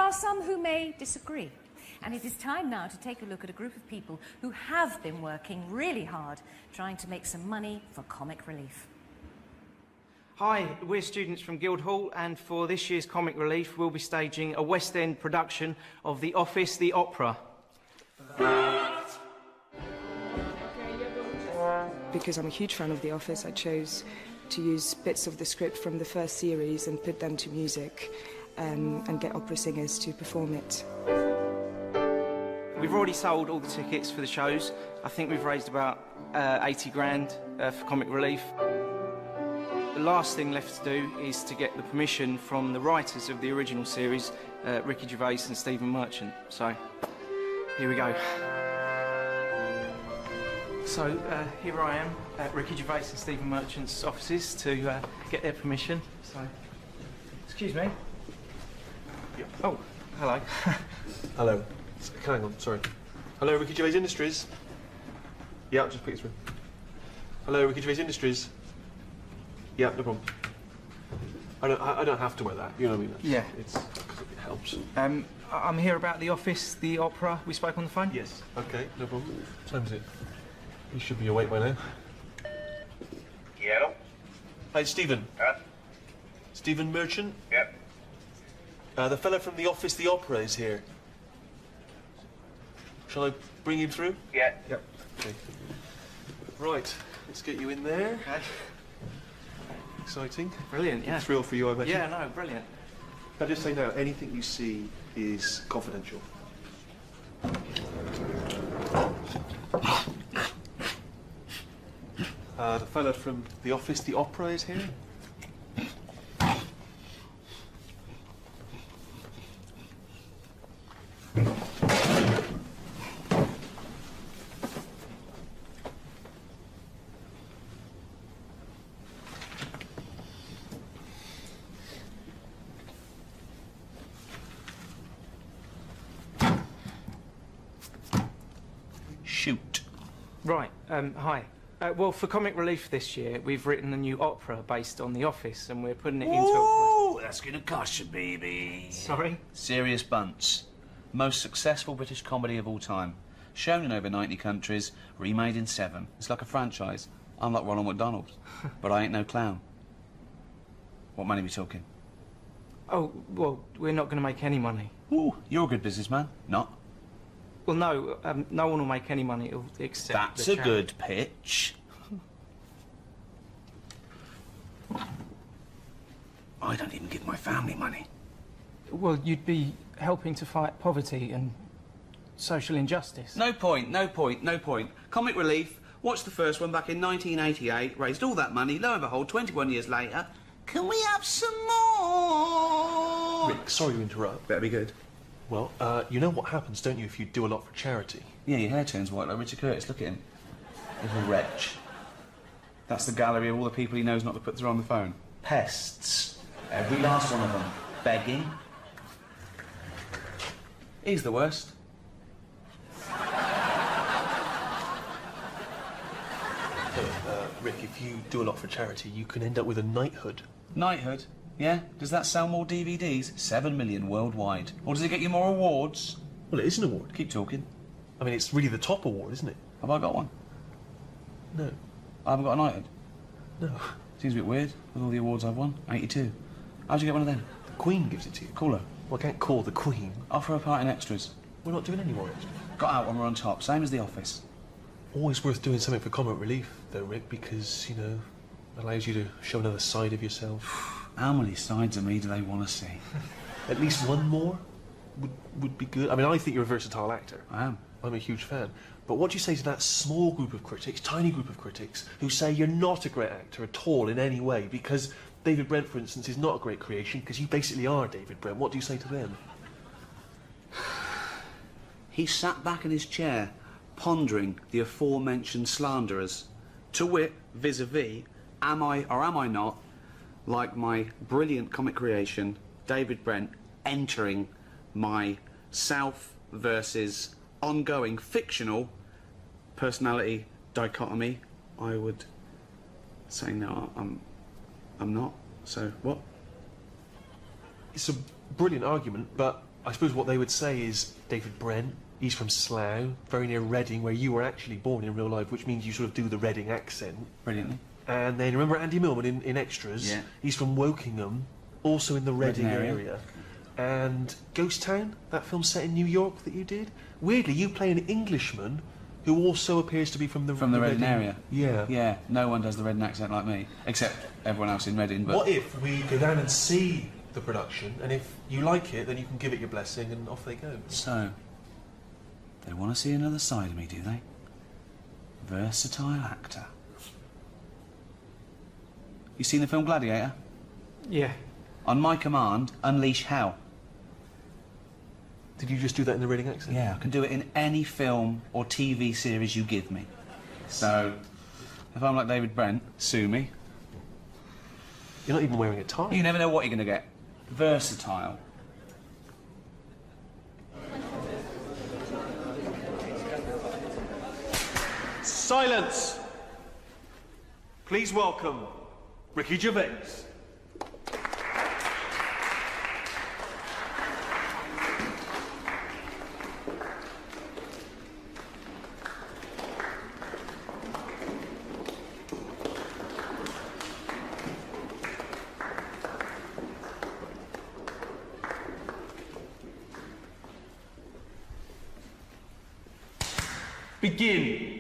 are some who may disagree. And it is time now to take a look at a group of people who have been working really hard trying to make some money for comic relief. Hi, we're students from Guildhall, and for this year's Comic Relief we'll be staging a West End production of The Office, the opera. Because I'm a huge fan of The Office, I chose to use bits of the script from the first series and put them to music and get opera singers to perform it. We've already sold all the tickets for the shows. I think we've raised about 80 grand for Comic Relief. The last thing left to do is to get the permission from the writers of the original series, Ricky Gervais and Stephen Merchant. So, here we go. So, here I am at Ricky Gervais and Stephen Merchant's offices to get their permission. So, excuse me. Yeah. Oh, hello. Hello. Hang on, sorry. Hello, Ricky Gervais Industries. Yeah, just put it through. Hello, Ricky Gervais Industries. Yeah, no problem. I don't have to wear that, you know what I mean? Yeah. It helps. I'm here about The Office, the opera. We spoke on the phone? Yes. Okay, no problem. What time is it? You should be awake by now. Yeah. Hi, Stephen. Huh? Stephen Merchant? Yep. The fella from The Office, the opera is here. Shall I bring him through? Yeah. Yep. Okay. Right, let's get you in there. Okay. Exciting. Brilliant, yeah. A thrill for you, I imagine. Yeah, no, brilliant. Can I just say now, anything you see is confidential. The fella from The Office, the opera is here. Shoot. Right, hi. Well, for Comic Relief this year, we've written a new opera based on The Office, and we're putting it into Oh, that's gonna cost you, baby. Sorry? Serious Bunce. Most successful British comedy of all time. Shown in over 90 countries, remade in 7. It's like a franchise. I'm like Ronald McDonald, but I ain't no clown. What money are we talking? Oh, well, we're not going to make any money. Ooh, you're a good businessman. Not. Well, no, no one will make any money except That's the a charity. good pitch. I don't even give my family money. Well, you'd be helping to fight poverty and social injustice. No point, no point, no point. Comic Relief, watched the first one back in 1988, raised all that money, lo and behold, 21 years later, can we have some more? Rick, sorry to interrupt. Better be good. Well, you know what happens, don't you, if you do a lot for charity? Yeah, your hair turns white like Richard Curtis, look at him. Little wretch. That's the gallery of all the people he knows not to put through on the phone. Pests. Every last one of them. Begging. He's the worst. Rick, if you do a lot for charity, you can end up with a knighthood. Knighthood? Yeah? Does that sell more DVDs? 7 million worldwide. Or does it get you more awards? Well, it is an award. Keep talking. I mean, it's really the top award, isn't it? Have I got one? No. I haven't got a knighthood. No. Seems a bit weird with all the awards I've won. 82. How'd you get one of them? The Queen gives it to you. Call her. Well, I can't call the Queen. Offer her part in extras. We're not doing any more extras. Got out when we're on top. Same as The Office. Always worth doing something for comic relief, though, Rick, because, you know, it allows you to show another side of yourself. How many sides of me do they want to see? At least one more would be good. I mean, I think you're a versatile actor. I am. I'm a huge fan. But what do you say to that small group of critics, tiny group of critics, who say you're not a great actor at all in any way because David Brent, for instance, is not a great creation because you basically are David Brent? What do you say to them? He sat back in his chair, pondering the aforementioned slanderers. To wit, vis-a-vis, am I or am I not, like my brilliant comic creation, David Brent, entering my self versus ongoing fictional personality dichotomy? I would say no, I'm not. So what? It's a brilliant argument, but I suppose what they would say is David Brent, he's from Slough, very near Reading, where you were actually born in real life, which means you sort of do the Reading accent. Brilliantly. And then remember Andy Millman in Extras? Yeah. He's from Wokingham, also in the Reading area. And Ghost Town, that film set in New York that you did? Weirdly, you play an Englishman who also appears to be from the Reading area. Yeah. Yeah, no one does the Reading accent like me, except everyone else in Reading. But what if we go down and see the production, and if you like it, then you can give it your blessing, and off they go? So, they want to see another side of me, do they? Versatile actor. You seen the film Gladiator? Yeah. On my command, unleash hell. Did you just do that in the Reading accent? Yeah, I can do it in any film or TV series you give me. So, if I'm like David Brent, sue me. You're not even wearing a tie. You never know what you're going to get. Versatile. Silence! Please welcome Ricky Gervais. Begin.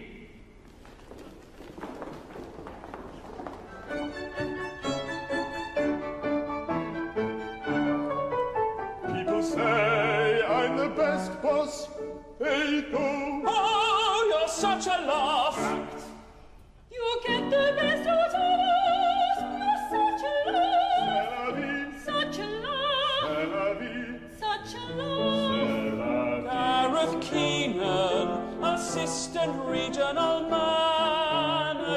People say I'm the best boss they know. Oh, you're such a laugh. You get the best out of us. You're such a laugh. Such a laugh. Such a laugh. Gareth Keenan, assistant regional manager.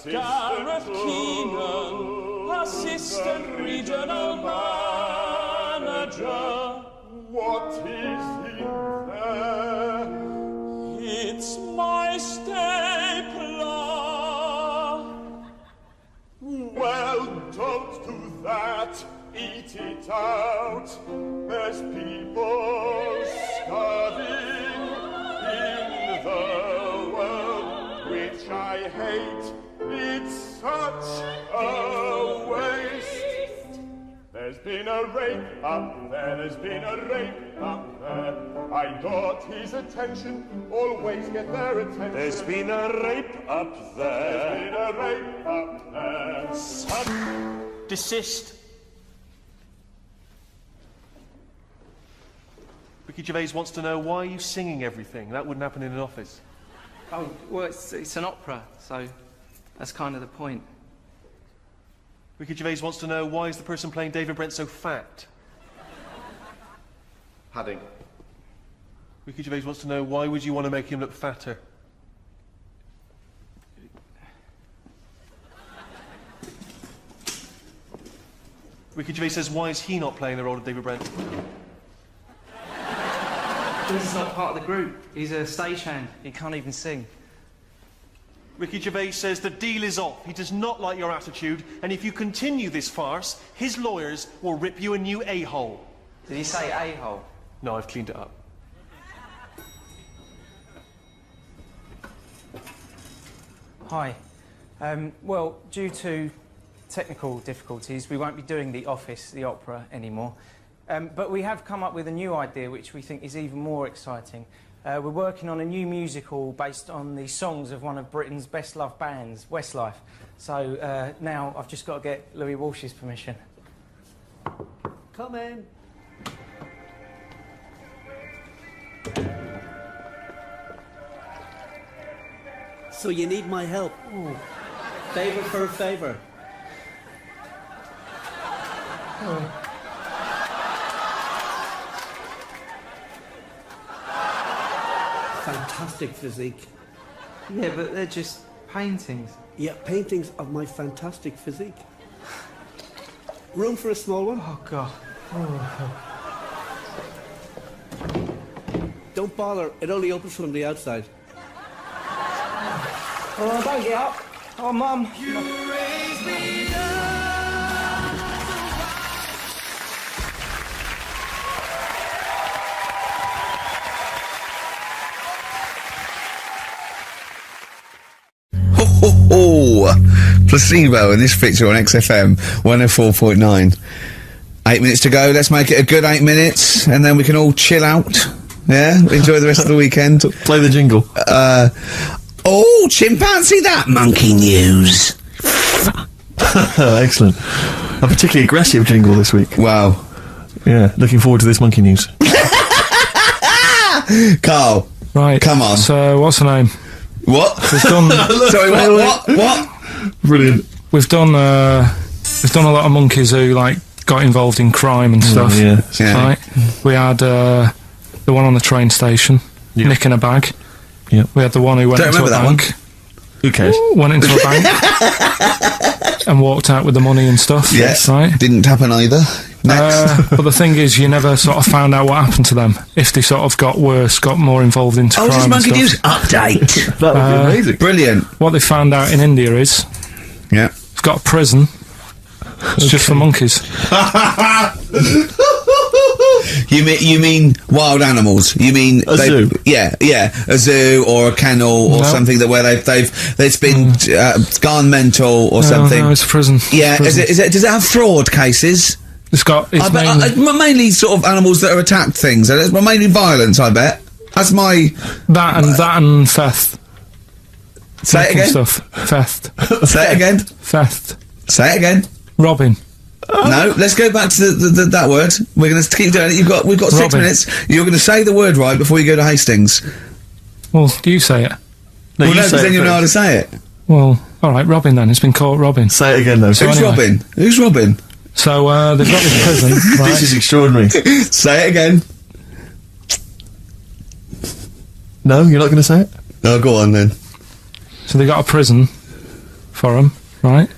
Gareth Keenan, assistant regional manager. What is in there? It's my stapler. Well, don't do that. Eat it out. There's people starving in the world, which I hate. It's such a waste. There's been a rape up there, there's been a rape up there. I got his attention, always get their attention. There's been a rape up there. There's been a rape up there. Son. Desist. Ricky Gervais wants to know, why are you singing everything? That wouldn't happen in an office. Oh, well, it's an opera, so that's kind of the point. Ricky Gervais wants to know, why is the person playing David Brent so fat? Padding. Ricky Gervais wants to know, why would you want to make him look fatter? Ricky Gervais says, why is he not playing the role of David Brent? This is not part of the group. He's a stagehand. He can't even sing. Ricky Gervais says the deal is off. He does not like your attitude, and if you continue this farce, his lawyers will rip you a new a-hole. Did he say a-hole? No, I've cleaned it up. Hi. Well, due to technical difficulties, we won't be doing The Office, the opera, anymore. But we have come up with a new idea which we think is even more exciting. We're working on a new musical based on the songs of one of Britain's best-loved bands, Westlife. So now I've just got to get Louis Walsh's permission. Come in. So you need my help? Ooh. Favour for a favour. Oh. Fantastic physique. Yeah, but they're just paintings. Yeah, paintings of my fantastic physique. Room for a small one? Oh, God. Oh. Don't bother, it only opens from the outside. Oh, don't get up. Oh, Mum. You raise me up. Placebo in this picture on XFM 104.9. 8 minutes to go. Let's make it a good 8 minutes, and then we can all chill out. Yeah, enjoy the rest of the weekend. Play the jingle. Oh, chimpanzee, that monkey news. Excellent. A particularly aggressive jingle this week. Wow. Yeah, looking forward to this monkey news. Carl. Right. Come on. So, what's the name? What? We've done... Sorry, what? Brilliant. We've done a lot of monkeys who, like, got involved in crime and stuff. Yeah. Right? We had the one on the train station, nicking a bag. Yeah. We had the one who went into a bank. Who cares? Went into a bank and walked out with the money and stuff. Yes. Right? Didn't happen either. Next. But the thing is, you never sort of found out what happened to them. If they sort of got worse, got more involved into crime just and monkey stuff. news update. That would be amazing. Brilliant. What they found out in India is... Yeah. It's got a prison. It's just for monkeys. You mean wild animals? You mean a zoo? Yeah, a zoo or a kennel or something that where it's been gone mental or something. No, it's a prison. Yeah, it's a prison. Does it have fraud cases? It's mainly sort of animals that are attacked things. It's mainly violence, I bet. That's my that and theft. Say it again. Stuff. Theft. Say it again. Theft. Say it again. Robbing. No, let's go back to that word. We're going to keep doing it. We've got 6 minutes. You're going to say the word right before you go to Hastings. Well, you say it. No, because then you'll know how to say it. Well, all right, robbing then. It's been caught robbing. Say it again, though. So Who's robbing? Who's robbing? So they've got this prison. Right? This is extraordinary. Say it again. No, you're not going to say it? No, go on then. So they got a prison for them, right?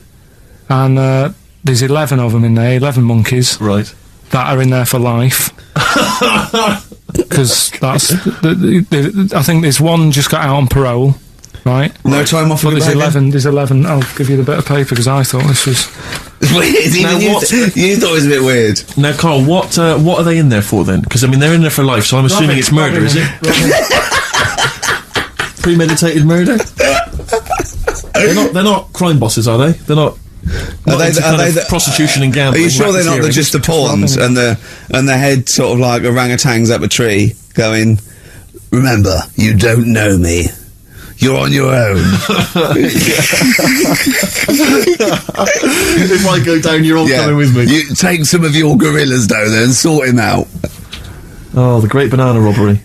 And there's 11 of them in there, 11 monkeys. Right. That are in there for life. Because that's... I think there's one just got out on parole, right? No time off. But there's 11. I'll give you the bit of paper because I thought this was... Weird. You thought it was a bit weird. Now, Carl, what are they in there for then? Because, I mean, they're in there for life, so I'm assuming it's murder, is it? Premeditated murder? They're not crime bosses, are they? They're not... Are they the prostitution and gambling? Are you sure they're not just the pawns and the head sort of like orangutans up a tree going, remember, you don't know me. You're on your own. If I go down, you're all coming with me. You take some of your gorillas down there and sort him out. Oh, the great banana robbery.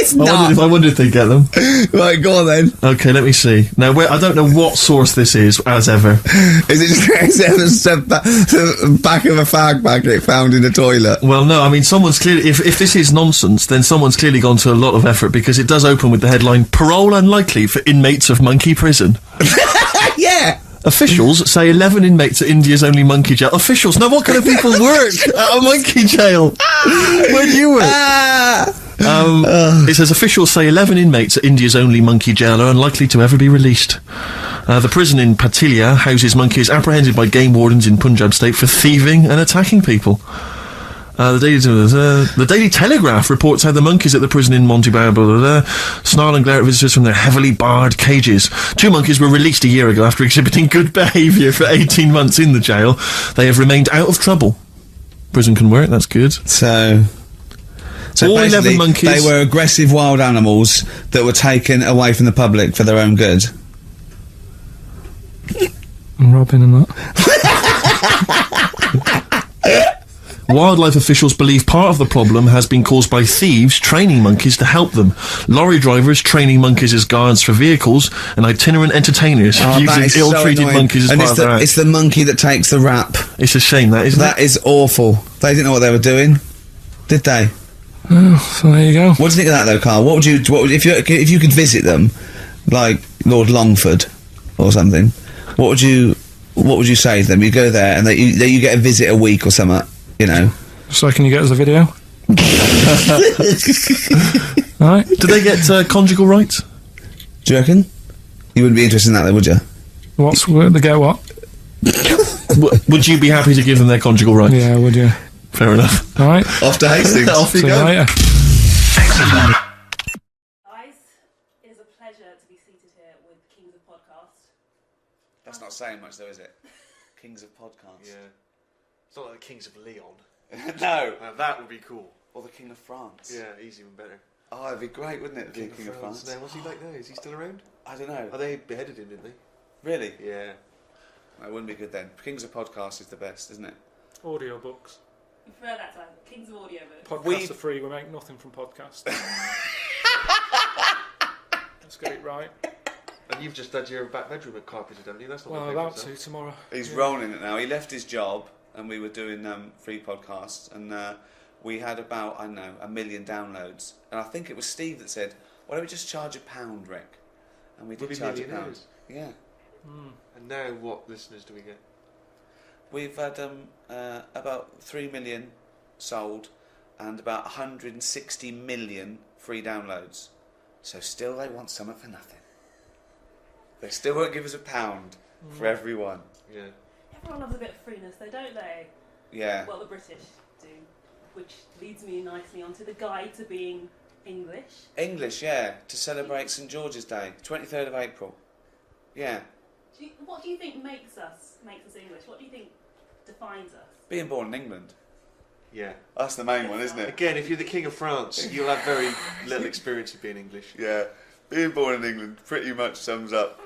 It's not. I wondered if they'd get them. Right, go on then. Okay, let me see. Now, I don't know what source this is, as ever. Is it the back of a fag packet found in a toilet? Well, no, I mean, someone's clearly... If this is nonsense, then someone's clearly gone to a lot of effort, because it does open with the headline, Parole unlikely for inmates of monkey prison. Yeah! Officials say 11 inmates at India's only monkey jail. Officials? Now, what kind of people work at a monkey jail? Where do you work? It says officials say 11 inmates at India's only monkey jail are unlikely to ever be released. The prison in Patilia houses monkeys apprehended by game wardens in Punjab state for thieving and attacking people. The Daily Telegraph reports how the monkeys at the prison in Montebello snarl and glare at visitors from their heavily barred cages. 2 monkeys were released a year ago after exhibiting good behaviour for 18 months in the jail. They have remained out of trouble. Prison can work, that's good. So all 11 monkeys... They were aggressive wild animals that were taken away from the public for their own good. And robbing and that. Wildlife officials believe part of the problem has been caused by thieves training monkeys to help them. Lorry drivers training monkeys as guards for vehicles, and itinerant entertainers using ill-treated monkeys as part of their act. It's the monkey that takes the rap. It's a shame, that, isn't it? That is awful. They didn't know what they were doing, did they? Oh, so there you go. What do you think of that, though, Carl? What would you if you could visit them, like Lord Longford or something? What would you say to them? You go there and you get a visit a week or something. You know. So can you get us a video? Right. Do they get conjugal rights? Do you reckon? You wouldn't be interested in that, though, would you? They get what? Would you be happy to give them their conjugal rights? Yeah, would you? Fair enough. All right. Off to Hastings. Off you go. Later. Guys, it is a pleasure to be seated here with Kings of Podcast. That's not not saying much, though, is it? Kings of podcasts. Yeah. It's not like the Kings of Leon. No. That would be cool. Or the King of France. Yeah, he's even better. Oh, it'd be great, wouldn't it? The King of France. Now, what's he like now? Is he still around? I don't know. Oh, they beheaded him, didn't they? Really? Yeah. That wouldn't be good then. Kings of podcasts is the best, isn't it? Audiobooks. You prefer that time? Kings of audio books. Podcasts are free. We make nothing from podcasts. Let's get it right. And you've just had your back bedroom carpeted, haven't you? That's not well, the about to tomorrow. He's rolling it now. He left his job, and we were doing free podcasts, and we had about, I don't know, 1 million downloads. And I think it was Steve that said, "Why don't we just charge £1, Rick?" And we did charge £1. Yeah. Mm. And now, what listeners do we get? We've had about 3 million sold, and about 160 million free downloads. So still, they want something for nothing. They still won't give us £1 for everyone. Yeah. Everyone loves a bit of freeness, though, don't they? Yeah. Well, the British do. Which leads me nicely onto the guide to being English. English, yeah, to celebrate St George's Day, 23rd of April. Yeah. What do you think makes us English? What do you think defines us? Being born in England. Yeah. That's the main one, isn't it? Again, if you're the King of France, you'll have very little experience of being English. Yeah. Being born in England pretty much sums up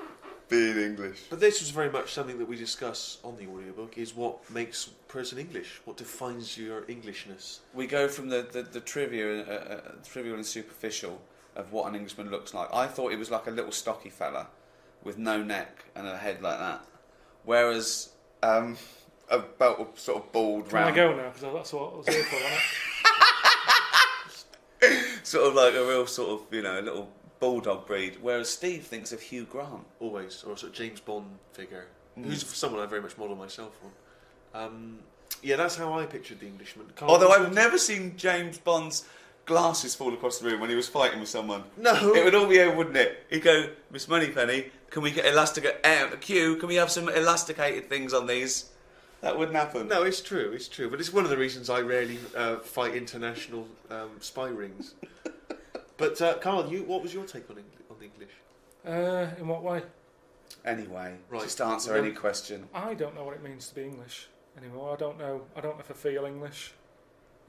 being English. But this was very much something that we discuss on the audiobook, is what makes a person English, what defines your Englishness. We go from the trivial and superficial of what an Englishman looks like. I thought he was like a little stocky fella with no neck and a head like that. Whereas about a sort of bald round... Can I go now? Because that's what I was here for, wasn't it? Sort of like a real sort of, a little bulldog breed. Whereas Steve thinks of Hugh Grant. Always. Or a sort of James Bond figure. Who's someone I very much model myself on. Yeah, that's how I pictured the Englishman. Although I've never seen James Bond's glasses fall across the room when he was fighting with someone. No. It would all be over, wouldn't it? He'd go, "Miss Moneypenny, can we get Q, can we have some elasticated things on these?" That wouldn't happen. No, it's true. But it's one of the reasons I rarely fight international spy rings. But, Karl, what was your take on English? In what way? Anyway, right. Just answer any question. I don't know what it means to be English anymore. I don't know if I feel English.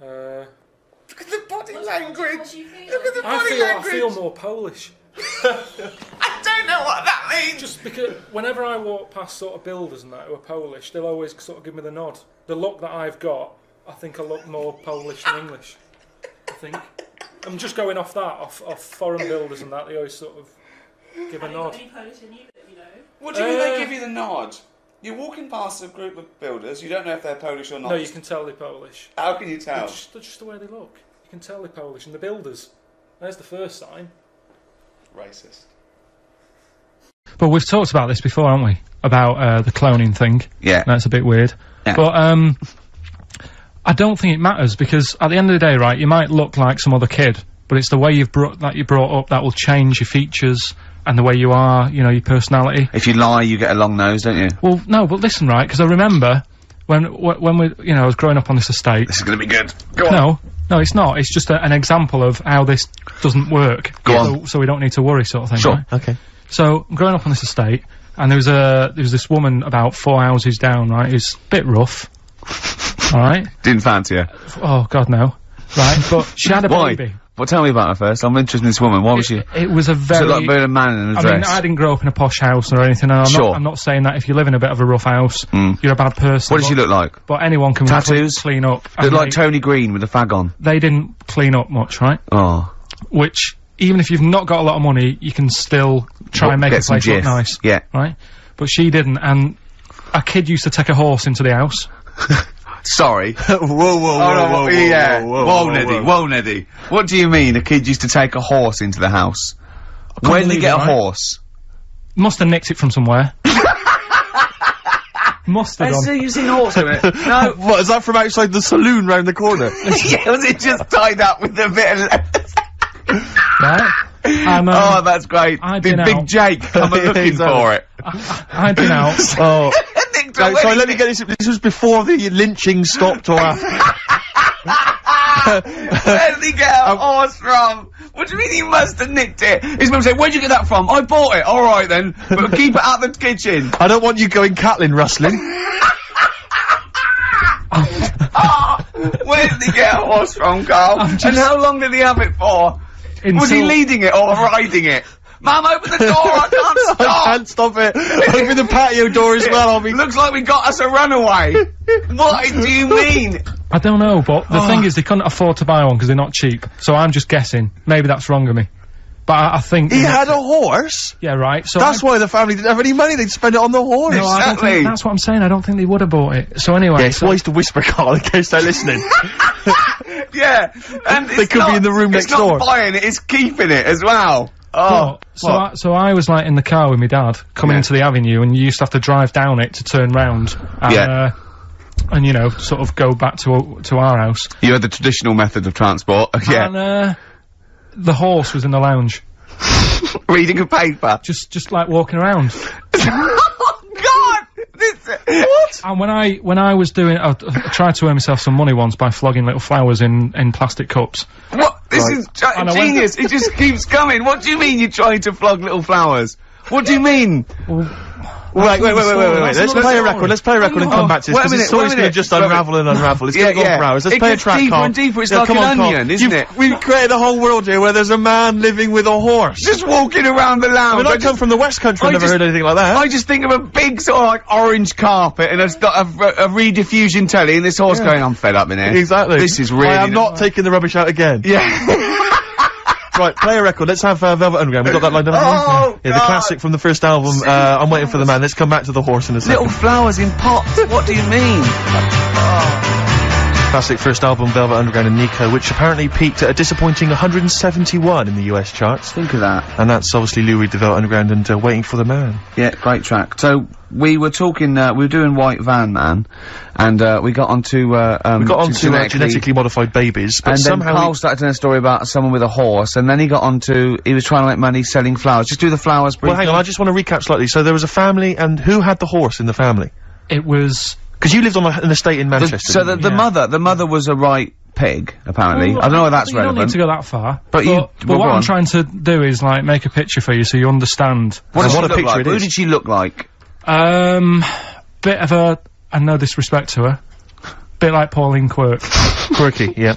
Look at the body language. What do you feel? Look at the body language. I feel more Polish. I don't know what that means. Just because whenever I walk past sort of builders and that who are Polish, they'll always sort of give me the nod. The look that I've got, I think I look more Polish than English. I think. I'm just going off foreign builders and that. They always sort of give a nod. Any Polish in you that you know? What do you mean they give you the nod? You're walking past a group of builders, you don't know if they're Polish or not. No, you can tell they're Polish. How can you tell? They're just the way they look. You can tell they're Polish. And the builders, there's the first sign. Racist. But we've talked about this before, haven't we? About the cloning thing. Yeah. That's a bit weird. Yeah. But I don't think it matters, because at the end of the day, right, you might look like some other kid, but it's the way you're brought up that will change your features and the way you are, your personality. If you lie, you get a long nose, don't you? Well, no, but listen, right, because I remember when we, I was growing up on this estate. This is going to be good. Go on. No, it's not. It's just an example of how this doesn't work. Go on. So we don't need to worry, sort of thing. Sure. Right? Okay. So I'm growing up on this estate, and there was this woman about 4 houses down, right, who's a bit rough. Alright? Didn't fancy her. Oh, God, no. Right, but she had a baby. Well, tell me about her first. I'm interested in this woman. Why was she... It was a very... Was it like a man in a dress? I mean, I didn't grow up in a posh house or anything, and I'm not saying that if you live in a bit of a rough house, you're a bad person. What does she look like? But anyone can... Tattoos? Clean up. Look like Tony Green with a fag on. They didn't clean up much, right? Oh. Which, even if you've not got a lot of money, you can still try and make a place look nice. Yeah. Right? But she didn't, and a kid used to take a horse into the house. Sorry. Whoa, Neddy. What do you mean a kid used to take a horse into the house? Where did he get a horse? Must have nicked it from somewhere. Must have done. You've seen a horse in it? No. What, is that from outside the saloon round the corner? Yeah, was it just tied up with a bit of... Right? Oh, that's great. Did Big Jake come looking for it? I'd been out. Oh. Sorry, let me get this. This was before the lynching stopped or after? Where did he get a horse from? What do you mean he must have nicked it? His mum said, where'd you get that from? I bought it. All right, then. But keep it out the kitchen. I don't want you going Catlin rustling. Where did he get a horse from, Carl? And how long did he have it for? Was he leading it or riding it? Mum, open the door, I can't stop! I can't stop it. Open the patio door as well, Looks like we got us a runaway. What do you mean? I don't know, but the thing is they couldn't afford to buy one because they're not cheap. So I'm just guessing. Maybe that's wrong of me. But I think... He had a horse? Yeah, right. So that's why the family didn't have any money, they'd spend it on the horse. No, I don't think, that's what I'm saying, I don't think they would have bought it. So anyway... Yeah, it's wise to whisper, Carl, in case they're listening. Yeah, and they could be in the room next door. It's not buying it, it's keeping it as well. Oh, so I was like in the car with my dad coming into the avenue, and you used to have to drive down it to turn round. And, and you know, sort of go back to our house. You had the traditional method of transport. Yeah. And the horse was in the lounge, reading a paper. Just like walking around. What? And when I was doing, I tried to earn myself some money once by flogging little flowers in plastic cups. What? This is genius. It just keeps coming. What do you mean you're trying to flog little flowers? What do you mean? Wait. Let's play a record. Let's play a record and come back to this. This story's going to just unravel and unravel. It's going to go on for hours. Let's play a track, Carl. It gets deeper and deeper. It's like an onion, isn't it? We've created a whole world here where there's a man living with a horse. Just walking around the lounge. I mean, I come from the West Country. I've never heard anything like that. I just think of a big sort of like orange carpet and it's got a rediffusion telly and this horse going, I'm fed up in here. Exactly. This is really... I am not taking the rubbish out again. Yeah. Right, play a record. Let's have Velvet Underground. We've got that lined up. Oh, yeah, the classic from the first album, I'm Waiting for the Man. Let's come back to the horse in a second. Little flowers in pots. What do you mean? Classic first album, Velvet Underground and Nico, which apparently peaked at a disappointing 171 in the US charts. Think of that. And that's obviously Lou Reed, the Velvet Underground, and Waiting for the Man. Yeah, great track. So, we were talking, we were doing White Van Man, and we got onto, genetically modified babies, but and somehow then Carl started telling a story about someone with a horse, and then he got onto, he was trying to make money selling flowers. Just do the flowers briefly. Well, hang on, I just want to recap slightly. So there was a family, and who had the horse in the family? It was... Because you lived on an estate in Manchester. So the mother was a right pig, apparently. Well, I don't know whether that's relevant. You don't need to go that far. But what I'm trying to do is, like, make a picture for you so you understand. What does she look like? Who did she look like? Bit of a, and no disrespect to her, bit like Pauline Quirky, yeah.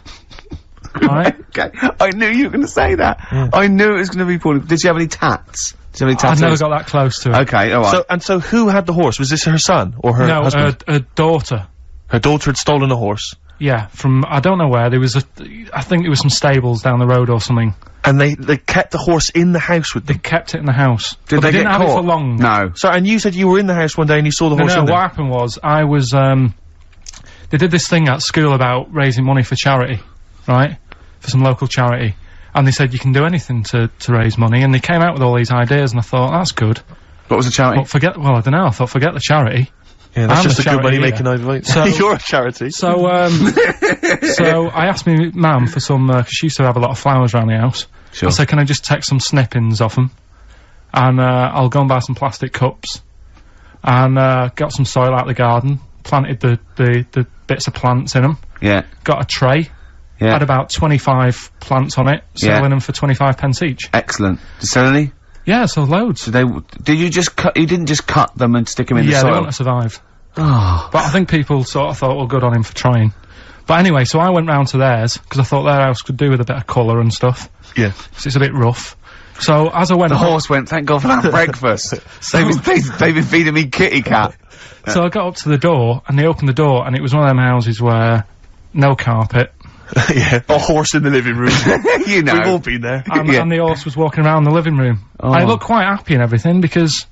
Right? Okay. I knew you were going to say that. Yeah. I knew it was going to be Pauline. Did she have any tats? I've never got that close to her. Okay, alright. So who had the horse? Was this her son or her husband? No, her daughter. Her daughter had stolen a horse? Yeah, from, I don't know where, there was I think it was some stables down the road or something. And they kept the horse in the house with them? They kept it in the house. Did they didn't have it for long. No. So, and you said you were in the house one day and you saw the horse in there? What happened was, I was, they did this thing at school about raising money for charity, right? For some local charity. And they said you can do anything to raise money, and they came out with all these ideas, and I thought, that's good. What was the charity? But I don't know, I thought, forget the charity. Yeah, that's just a good money-making idea. So, you're a charity. So, so I asked me mum for some, because she used to have a lot of flowers around the house. Sure. I said, can I just take some snippings off them? And, I'll go and buy some plastic cups. And, got some soil out of the garden, planted the bits of plants in them. Yeah. Got a tray. Yeah. Had about 25 plants on it, selling them for 25 pence each. Excellent. Did you sell any? Yeah, sold loads. So did you just cut, you didn't just cut them and stick them in the soil? Yeah, they wouldn't have survived. Oh. But I think people sort of thought, well, good on him for trying. But anyway, so I went round to theirs, because I thought their house could do with a bit of colour and stuff. Yeah. Because it's a bit rough. So, as I went... The horse went, thank God for that breakfast. They've been feeding me kitty cat. So I got up to the door, and they opened the door, and it was one of them houses where no carpet. Yeah, a horse in the living room. You know. We've all been there. And the horse was walking around the living room. Oh. I looked quite happy and everything, because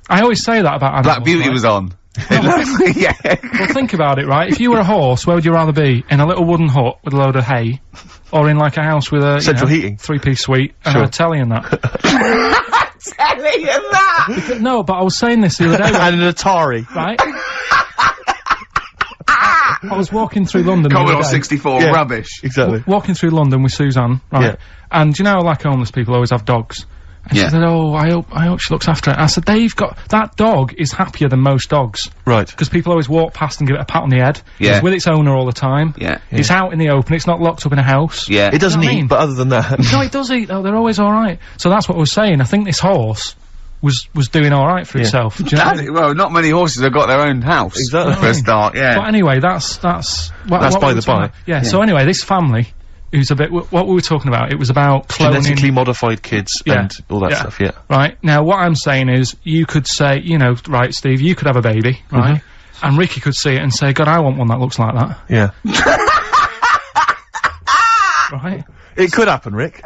I always say that about animals. Black Beauty was on. Yeah. Well, think about it, right? If you were a horse, where would you rather be? In a little wooden hut with a load of hay, or in like a house with a central heating, 3-piece suite, and a telly and that? Telly and that. No, but I was saying this the other day. And an Atari, right? I was walking through London. Commodore 64, rubbish. Exactly. Walking through London with Suzanne, right? Yeah. And you know, like homeless people always have dogs. And she said, "Oh, I hope she looks after it." I said, that dog is happier than most dogs. Right. Because people always walk past and give it a pat on the head. Yeah. It's with its owner all the time. Yeah. It's out in the open, it's not locked up in a house. Yeah. It doesn't You know what I eat, mean? but other than that... No, it does eat though, they're always alright. So that's what I was saying, I think this horse was doing alright for itself. Do you know what I mean? Well, not many horses have got their own house. Exactly. For a start, yeah. But anyway, that's by the by. Yeah, so anyway, this family, who's a bit, what we were talking about, it was about cloning... Genetically modified kids and all that stuff, yeah. Right, now what I'm saying is, you could say, you know, right, Steve, you could have a baby, right? And Ricky could see it and say, God, I want one that looks like that. Yeah. Right? It could happen, Rick.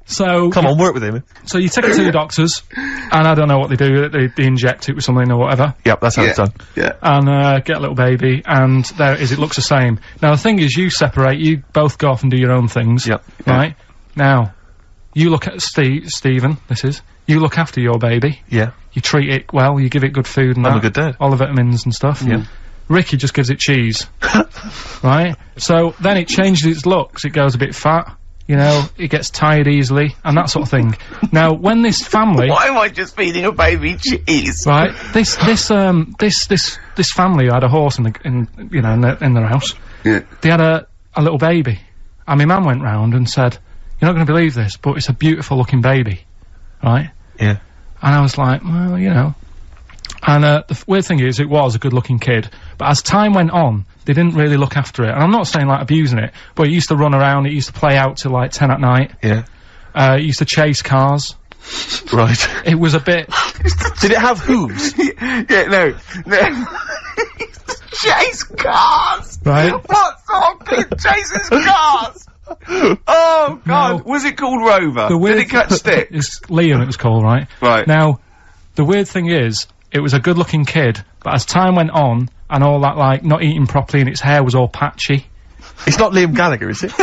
So... Come on, work with him. So you take it to the doctors, and I don't know what they do, they inject it with something or whatever. Yep, that's how it's done. Yeah. And, get a little baby, and there it is, it looks the same. Now, the thing is, you separate, you both go off and do your own things. Yep. Right? Now, you look at Stephen, you look after your baby. Yeah. You treat it well, you give it good food and I'm that. a good dad. All the vitamins and stuff. Yeah. Ricky just gives it cheese. Right? So, then it changes its looks, it goes a bit fat. You know, it gets tired easily, and that sort of thing. Now, when this family... Why am I just feeding a baby cheese? Right, this family had a horse in their house. Yeah. They had a little baby. And my mum went round and said, "You're not going to believe this, but it's a beautiful looking baby." Right? Yeah. And I was like, well, you know. And, the weird thing is, it was a good looking kid. But as time went on, they didn't really look after it. And I'm not saying, like, abusing it, but it used to run around, it used to play out till, like, 10 at night. Yeah. It used to chase cars. Right. It was a bit... Did it have hooves? Yeah, no. Chase cars! Right. What sort of kid chases cars? Oh, God. No. Was it called Rover? The weird Did it catch sticks? It's Liam, it was called, right? Right. Now, the weird thing is, it was a good-looking kid, but as time went on, and all that, like, not eating properly and its hair was all patchy... It's not Liam Gallagher, is it?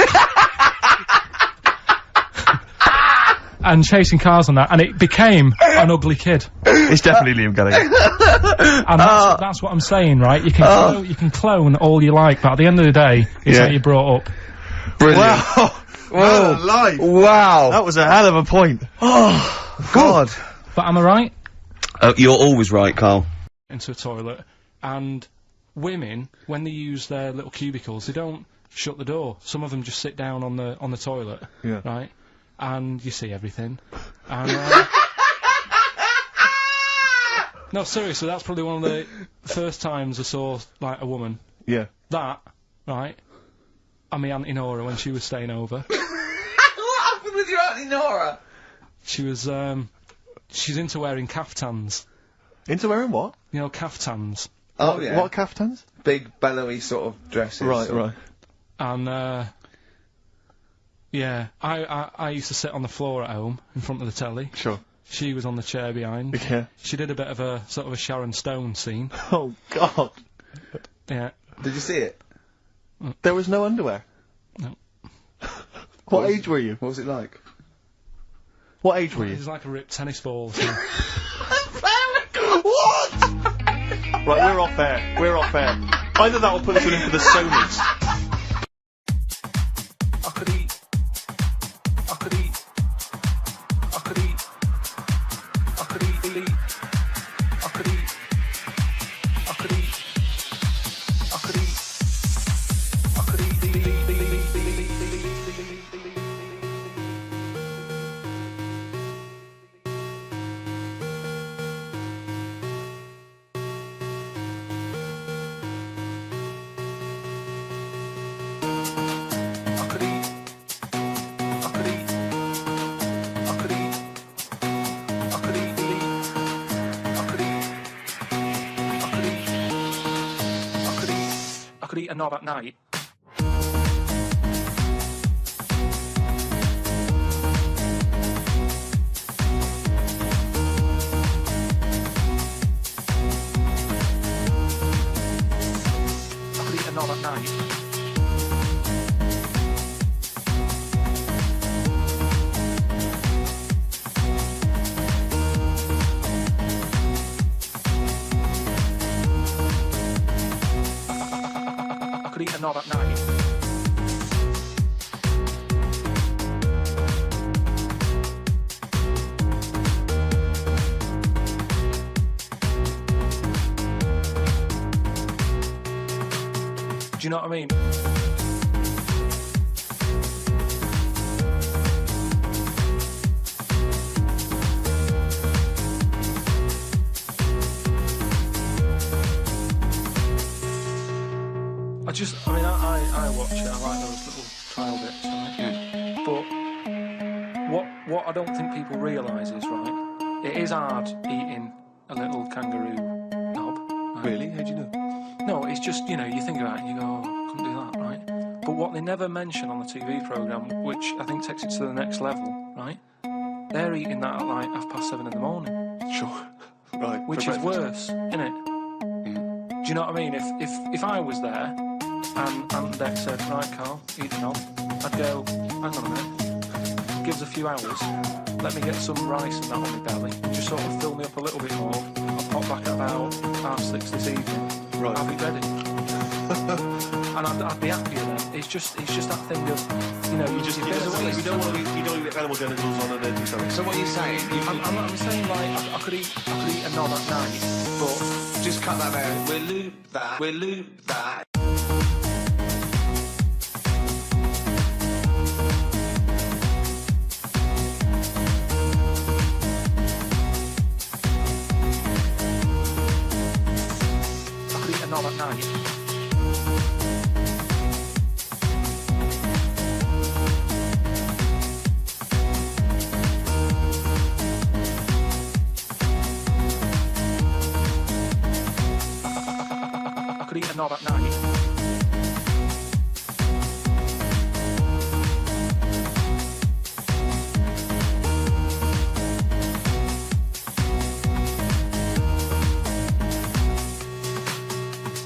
and chasing cars and that, and it became an ugly kid. It's definitely Liam Gallagher. And that's what I'm saying, right? You can clone all you like, but at the end of the day, it's how you brought up. Brilliant. Wow. Wow. Life. Wow. That was a hell of a point. Oh, God. But am I right? You're always right, Carl. Into a toilet, and women, when they use their little cubicles, they don't shut the door. Some of them just sit down on the toilet, right? And you see everything. And, no, seriously, that's probably one of the first times I saw, like, a woman. Yeah. That, right? And my Auntie Nora when she was staying over. What happened with your Auntie Nora? She was, she's into wearing caftans. Into wearing what? You know, caftans. Oh, yeah. What caftans? Big, bellowy sort of dresses. Right, right. And, yeah, I used to sit on the floor at home, in front of the telly. Sure. She was on the chair behind. Yeah. She did a bit of a, sort of a Sharon Stone scene. Oh, God. Yeah. Did you see it? There was no underwear? No. What age were you? What was it like? What age were you? It was like a ripped tennis ball. So. What? Right, we're off air. We're off air. Either that or put us in for the Sonys. I could eat. I could eat. I could eat. I could eat. I could eat. I could eat. I could eat. I could eat. I could eat a knob at night. I could eat a knob at night. I could eat a knob at night. you know what I mean? I watch it, I like those little trial bits, right? Yeah. But what I don't think people realise is, right, it is hard eating a little kangaroo knob. Right? Really? How do you know? No, it's just, you know, you think about it and you go, oh, I couldn't do that, right? But what they never mention on the TV programme, which I think takes it to the next level, right, they're eating that at like 7:30 in the morning. Sure. Right. Which is worse, isn't it? Mm. Do you know what I mean? If I was there and Dex said, right, Carl, eat the knob, I'd go, hang on a minute, give us a few hours, let me get some rice and that on my belly, and just sort of fill me up a little bit more. I'll pop back at about 6:30 this evening. Right. I'll be ready. And I'd be happier then. It's just that thing of, you know, you don't want to get animal genitals on and then do something. So what are you saying? I'm saying like I could eat a knob at night, but just cut that out. We'll loop that. I could eat a knob at night. Eat a knob at night.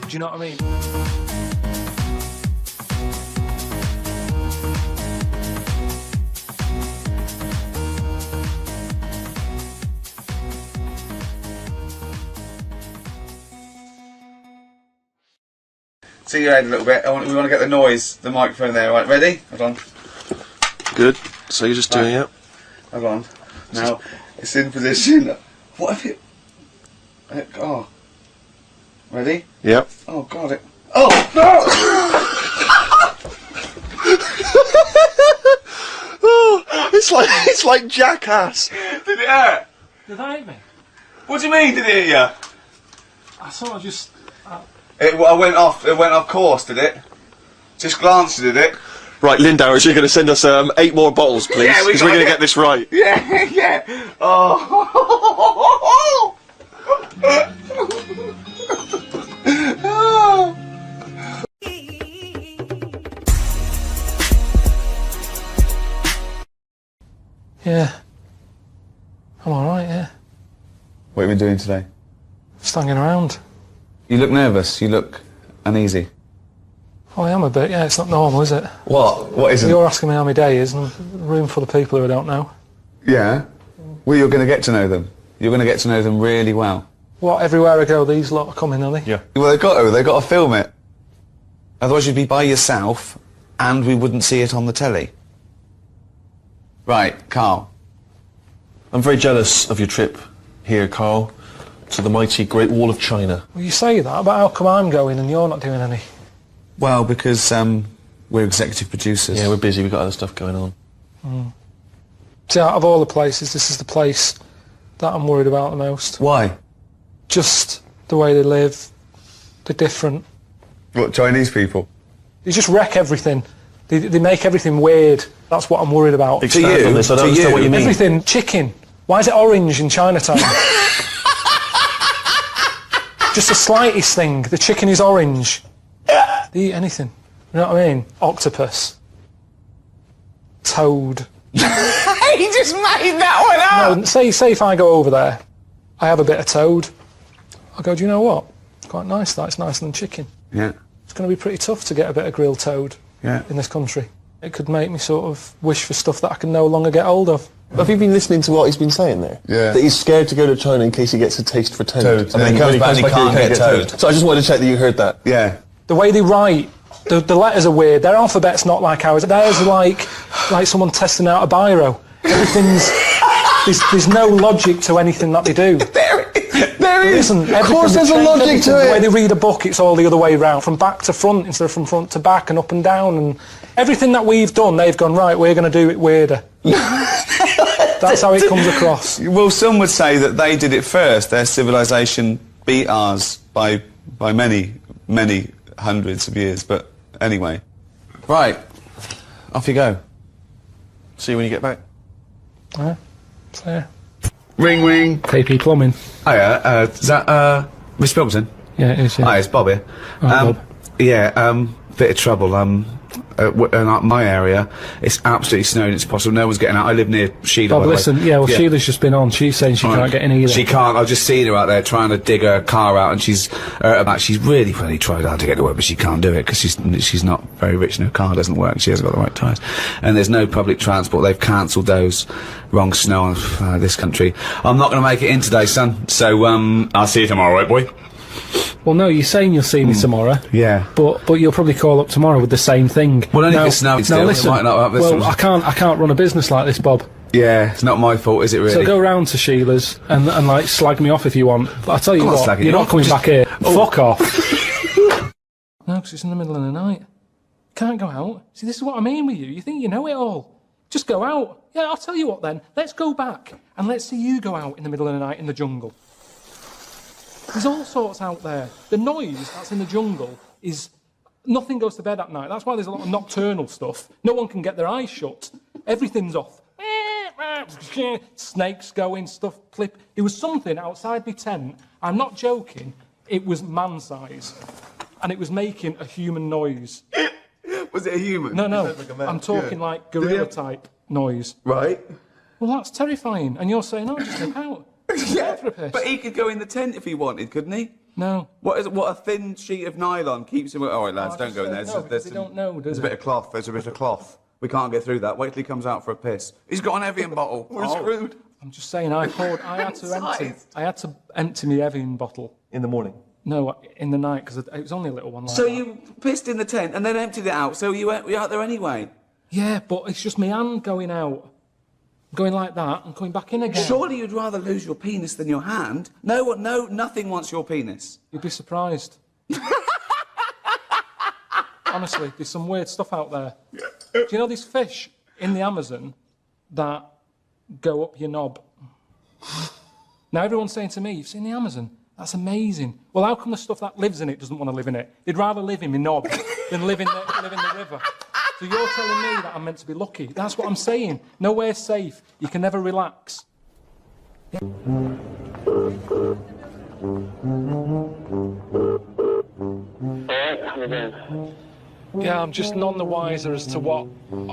Do you know what I mean? See your head a little bit. We want to get the noise, the microphone there. Right, ready? Hold on. Good. So you're just doing it? Hold on. Now, it's in position. What if it... Oh. Ready? Yep. Oh, God, it... Oh, no! Oh, it's like Jackass. Did it hurt? Did that hit me? What do you mean, did it hit you? I sort of just... It went off course, did it? Just glanced at it. Right, Lindauer, you're going to send us 8 more bottles, please, because we're going to get this right. Yeah, yeah. Oh. Yeah. I'm alright, yeah. What have you been doing today? Just hanging around. You look nervous. You look uneasy. Oh, I am a bit, yeah. It's not normal, is it? What? What isn't? You're asking me how my day is, and a room full of people who I don't know. Yeah. Well, you're going to get to know them. You're going to get to know them really well. What, everywhere I go, these lot are coming, are they? Yeah. Well, they've got to film it. Otherwise you'd be by yourself, and we wouldn't see it on the telly. Right, Carl. I'm very jealous of your trip here, Carl, to the mighty Great Wall of China. Well, you say that, but how come I'm going and you're not doing any? Well, because we're executive producers. Yeah, we're busy. We've got other stuff going on. Mm. See, out of all the places, this is the place that I'm worried about the most. Why? Just the way they live. They're different. What, Chinese people? They just wreck everything. They make everything weird. That's what I'm worried about. Expand on this. I don't understand what you mean. Everything. Chicken. Why is it orange in Chinatown? Just the slightest thing. The chicken is orange. They eat anything. You know what I mean? Octopus. Toad. He just made that one up! No, say if I go over there, I have a bit of toad. I go, do you know what? It's quite nice, that. It's nicer than chicken. Yeah. It's going to be pretty tough to get a bit of grilled toad in this country. It could make me sort of wish for stuff that I can no longer get hold of. Have you been listening to what he's been saying there? Yeah. That he's scared to go to China in case he gets a taste for toad. And then he comes back and he can't get toad. So I just wanted to check that you heard that. Yeah. The way they write, the letters are weird. Their alphabet's not like ours. Theirs are like someone testing out a biro. Everything's... there's no logic to anything that they do. There there is. Listen, Of course there's a logic to The way it. they read a book, it's all the other way round, from back to front instead of from front to back and up and down. And everything that we've done, they've gone, right, we're going to do it weirder. That's how it comes across. Well, some would say that they did it first. Their civilization beat ours by many, many hundreds of years. But anyway. Right. Off you go. See you when you get back. Alright. So, yeah. Ring, ring. KP Plumbing. Hiya, is that, Miss Pilkington? Yeah, it is, yeah. Hi, it's Bob here. Bob. Yeah, bit of trouble. In my area, it's absolutely snowing. It's possible. No one's getting out. I live near Sheila. Bob, by the way. listen, Sheila's just been on. She's saying she can't get in either. She can't. I've just seen her out there trying to dig her car out, and she's really tried hard to get to work, but she can't do it because she's not very rich and her car doesn't work. And she hasn't got the right tyres, and there's no public transport. They've cancelled those. Wrong snow on this country. I'm not going to make it in today, son. So I'll see you tomorrow, right, boy? Well, no, you're saying you'll see me tomorrow. Yeah. But you'll probably call up tomorrow with the same thing. Well, only if it's snowing still. Now, listen, It might not have I can't run a business like this, Bob. Yeah, it's not my fault, is it really? So go round to Sheila's and like slag me off if you want. But I tell you what, you're not coming back here. Fuck off. No, because it's in the middle of the night. Can't go out. See, this is what I mean with you. You think you know it all. Just go out. Yeah, I'll tell you what then. Let's go back and let's see you go out in the middle of the night in the jungle. There's all sorts out there. The noise that's in the jungle is... Nothing goes to bed at night. That's why there's a lot of nocturnal stuff. No one can get their eyes shut. Everything's off. Snakes going, stuff, clip. There was something outside my tent. I'm not joking. It was man-size. And it was making a human noise. Was it a human? No, no. Like a man. I'm talking like gorilla-type noise. Right. Well, that's terrifying. And you're saying, oh, just nip out. Yeah, for a piss. but he could go in the tent if he wanted, couldn't he? No. What a thin sheet of nylon keeps him... All right, lads, don't go in there. No, they don't know, There's a bit of cloth. There's a bit of cloth. We can't get through that. Wait till he comes out for a piss. He's got an Evian bottle. We're screwed. I'm just saying, I had to empty my Evian bottle. In the morning? No, in the night, because it was only a little one like So that. you pissed in the tent and then emptied it out, so you were out there anyway? Yeah, but it's just my hand going out. Going like that and coming back in again. Surely you'd rather lose your penis than your hand? No, nothing wants your penis. You'd be surprised. Honestly, there's some weird stuff out there. Do you know these fish in the Amazon that go up your knob? Now everyone's saying to me, you've seen the Amazon? That's amazing. Well, how come the stuff that lives in it doesn't want to live in it? They'd rather live in my knob than live in the river. So you're telling me that I'm meant to be lucky? That's what I'm saying. Nowhere's safe. You can never relax. Yeah, I'm just none the wiser as to what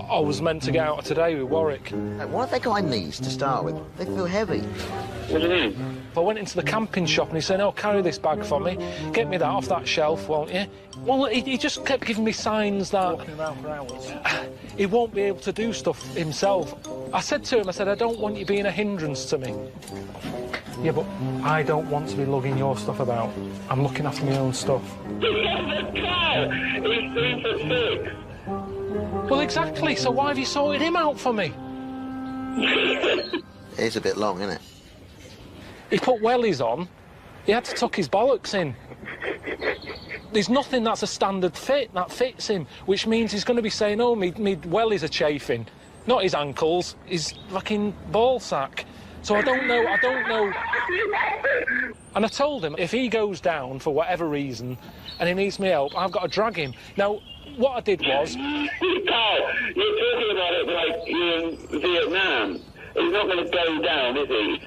I was meant to get out of today with Warwick. Why have they got in these to start with? They feel heavy. What do you mean? I went into the camping shop and he said, oh, carry this bag for me. Get me that off that shelf, won't you? Well, he just kept giving me signs that... Walking around for hours. He won't be able to do stuff himself. I said to him, I don't want you being a hindrance to me. Yeah, but I don't want to be lugging your stuff about. I'm looking after my own stuff. Well, exactly. So why have you sorted him out for me? It's a bit long, isn't it? He put wellies on. He had to tuck his bollocks in. There's nothing that's a standard fit that fits him, which means he's going to be saying, oh, me wellies are chafing. Not his ankles, his fucking ball sack. So I don't know. And I told him, if he goes down for whatever reason and he needs me help, I've got to drag him. Now, what I did was... Carl, you're talking about it like you're in Vietnam. He's not going to go down, is he?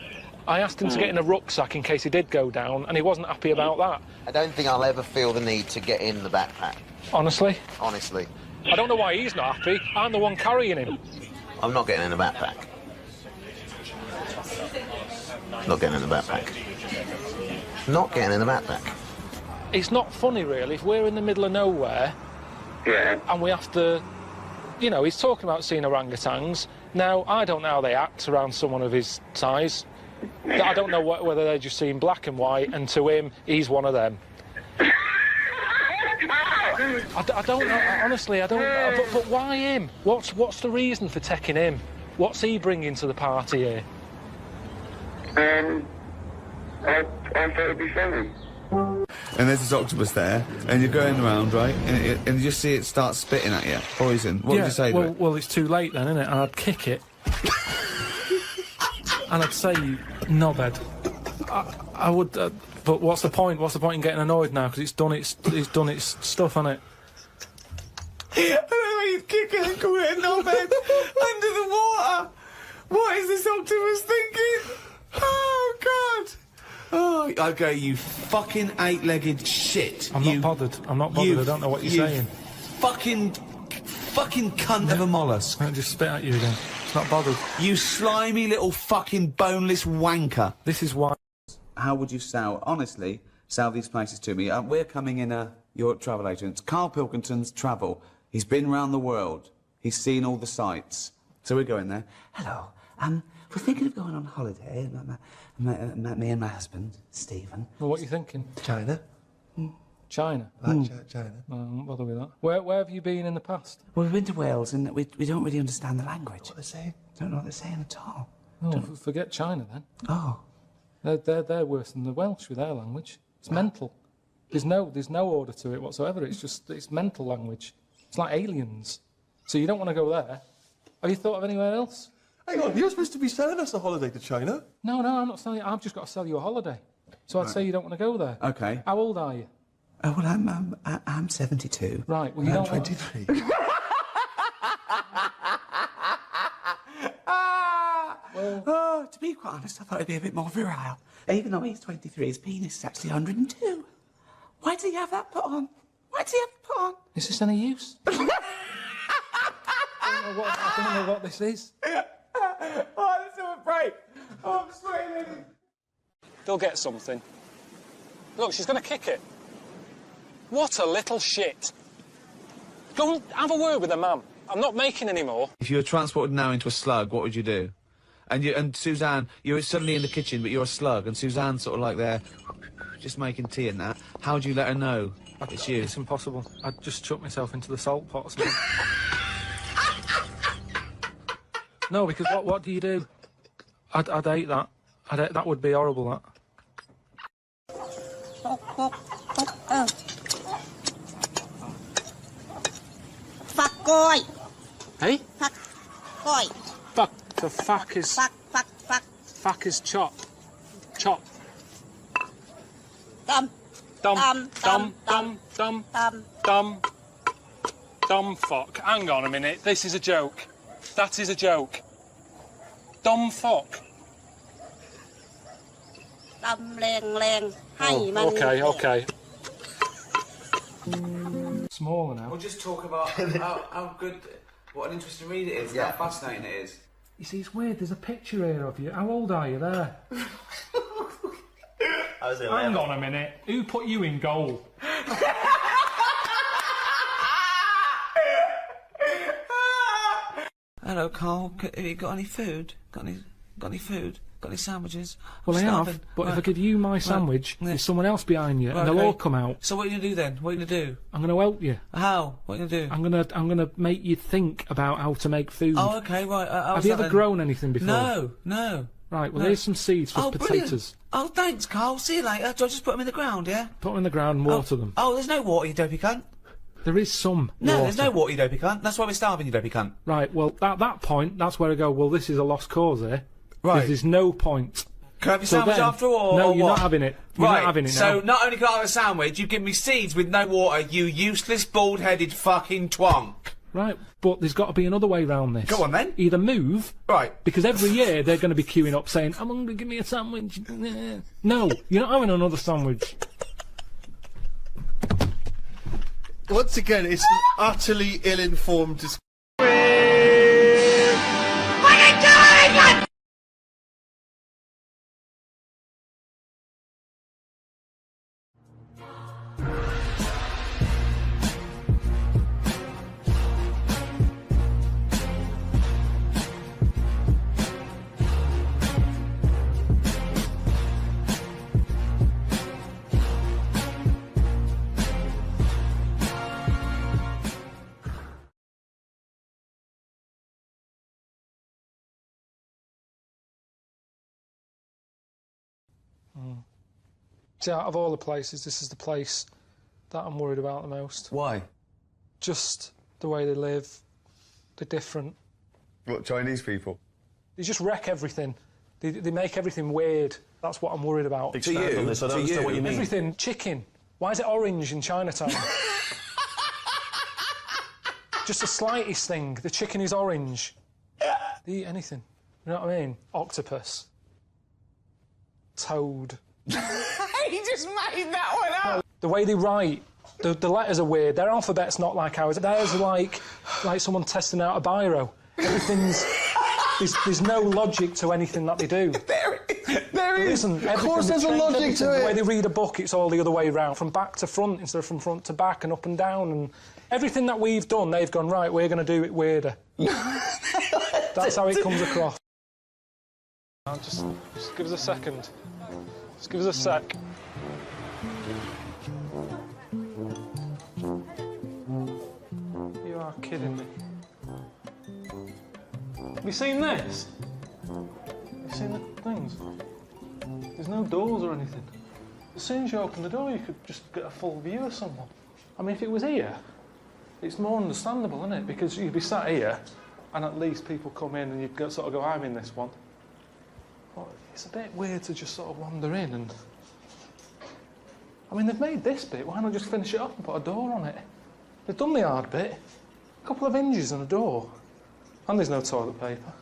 I asked him to get in a rucksack in case he did go down, and he wasn't happy about that. I don't think I'll ever feel the need to get in the backpack. Honestly? Honestly. I don't know why he's not happy. I'm the one carrying him. I'm not getting in the backpack. Not getting in the backpack. Not getting in the backpack. It's not funny, really, if we're in the middle of nowhere... Yeah. And we have to... You know, he's talking about seeing orangutans. Now, I don't know how they act around someone of his size. I don't know whether they're just seeing black and white, and to him, he's one of them. I don't know, honestly, I don't know. But why him? What's the reason for taking him? What's he bringing to the party here? I thought it'd be funny. And there's this octopus there, and you're going around, right? And you just see it start spitting at you, poison. What would you say to it? Well, it's too late then, isn't it? And I'd kick it. And I'd say, knobhead. I would, but what's the point? What's the point in getting annoyed now? Because it's done its stuff, hasn't it? I don't know why you'd kick it and call it a knobhead under the water. What is this octopus thinking? Oh, God. Oh, okay, you fucking eight-legged shit. I'm not bothered. I don't know what you're saying. Fucking cunt of a mollusk. I'll just spit at you again. It's not bothered. You slimy little fucking boneless wanker. This is why. How would you honestly, sell these places to me? We're coming in your travel agent. Karl Pilkington's travel. He's been round the world. He's seen all the sights. So we're going there. Hello. We're thinking of going on holiday. Me and my husband, Stephen. Well, what are you thinking? China. China? China. I don't bother with that. Where have you been in the past? Well, we've been to Wales and we don't really understand the language. What they're saying? Don't know what they're saying at all. Oh, forget China then. Oh. They're worse than the Welsh with their language. It's mental. There's no order to it whatsoever. It's mental language. It's like aliens. So you don't want to go there. Have you thought of anywhere else? Hang on, you're supposed to be selling us a holiday to China. No, I'm not selling you. I've just got to sell you a holiday. So I'd say you don't want to go there. Okay. How old are you? Oh, well, I'm 72. Right, well, you don't 23. Well, to be quite honest, I thought it'd be a bit more virile. Even though he's 23, his penis is actually 102. Why did he have that put on? Why did he have it put on? Is this any use? I don't know what this is. Oh, let's have a break. Oh, I'm sweating. They'll get something. Look, she's going to kick it. What a little shit. Go and have a word with her mum. I'm not making any more. If you were transported now into a slug, what would you do? And Suzanne, you're suddenly in the kitchen, but you're a slug, and Suzanne's sort of like there, just making tea and that. How would you let her know it's you? It's impossible. I'd just chuck myself into the salt pot or something. No, because what do you do? I'd hate that. That would be horrible, that. Fuck boy. Hey? Fuck boy. Fuck. The fuck is... Fuck. Fuck is chop. Chop. Dumb. Dumb fuck. Hang on a minute. This is a joke. That is a joke. Dumb fuck. Leng. Okay. Smaller now. We'll just talk about how good, what an interesting read it is, how fascinating it is. You see, it's weird. There's a picture here of you. How old are you there? I was 11. Hang on a minute. Who put you in goal? Hello, Carl. Have you got any food? Got any food? Got any sandwiches? Well, I have, but if I give you my sandwich, there's someone else behind you, and they'll all come out. So what are you going to do then? What are you going to do? I'm going to help you. How? What are you going to do? I'm gonna make you think about how to make food. Oh, okay, right. Have you ever grown anything before? No. Right, well, here's some seeds for potatoes. Brilliant. Oh, thanks, Carl. See you later. Do I just put them in the ground, yeah? Put them in the ground and water them. Oh, there's no water, you dopey cunt. There is some No, there's no water, you dopey cunt. That's why we're starving, you dopey cunt. Right, well, at that point, that's where I go, well, this is a lost cause here. Right. There's no point. Can I have your sandwich after all? No, or you're what? not having it. You're not having it now. So not only can I have a sandwich, you give me seeds with no water, you useless, bald-headed fucking twonk. Right, but there's got to be another way round this. Go on, then. Either move... Right. Because every year they're going to be queuing up saying, I'm hungry, give me a sandwich. No, you're not having another sandwich. Once again, it's an utterly ill-informed discussion. What are you doing? See, out of all the places, this is the place that I'm worried about the most. Why? Just the way they live. They're different. What, Chinese people? They just wreck everything. They make everything weird. That's what I'm worried about. Expand on this, I don't understand what you mean. Everything. Chicken. Why is it orange in Chinatown? Just the slightest thing. The chicken is orange. They eat anything. You know what I mean? Octopus. Toad. He just made that one up! The way they write, the letters are weird. Their alphabet's not like ours. Theirs are like someone testing out a biro. Everything's... There's no logic to anything that they do. There is. Of course there's a logic to it. The way they read a book, it's all the other way around, from back to front instead of from front to back and up and down. And everything that we've done, they've gone, right, we're going to do it weirder. That's how it comes across. Just give us a second. Just give us a sec. You are kidding me. Have you seen this? Have you seen the things? There's no doors or anything. As soon as you open the door, you could just get a full view of someone. I mean, if it was here, it's more understandable, isn't it? Because you'd be sat here, and at least people come in and you'd sort of go, I'm in this one. But it's a bit weird to just sort of wander in and... I mean, they've made this bit, why not just finish it up and put a door on it? They've done the hard bit. A couple of hinges and a door. And there's no toilet paper.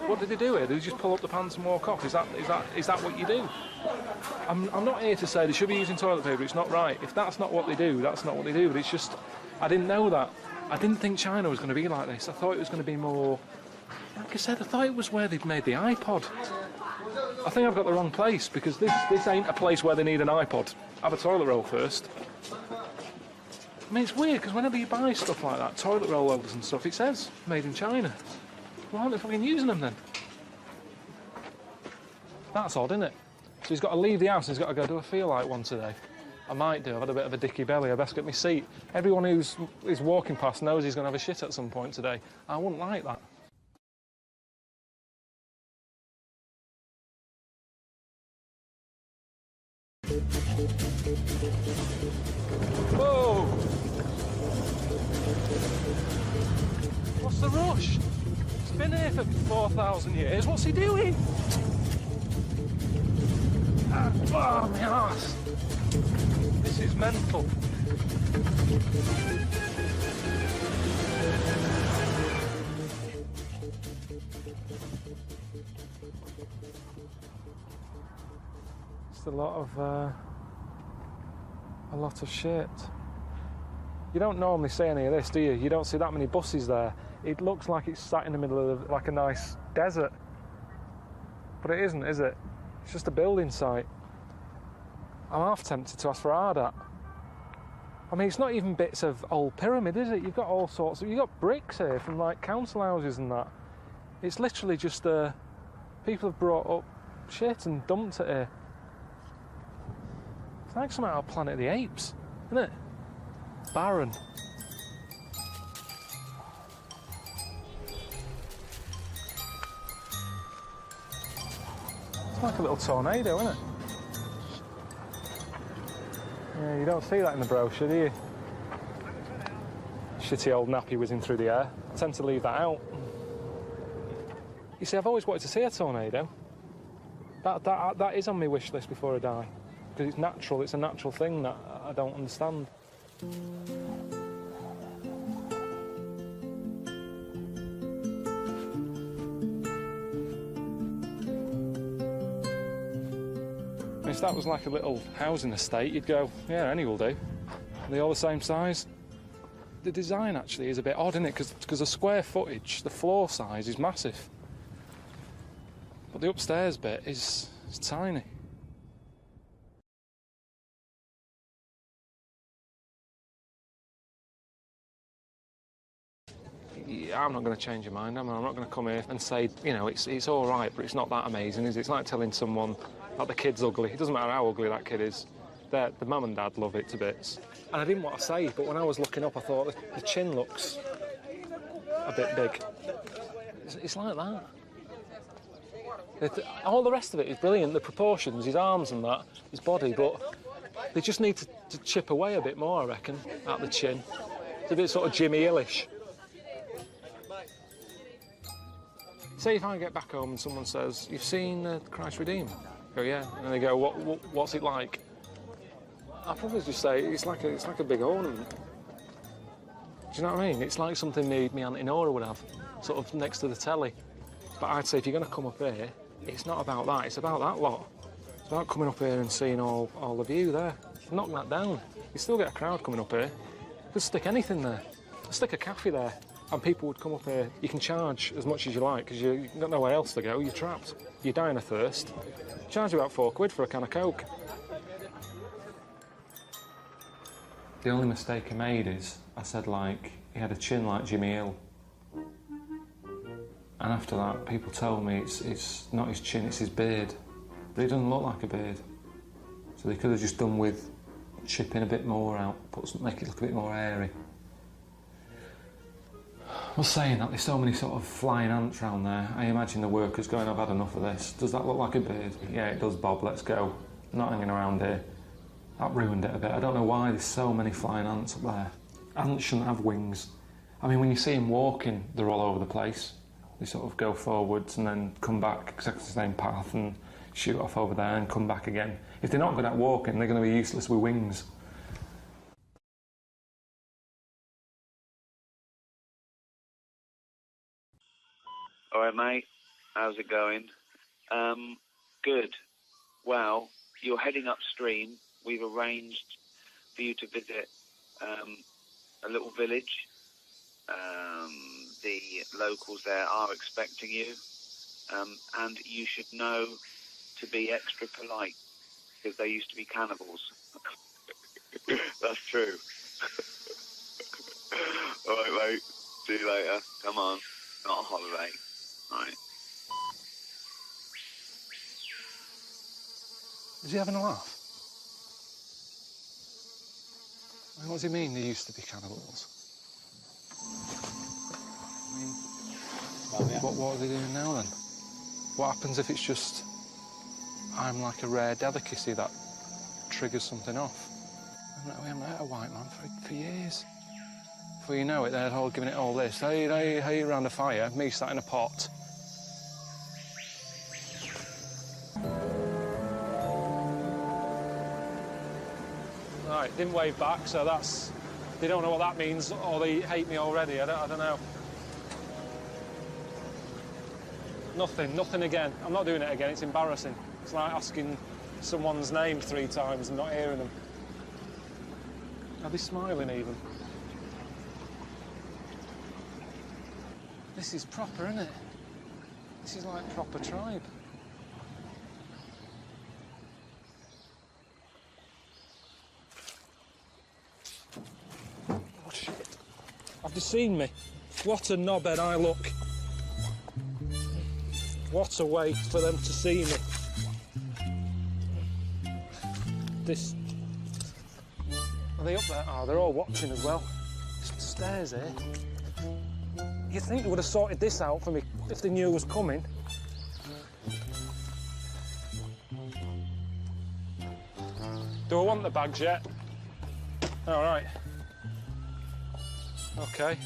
What did they do here? Did they just pull up the pants and walk off? Is that what you do? I'm not here to say they should be using toilet paper, it's not right. If that's not what they do, that's not what they do. But it's just, I didn't know that. I didn't think China was going to be like this. I thought it was going to be more... Like I said, I thought it was where they'd made the iPod. I think I've got the wrong place, because this ain't a place where they need an iPod. Have a toilet roll first. I mean, it's weird, because whenever you buy stuff like that, toilet roll holders and stuff, it says made in China. Why aren't they fucking using them then? That's odd, isn't it? So he's got to leave the house and he's got to go, do I feel like one today? I might do, I've had a bit of a dicky belly, I best get my seat. Everyone who's walking past knows he's going to have a shit at some point today. I wouldn't like that. Whoa! What's the rush? It's been here for 4,000 years. What's he doing? Oh, my arse. This is mental. It's a lot of shit. You don't normally see any of this, do you? You don't see that many buses there. It looks like it's sat in the middle of like a nice desert. But it isn't, is it? It's just a building site. I'm half tempted to ask for Ardat. I mean, it's not even bits of old pyramid, is it? You've got all sorts of... You've got bricks here from, like, council houses and that. It's literally just, people have brought up shit and dumped it here. It's like something out of Planet of the Apes, isn't it? Barren. It's like a little tornado, isn't it? Yeah, you don't see that in the brochure, do you? Shitty old nappy whizzing through the air. I tend to leave that out. You see, I've always wanted to see a tornado. That is on my wish list before I die. Because it's natural, it's a natural thing that I don't understand. If that was like a little housing estate, you'd go, yeah, any will do. Are they all the same size? The design actually is a bit odd, isn't it? Because the square footage, the floor size is massive. But the upstairs bit is tiny. Yeah, I'm not going to change your mind, am I? I'm not going to come here and say, you know, it's all right, but it's not that amazing, is it? It's like telling someone that the kid's ugly. It doesn't matter how ugly that kid is. The mum and dad love it to bits. And I didn't want to say, but when I was looking up, I thought the chin looks a bit big. It's like that. All the rest of it is brilliant, the proportions, his arms and that, his body, but they just need to chip away a bit more, I reckon, at the chin. It's a bit sort of Jimmy Hill-ish. Say if I get back home and someone says, "You've seen Christ Redeemed?" I go, "Yeah," and they go, "What's it like?" I'll probably just say it's like a big ornament. Do you know what I mean? It's like something me Auntie Nora would have, sort of next to the telly. But I'd say if you're going to come up here, it's not about that. It's about that lot. It's about coming up here and seeing all the view there. Knock that down. You still get a crowd coming up here. You could stick anything there. Stick a cafe there, and people would come up here. You can charge as much as you like because you've got nowhere else to go. You're trapped. You're dying of thirst. Charge about £4 for a can of Coke. The only mistake I made is I said, like, he had a chin like Jimmy Hill. And after that, people told me it's not his chin, it's his beard. But it doesn't look like a beard. So they could have just done with chipping a bit more out, make it look a bit more airy. I was saying that there's so many sort of flying ants around there. I imagine the workers going, "I've had enough of this. Does that look like a beard?" "Yeah, it does, Bob, let's go. I'm not hanging around here." That ruined it a bit. I don't know why there's so many flying ants up there. Ants shouldn't have wings. I mean, when you see them walking, they're all over the place. They sort of go forwards and then come back exactly the same path and shoot off over there and come back again. If they're not good at walking, they're going to be useless with wings. All right, mate. How's it going? Good. Well, you're heading upstream. We've arranged for you to visit a little village. The locals there are expecting you, and you should know to be extra polite because they used to be cannibals. That's true. All right, mate. See you later. Come on. Not a holiday. All right. Is he having a laugh? I mean, what does he mean they used to be cannibals? I mean, what are they doing now then? What happens if it's just I'm like a rare delicacy that triggers something off? We haven't had a white man for years. Before you know it, they're all giving it all this. Hey, around a fire, me sat in a pot. Right, didn't wave back, so that's... They don't know what that means, or they hate me already, I don't know. Nothing again. I'm not doing it again, it's embarrassing. It's like asking someone's name 3 times and not hearing them. Are they smiling even? This is proper, isn't it? This is like proper tribe. Oh, shit. Have you seen me? What a knobhead I look. What a way for them to see me. This... Are they up there? Oh, they're all watching as well. Some stairs here. You'd think they would have sorted this out for me if they knew I was coming. Do I want the bags yet? All right. OK.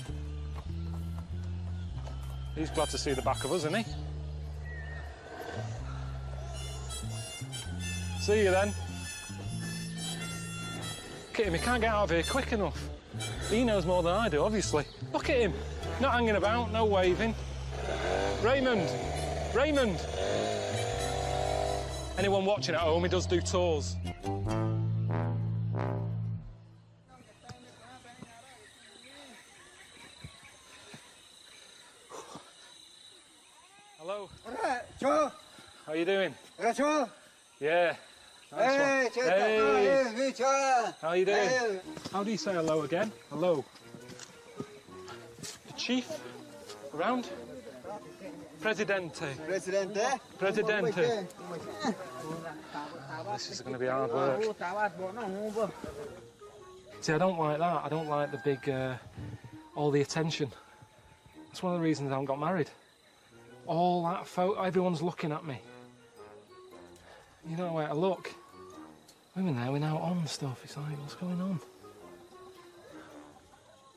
He's glad to see the back of us, isn't he? See you then. Look at him, he can't get out of here quick enough. He knows more than I do, obviously. Look at him. Not hanging about, no waving. Raymond! Raymond! Anyone watching at home, he does do tours. Hello. How you doing? Yeah. Nice one. Hey. How you doing? How do you say hello again? Hello. The chief? Around? Presidente. Presidente. This is going to be hard work. See, I don't like that. I don't like the big, all the attention. That's one of the reasons I haven't got married. All that photo, everyone's looking at me. You don't know where to look. Women there, we're now on stuff. It's like, what's going on?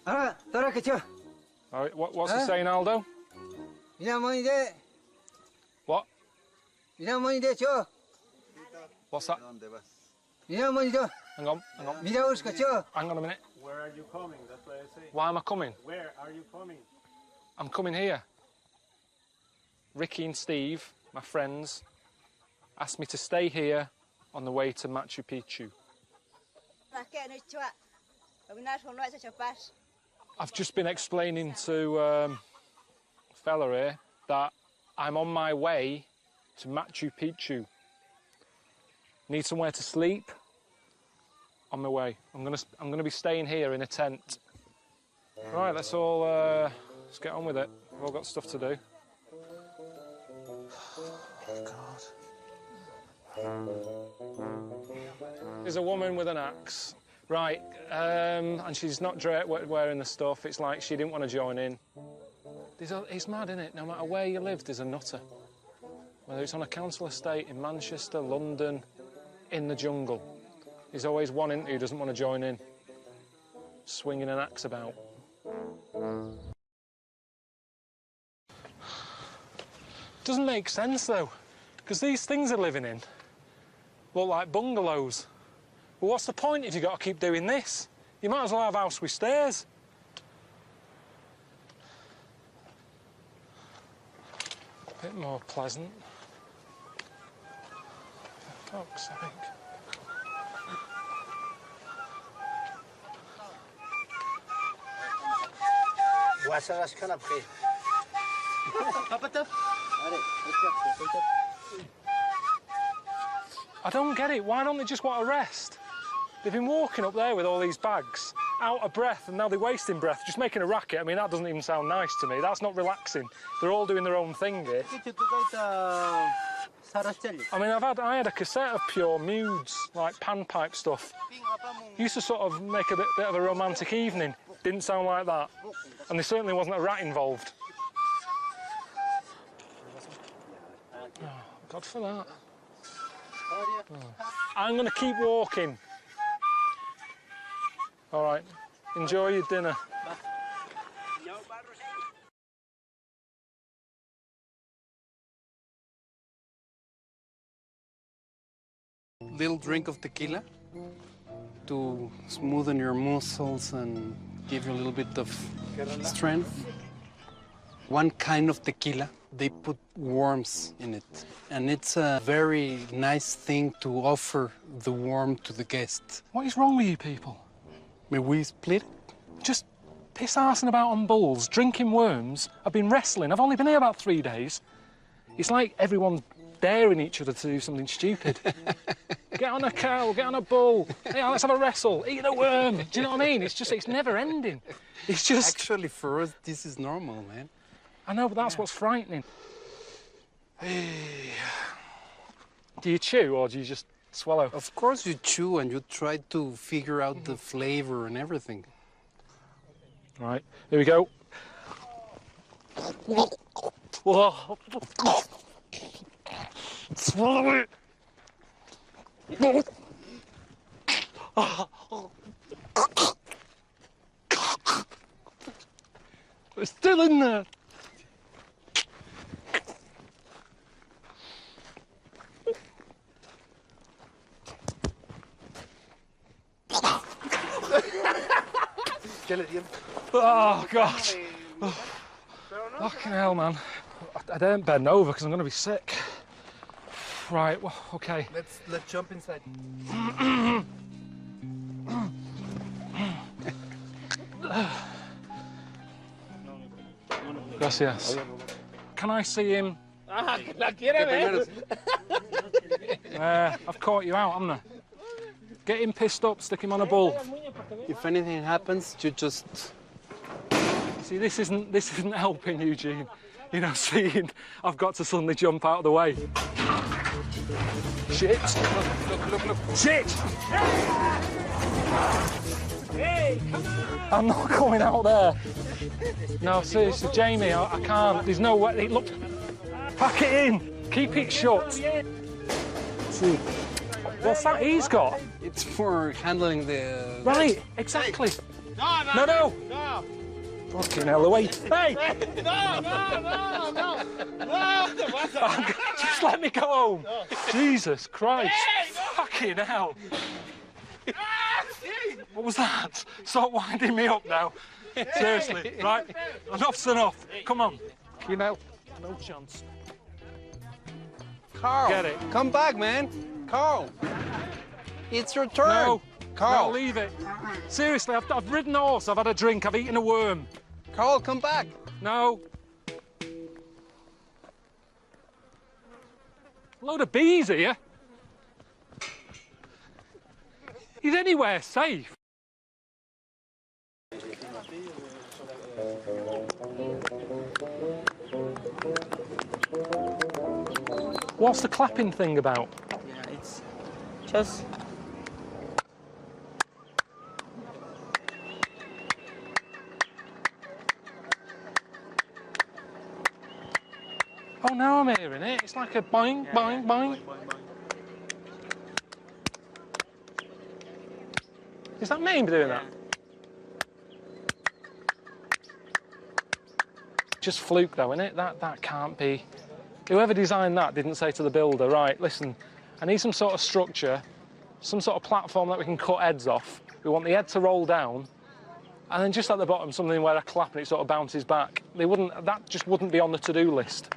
All right, what's it saying, Aldo? What? What's that? Hang on. Hang on a minute. Where are you coming? That's what I say. Why am I coming? Where are you coming? I'm coming here. Ricky and Steve, my friends, asked me to stay here on the way to Machu Picchu. I've just been explaining to a fella here that I'm on my way to Machu Picchu. Need somewhere to sleep. On my way. I'm gonna be staying here in a tent. Right, let's get on with it. We've all got stuff to do. Oh, God. There's a woman with an axe. Right, and she's not wearing the stuff. It's like she didn't want to join in. It's mad, isn't it? No matter where you live, there's a nutter. Whether it's on a council estate in Manchester, London, in the jungle. There's always one in who doesn't want to join in. Swinging an axe about. Doesn't make sense, though, because these things they're living in look like bungalows. But what's the point if you've got to keep doing this? You might as well have a house with stairs. A bit more pleasant. For fuck's sake. I don't get it. Why don't they just want to rest? They've been walking up there with all these bags, out of breath, and now they're wasting breath, just making a racket. I mean, that doesn't even sound nice to me. That's not relaxing. They're all doing their own thing here. I mean, I had a cassette of pure moods, like panpipe stuff. Used to sort of make a bit of a romantic evening. Didn't sound like that. And there certainly wasn't a rat involved. Oh, God for that. Oh. I'm going to keep walking. All right, enjoy your dinner. Little drink of tequila to smoothen your muscles and give you a little bit of strength. One kind of tequila, they put worms in it. And it's a very nice thing to offer the worm to the guest. What is wrong with you people? May we split it? Just piss-arsing about on bulls, drinking worms. I've been wrestling. I've only been here about 3 days. It's like everyone's daring each other to do something stupid. Get on a cow, get on a bull. Hey, let's have a wrestle. Eat a worm. Do you know what I mean? It's never ending. It's just... Actually, for us, this is normal, man. I know, but that's what's frightening. Do you chew or do you just swallow? Of course you chew and you try to figure out the flavour and everything. Right, here we go. Swallow it! It's still in there. Oh, God. Oh. Fucking hell, man. I don't bend over because I'm going to be sick. Right, well, OK. Let's jump inside. Gracias. Can I see him? I've caught you out, haven't I? Get him pissed up, stick him on a bull. If anything happens, you just... See, this isn't helping, Eugene. You know, seeing I've got to suddenly jump out of the way. Shit! Look. Shit! Hey, come on! I'm not going out there. No, seriously, Jamie, I can't. There's no way. Look, Pack it in. Keep it shut. See, What's that he's got? it's for handling the... Right, exactly. No. Fucking hell, away. Hey! No! Just let me go home. Jesus Christ. Fucking hell. What was that? Stop winding me up now. Seriously, right? Enough's enough. Come on. You know, no chance. Carl, Get it. come back, man. Carl, it's your turn. No. Carl. No, leave it. Seriously, I've ridden a horse, I've had a drink, I've eaten a worm. Carl, come back. No. Load of bees here. Is anywhere safe? What's the clapping thing about? Yeah, it's just... Oh, now I'm hearing it. It's like a boing, boing, boing. Is that me doing that? Just fluke though, innit? That can't be. Whoever designed that didn't say to the builder, right, listen, I need some sort of structure, some sort of platform that we can cut heads off. We want the head to roll down, and then just at the bottom something where I clap and it sort of bounces back. That just wouldn't be on the to-do list.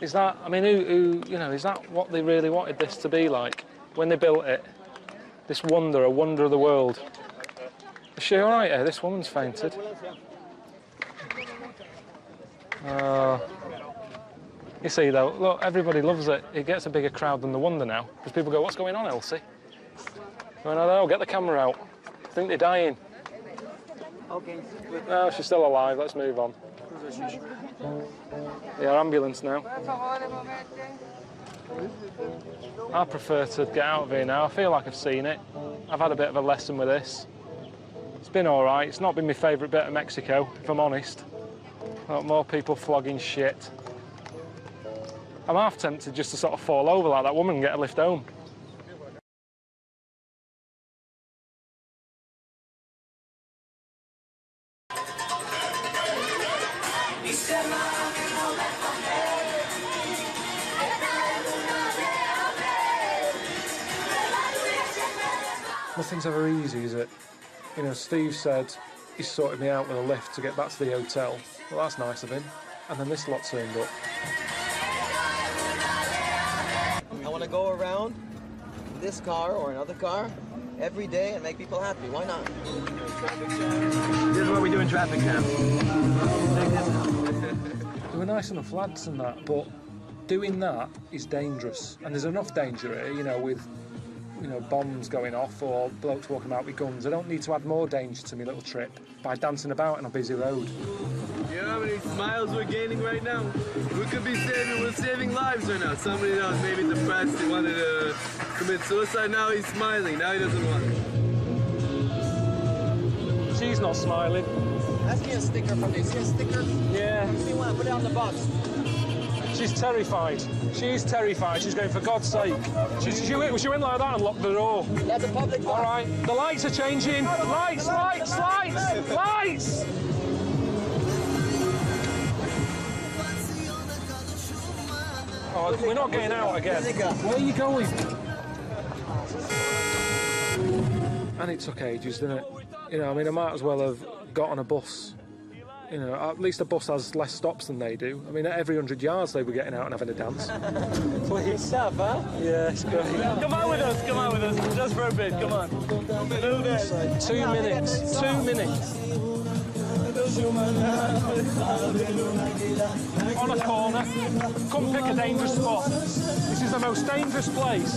Is that, I mean, is that what they really wanted this to be like when they built it? This wonder, a wonder of the world. Is she all right here? This woman's fainted. You see, though, look, everybody loves it. It gets a bigger crowd than the wonder now. Because people go, what's going on, Elsie? Oh, no, get the camera out. I think they're dying. Okay. No, she's still alive. Let's move on. Yeah, ambulance now. I prefer to get out of here now. I feel like I've seen it. I've had a bit of a lesson with this. It's been all right. It's not been my favourite bit of Mexico, if I'm honest. More people flogging shit. I'm half tempted just to sort of fall over like that woman and get a lift home. Nothing's ever easy, is it? You know, Steve said he sorted me out with a lift to get back to the hotel. Well, that's nice of him. And then this lot turned up. I want to go around this car or another car every day and make people happy. Why not? This is what we do in traffic jam. They were nice enough lads and that, but doing that is dangerous. And there's enough danger here, you know, with bombs going off or blokes walking out with guns. I don't need to add more danger to my little trip by dancing about on a busy road. You know how many smiles we're gaining right now? We're saving lives right now. Somebody that was maybe depressed, he wanted to commit suicide, now he's smiling, now he doesn't want it. She's not smiling. Ask me a sticker from this. See a sticker? Yeah. Give me one, put it on the box. She's terrified. She's terrified. She's going, for God's sake. She went like that and locked the door. That's a public box. All right. The lights are changing. Lights! Oh, we're not getting out again. Where are you going? And it took ages, didn't it? You know, I mean, I might as well have got on a bus. You know, at least a bus has less stops than they do. I mean, at every 100 yards they were getting out and having a dance. Good stuff, huh? Yeah, it's good. Come on with us, just for a bit, come on. Move it. 2 minutes, 2 minutes. On a corner, come pick a dangerous spot. This is the most dangerous place.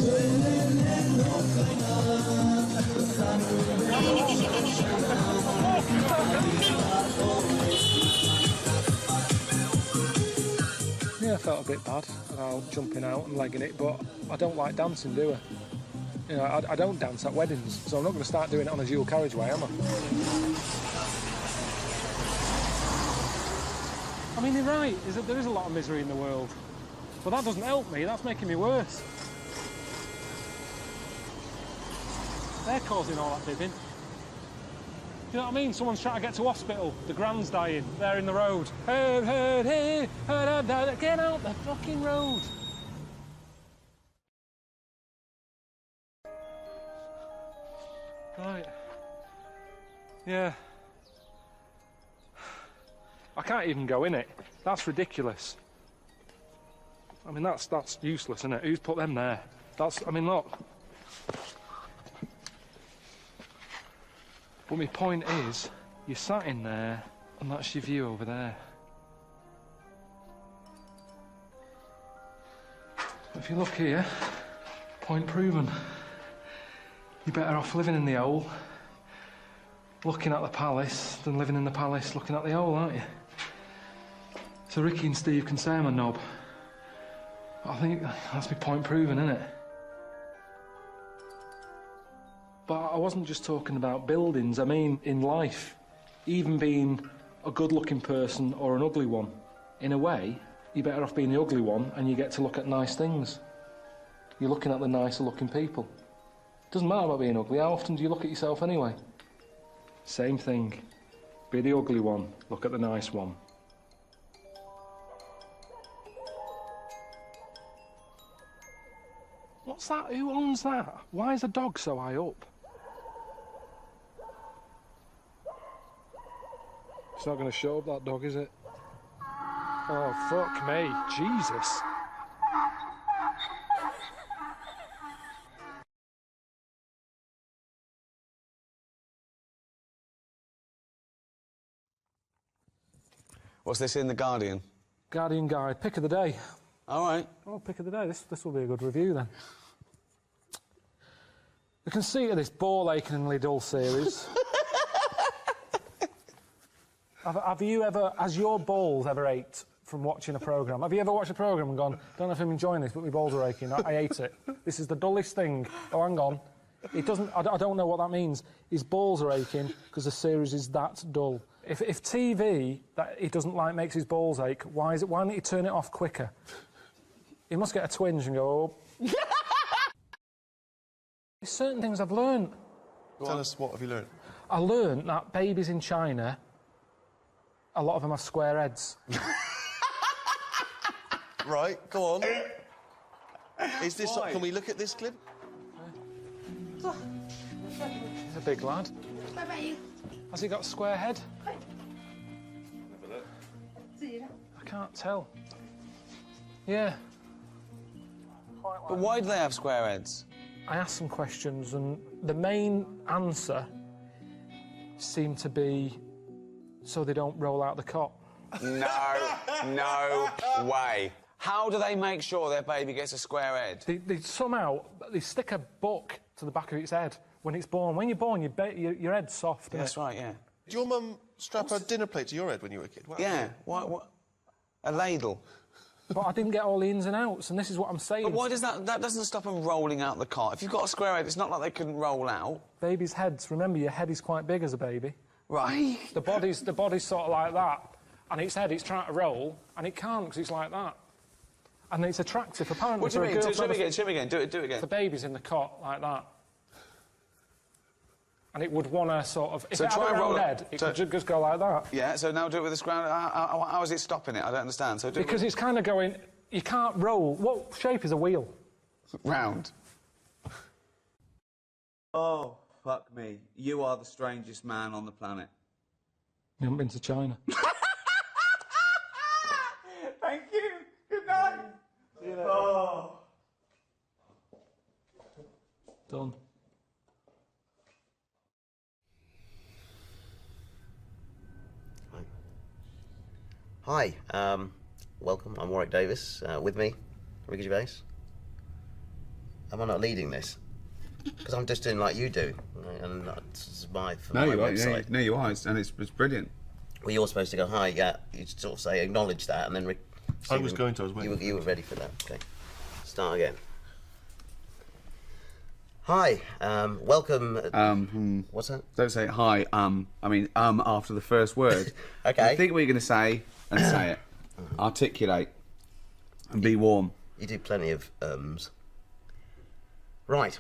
Yeah, I felt a bit bad about jumping out and legging it, but I don't like dancing, do I? You know, I don't dance at weddings, so I'm not going to start doing it on a dual carriageway, am I? I mean, you're right. There is a lot of misery in the world. But that doesn't help me. That's making me worse. They're causing all that bibbing. Do you know what I mean? Someone's trying to get to hospital. The grand's dying. They're in the road. Hey, get out the fucking road. Right. Yeah. I can't even go in it. That's ridiculous. I mean, that's useless, isn't it? Who's put them there? I mean, look. But my point is, you're sat in there, and that's your view over there. If you look here, point proven. You're better off living in the hole, looking at the palace, than living in the palace looking at the hole, aren't you? So Ricky and Steve can say I'm a knob. But I think that's my point proven, isn't it? But I wasn't just talking about buildings, I mean in life. Even being a good-looking person or an ugly one. In a way, you're better off being the ugly one and you get to look at nice things. You're looking at the nicer-looking people. Doesn't matter about being ugly, how often do you look at yourself anyway? Same thing. Be the ugly one, look at the nice one. What's that? Who owns that? Why is the dog so high up? It's not going to show up, that dog, is it? Oh, fuck me. Jesus. What's this in The Guardian? Guardian Guide, pick of the day. All right. Oh, pick of the day. This will be a good review then. The conceit of this ball-achingly dull series. Has your balls ever ached from watching a programme? Have you ever watched a programme and gone, don't know if I'm enjoying this, but my balls are aching, I hate it. This is the dullest thing. Oh, hang on. It doesn't, I don't know what that means. His balls are aching because the series is that dull. If TV that he doesn't like makes his balls ache, why don't you turn it off quicker? He must get a twinge and go, oh. There's certain things I've learned. Tell us, what have you learned? I learned that babies in China, a lot of them have square heads. Right, go on. Is this... Can we look at this clip? He's a big lad. What about you? Has he got a square head? I can't tell. Yeah. But why do they have square heads? I asked some questions and the main answer seemed to be so they don't roll out the cot. No way. How do they make sure their baby gets a square head? They somehow stick a book to the back of its head when it's born. When you're born, your head's soft. That's right, yeah. Did your mum strap a dinner plate to your head when you were a kid? Yeah. What? A ladle. But I didn't get all the ins and outs, and this is what I'm saying. But why does that doesn't stop them rolling out the cot? If you've got a square head, it's not like they couldn't roll out. Babies' heads, remember, your head is quite big as a baby. Right. The body's sort of like that, and its head, it's trying to roll, and it can't because it's like that. And it's attractive, apparently. What do you mean? Show me again. Do it again. The baby's in the cot like that. And it would want to sort of... If it had a round head, it could just go like that. Yeah, so now do it with the scround. How is it stopping it? I don't understand. So because it's kind of going... You can't roll. What shape is a wheel? Round. Oh, fuck me. You are the strangest man on the planet. You haven't been to China. Thank you. Good night. See you later. Oh. Done. Hi, welcome. I'm Warwick Davis. With me, Ricky Gervais. Am I not leading this? Because I'm just doing like you do, and that's my website. No, you are, and it's brilliant. Well, you're supposed to go hi. Yeah, you sort of say acknowledge that, and then. I was waiting. You were ready for that. Okay, start again. Hi, welcome. What's that? Don't say hi. I mean after the first word. Okay. You think what you're going to say and say it. articulate, and be warm. You do plenty of Right.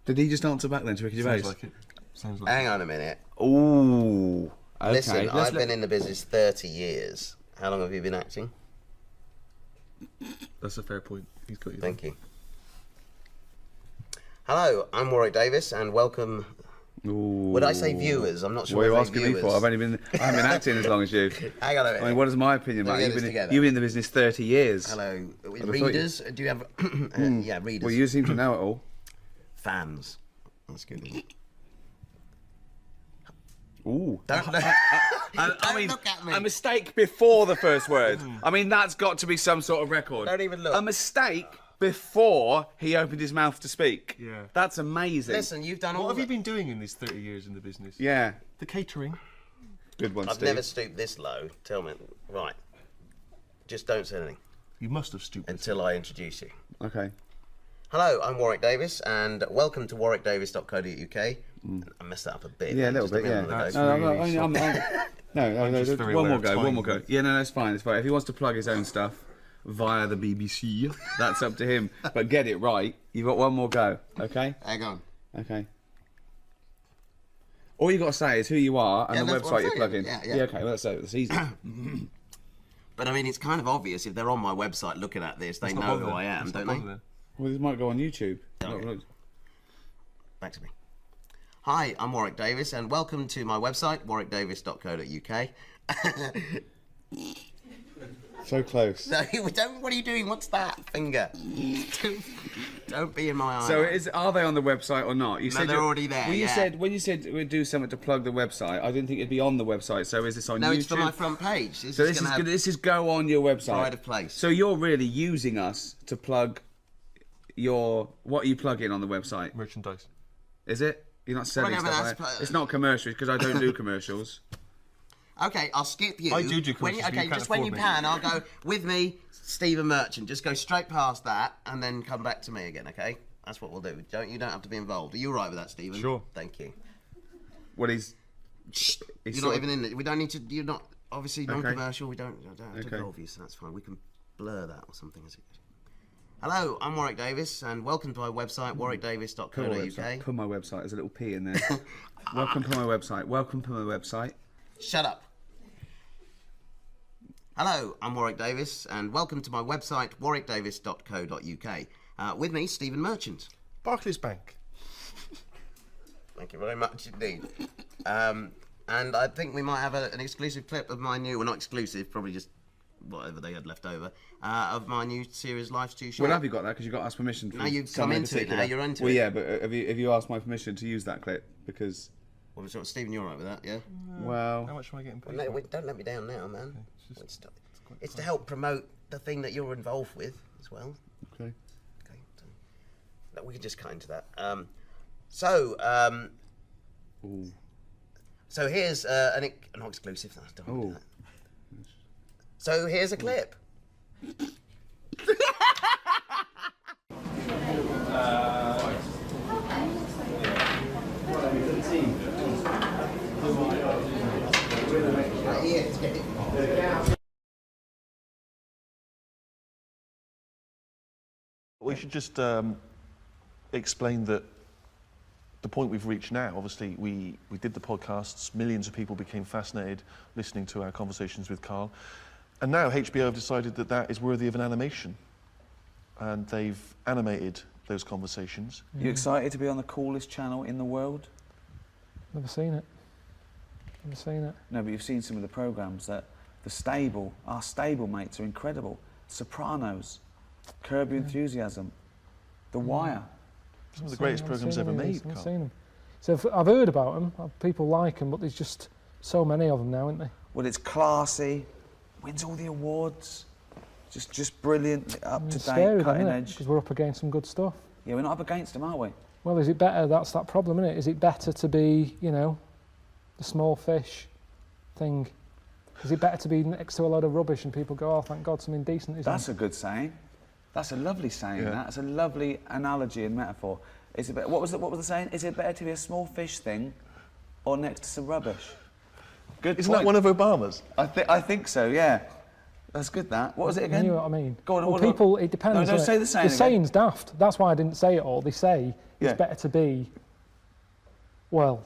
Did he just answer back then to Ricky Gervais? Sounds like it. Sounds like Hang on a minute. Ooh. Okay. Listen, I've been in the business 30 years. How long have you been acting? That's a fair point. He's got you. Thank you. Hello, I'm Warwick Davis, and welcome. Ooh. Would I say viewers? I'm not sure. What are you I asking viewers. me for? I haven't been acting as long as you. Hang on a minute. I mean, what is my opinion, Let me mate? get this together. You've been in the business 30 years. Hello, readers. Do you have? Yeah, readers. Well, you seem to know it all. Fans. That's good. Isn't it? Ooh. Don't I mean, look at me. a mistake before the first word. I mean, that's got to be some sort of record. Don't even look. A mistake before he opened his mouth to speak. Yeah. That's amazing. Listen, you've done all. What have you been doing in these 30 years in the business? Yeah. The catering. Good one, I've Steve. never stooped this low. Tell me. Right. Just don't say anything. You must have stooped until I introduce you. Okay. Hello, I'm Warwick Davis, and welcome to warwickdavis.co.uk. I messed that up a bit. Yeah, a little bit, yeah. No, one more go. Yeah, no, it's fine, it's fine. If he wants to plug his own stuff via the BBC, that's up to him. But get it right. You've got one more go, okay? Hang on. Okay. All you got to say is who you are and the website you're plugging. Yeah. Okay, well, that's easy. But I mean, it's kind of obvious if they're on my website looking at this, they know who I am, don't they? Well, this might go on YouTube. Okay. Back to me. Hi, I'm Warwick Davis, and welcome to my website, warwickdavis.co.uk. So close. No, don't. What are you doing? What's that finger? Don't be in my eye. So, are they on the website or not? You No, said they're already there. Well, when you said we'd do something to plug the website, I didn't think it'd be on the website. So, is this on YouTube? No, it's for my front page. This is go on your website. Pride of place. So you're really using us to plug what are you plugging on the website? Merchandise. Is it? You're not selling stuff. It's not commercials because I don't do commercials. Okay, I'll skip you. I do commercials. Okay, just when you pan, I'll go with me, Stephen Merchant. Just go straight past that and then come back to me again. Okay, that's what we'll do. You don't have to be involved. Are you all right with that, Stephen? Sure. Thank you. Well, he's you're not even in it. We don't need to. You're not obviously non-commercial. We don't have to involve you, so that's fine. We can blur that or something. Hello, I'm Warwick Davis, and welcome to my website, warwickdavis.co.uk. Put my website. There's a little P in there. Welcome to my website. Welcome to my website. Shut up. Hello, I'm Warwick Davis, and welcome to my website, warwickdavis.co.uk. With me, Stephen Merchant. Barclays Bank. Thank you very much indeed. And I think we might have an exclusive clip of my new, well, not exclusive, probably just whatever they had left over, of my new series, Life's Too Short. Well, have you got that? Because you got asked permission. No, you've come into it now. You're into it. Well, yeah, but have you asked my permission to use that clip? Because. Well, so Stephen, you're all right with that, yeah? Well. How much am I getting paid? No, don't let me down now, man. It's to help promote the thing that you're involved with as well. Okay. No, we can just cut into that. So here's an not exclusive. No, don't do that. So here's a clip. We should just explain that the point we've reached now, obviously, we did the podcasts, millions of people became fascinated listening to our conversations with Karl, and now HBO have decided that that is worthy of an animation, and they've animated those conversations. You excited to be on the coolest channel in the world? Never seen it. Never seen it. No, but you've seen some of the programmes that our stable mates are incredible. Sopranos, Curb Your Enthusiasm, The Wire. Some of the greatest programmes ever made, Karl. I've seen them. So I've heard about them. People like them, but there's just so many of them now, isn't there? Well, it's classy, wins all the awards, just brilliant, up to date, cutting edge. Because we're up against some good stuff. Yeah, we're not up against them, aren't we? Well, is it better? That's that problem, isn't it? Is it better to be, the small fish thing? Is it better to be next to a load of rubbish and people go, oh, thank God, something decent is That's a good saying. That's a lovely saying. Yeah. That's a lovely analogy and metaphor. Is it better, what was the saying? Is it better to be a small fish thing, or next to some rubbish? Good. Isn't that one of Obama's? I think so. Yeah. That's good, that. What was it again? You know what I mean? Go on, well, what- people, it depends. No, don't doesn't say it? the saying The again. saying's daft. That's why I didn't say it all. They say Yeah. it's better to be. Well,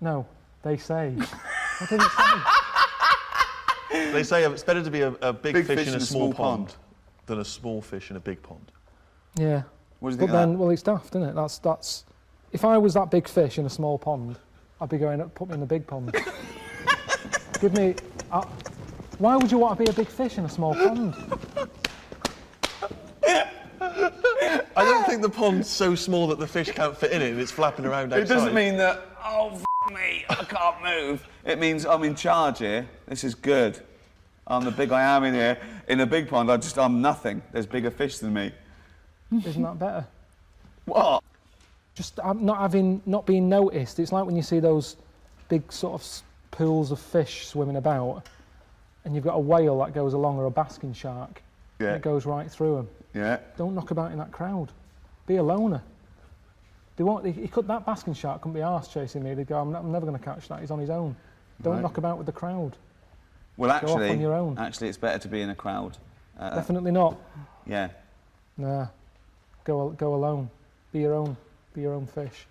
no, they say. I didn't say. They say it's better to be a big fish in a small pond than a small fish in a big pond. Yeah. What do you But think of then, that? well, it's daft, isn't it? That's. If I was that big fish in a small pond, I'd be going up, put me in the big pond. Give me. Why would you want to be a big fish in a small pond? I don't think the pond's so small that the fish can't fit in it and it's flapping around outside. It doesn't mean that, oh, me, I can't move. It means I'm in charge here. This is good. I'm the big I am in here. In a big pond, I'm nothing. There's bigger fish than me. Isn't that better? What? Just not being noticed. It's like when you see those big sort of pools of fish swimming about, and you've got a whale that goes along or a basking shark, Yeah. and it goes right through them. Yeah. Don't knock about in that crowd. Be a loner. That basking shark couldn't be arsed chasing me. They'd go, I'm never going to catch that. He's on his own. Don't Right. knock about with the crowd. Well, Go off on actually, your own. it's better to be in a crowd. Definitely not. Yeah. Nah. Go alone. Be your own fish.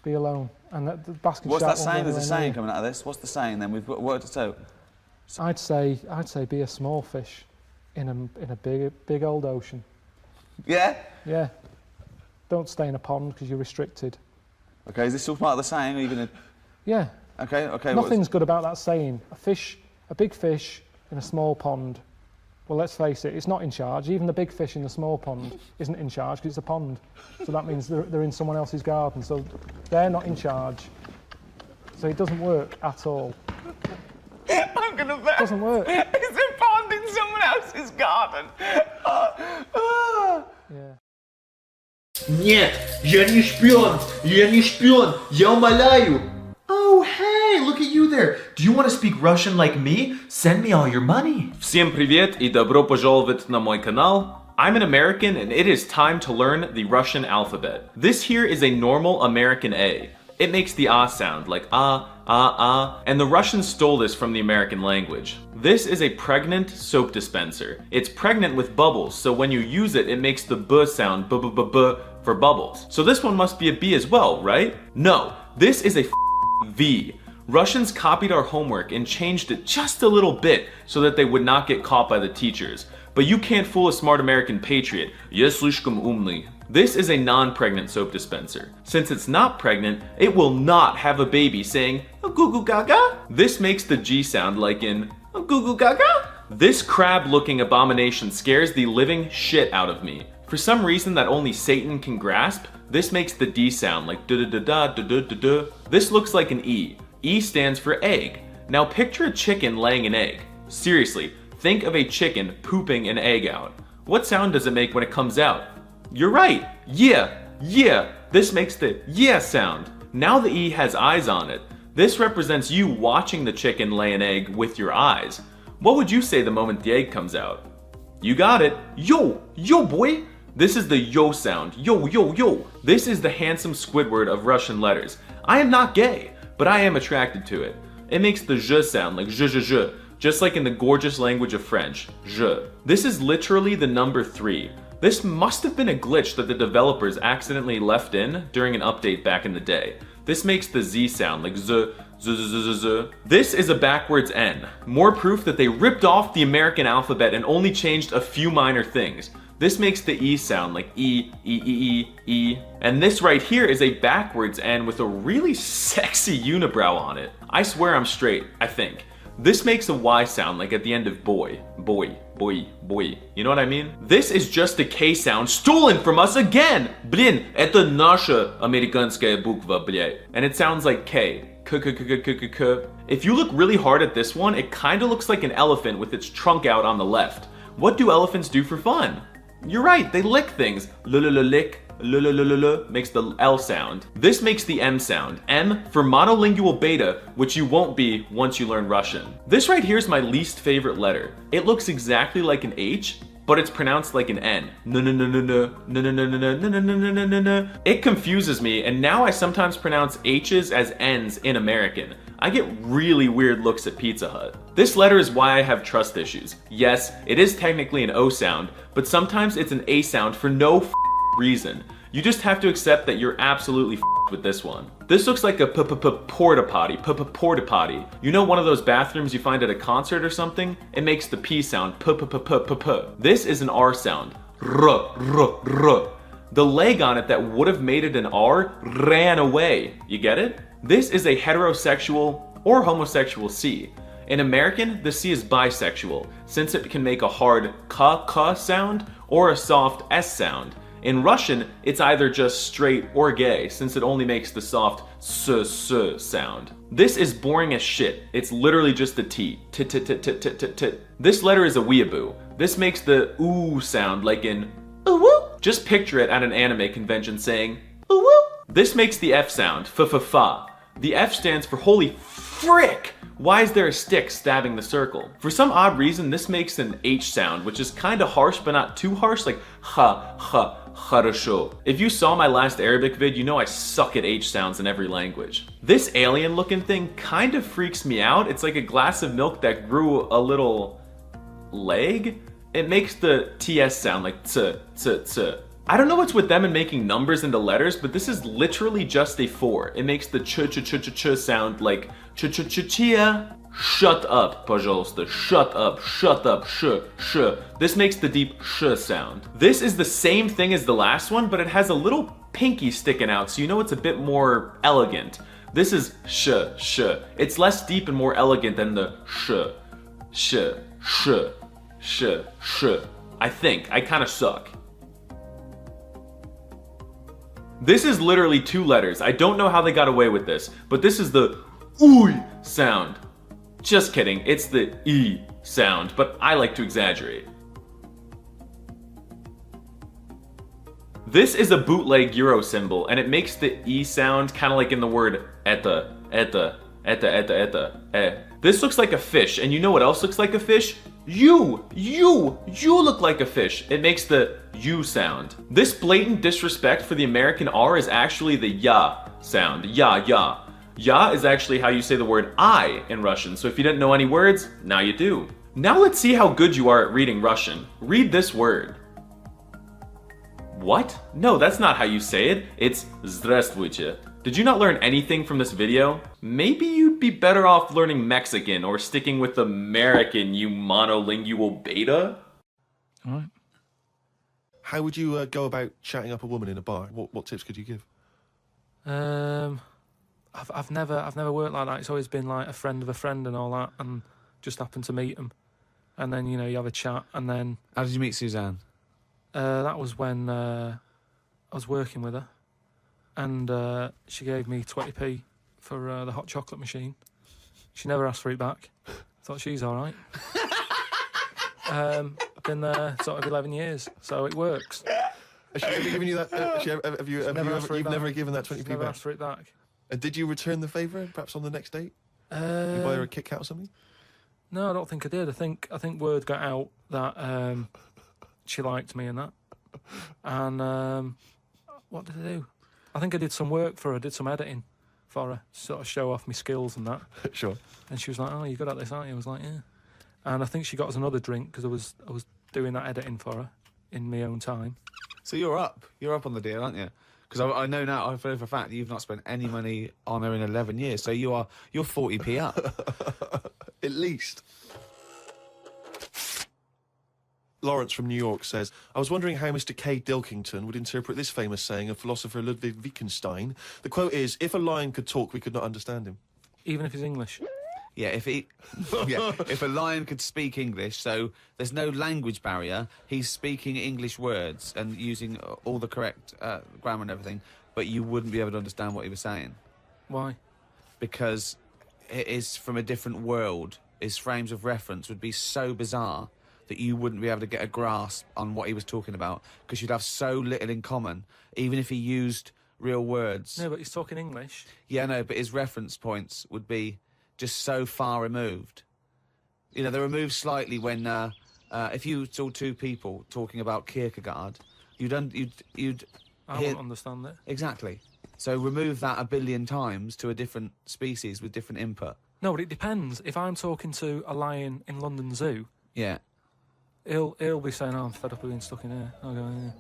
Be alone. And the basking What's shark. that saying? There's a saying coming out of this. What's the saying then? We've worked it out. I'd say be a small fish in a big old ocean. Yeah? Yeah. Don't stay in a pond because you're restricted. Okay, is this all part of the saying? Are you going to... Yeah. Okay. Nothing's good about that saying. A big fish in a small pond. Well, let's face it, it's not in charge. Even the big fish in the small pond isn't in charge because it's a pond. So that means they're in someone else's garden. So they're not in charge. So it doesn't work at all. I'm gonna bet. Doesn't work. It's a pond in someone else's garden. Yeah. Нет, я не шпион, я умоляю. Oh, hey, look at you there. Do you want to speak Russian like me? Send me all your money. Всем привет и добро пожаловать на мой канал. I'm an American and it is time to learn the Russian alphabet. This here is a normal American A. It makes the ah sound like ah, and the Russians stole this from the American language. This is a pregnant soap dispenser. It's pregnant with bubbles, so when you use it, it makes the b sound, b for bubbles. So this one must be a B as well, right? No, this is a V. Russians copied our homework and changed it just a little bit so that they would not get caught by the teachers. But you can't fool a smart American patriot. Я слишком умный. This is a non-pregnant soap dispenser. Since it's not pregnant, it will not have a baby saying goo goo gaga. This makes the G sound like in goo goo gaga. This crab-looking abomination scares the living shit out of me. For some reason that only Satan can grasp, this makes the D sound like da-da-da-da-da-da-da-da. This looks like an E. E stands for egg. Now picture a chicken laying an egg. Seriously, think of a chicken pooping an egg out. What sound does it make when it comes out? You're right, yeah. This makes the yeah sound. Now the E has eyes on it. This represents you watching the chicken lay an egg with your eyes. What would you say the moment the egg comes out? You got it. Yo boy. This is the yo sound. Yo. This is the handsome Squidward of Russian letters. I am not gay, but I am attracted to it. It makes the je sound like je, just like in the gorgeous language of French, je. This is literally the number 3. This must have been a glitch that the developers accidentally left in during an update back in the day. This makes the Z sound like z. This is a backwards N. More proof that they ripped off the American alphabet and only changed a few minor things. This makes the E sound like E. And this right here is a backwards N with a really sexy unibrow on it. I swear I'm straight, I think. This makes a Y sound like at the end of boy. You know what I mean? This is just a K sound stolen from us again! Блин, это наша американская буква, блядь. And it sounds like K. If you look really hard at this one, it kinda looks like an elephant with its trunk out on the left. What do elephants do for fun? You're right, they lick things. Lick. Makes the L sound. This makes the M sound. M for monolingual beta, which you won't be once you learn Russian. This right here is my least favorite letter. It looks exactly like an H, but it's pronounced like an N. It confuses me, and now I sometimes pronounce H's as N's in American. I get really weird looks at Pizza Hut. This letter is why I have trust issues. Yes, it is technically an O sound, but sometimes it's an A sound for no reason. You just have to accept that you're absolutely with this one. This looks like a porta potty, porta potty. You know one of those bathrooms you find at a concert or something? It makes the P sound, This is an R sound, r. The leg on it that would have made it an R ran away. You get it? This is a heterosexual or homosexual C. In American, the C is bisexual, since it can make a hard k sound or a soft S sound. In Russian, it's either just straight or gay, since it only makes the soft s sound. This is boring as shit. It's literally just a T. This letter is a weeaboo. This makes the ooh sound like in ooh. Just picture it at an anime convention saying ooh. This makes the F sound, fa. The F stands for holy frick! Why is there a stick stabbing the circle? For some odd reason, this makes an H sound, which is kinda harsh but not too harsh, like хорошо. If you saw my last Arabic vid, you know I suck at H sounds in every language. This alien looking thing kind of freaks me out. It's like a glass of milk that grew a little leg. It makes the TS sound like t. I don't know what's with them and making numbers into letters, but this is literally just a 4. It makes the ch sound like ch-ch-ch-chia. Shut up, пожалуйста. Shut up, sh. This makes the deep sh sound. This is the same thing as the last one, but it has a little pinky sticking out, so you know it's a bit more elegant. This is sh. It's less deep and more elegant than the sh. I think. I kinda suck. This is literally 2 letters. I don't know how they got away with this, but this is the ooy sound. Just kidding, it's the E sound, but I like to exaggerate. This is a bootleg Euro symbol, and it makes the E sound kind of like in the word etta. This looks like a fish, and you know what else looks like a fish? You look like a fish. It makes the U sound. This blatant disrespect for the American R is actually the ya sound. Ya. Ya is actually how you say the word I in Russian, so if you didn't know any words, now you do. Now let's see how good you are at reading Russian. Read this word. What? No, that's not how you say it. It's здравствуйте. Did you not learn anything from this video? Maybe you'd be better off learning Mexican or sticking with American, you monolingual beta? Alright. How would you go about chatting up a woman in a bar? What tips could you give? I've never worked like that. It's always been like a friend of a friend and all that, and just happened to meet them, and then you have a chat, and then. How did you meet Suzanne? That was when I was working with her, and she gave me 20p for the hot chocolate machine. She never asked for it back. Thought she's all right. Been there sort of 11 years, so it works. Has she ever given you that? You've never given that 20p never back? asked for it back. And did you return the favour, perhaps on the next date? You buy her a Kit Kat or something? No, I don't think I did. I think word got out that she liked me and that. And what did I do? I think I did some work for her, did some editing for her, sort of show off my skills and that. Sure. And she was like, "Oh, you're good at this, aren't you?" I was like, "Yeah." And I think she got us another drink because I was doing that editing for her in my own time. So you're up on the deal, aren't you? Because I know now, I know for a fact that you've not spent any money on her in 11 years, so you're 40p up. At least. Lawrence from New York says, I was wondering how Mr. K. Pilkington would interpret this famous saying of philosopher Ludwig Wittgenstein. The quote is, if a lion could talk, we could not understand him. Even if he's English? Yeah, if a lion could speak English, so there's no language barrier, he's speaking English words and using all the correct grammar and everything, but you wouldn't be able to understand what he was saying. Why? Because it is from a different world. His frames of reference would be so bizarre that you wouldn't be able to get a grasp on what he was talking about, because you'd have so little in common, even if he used real words. No, but he's talking English. Yeah, no, but his reference points would be just so far removed. You know, they're removed slightly when if you saw 2 people talking about Kierkegaard, you'd I wouldn't understand that. Exactly. So remove that 1 billion times to a different species with different input. No, but it depends. If I'm talking to a lion in London Zoo, Yeah. he'll be saying, "Oh, I'm fed up of being stuck in here." I'll go, "Yeah."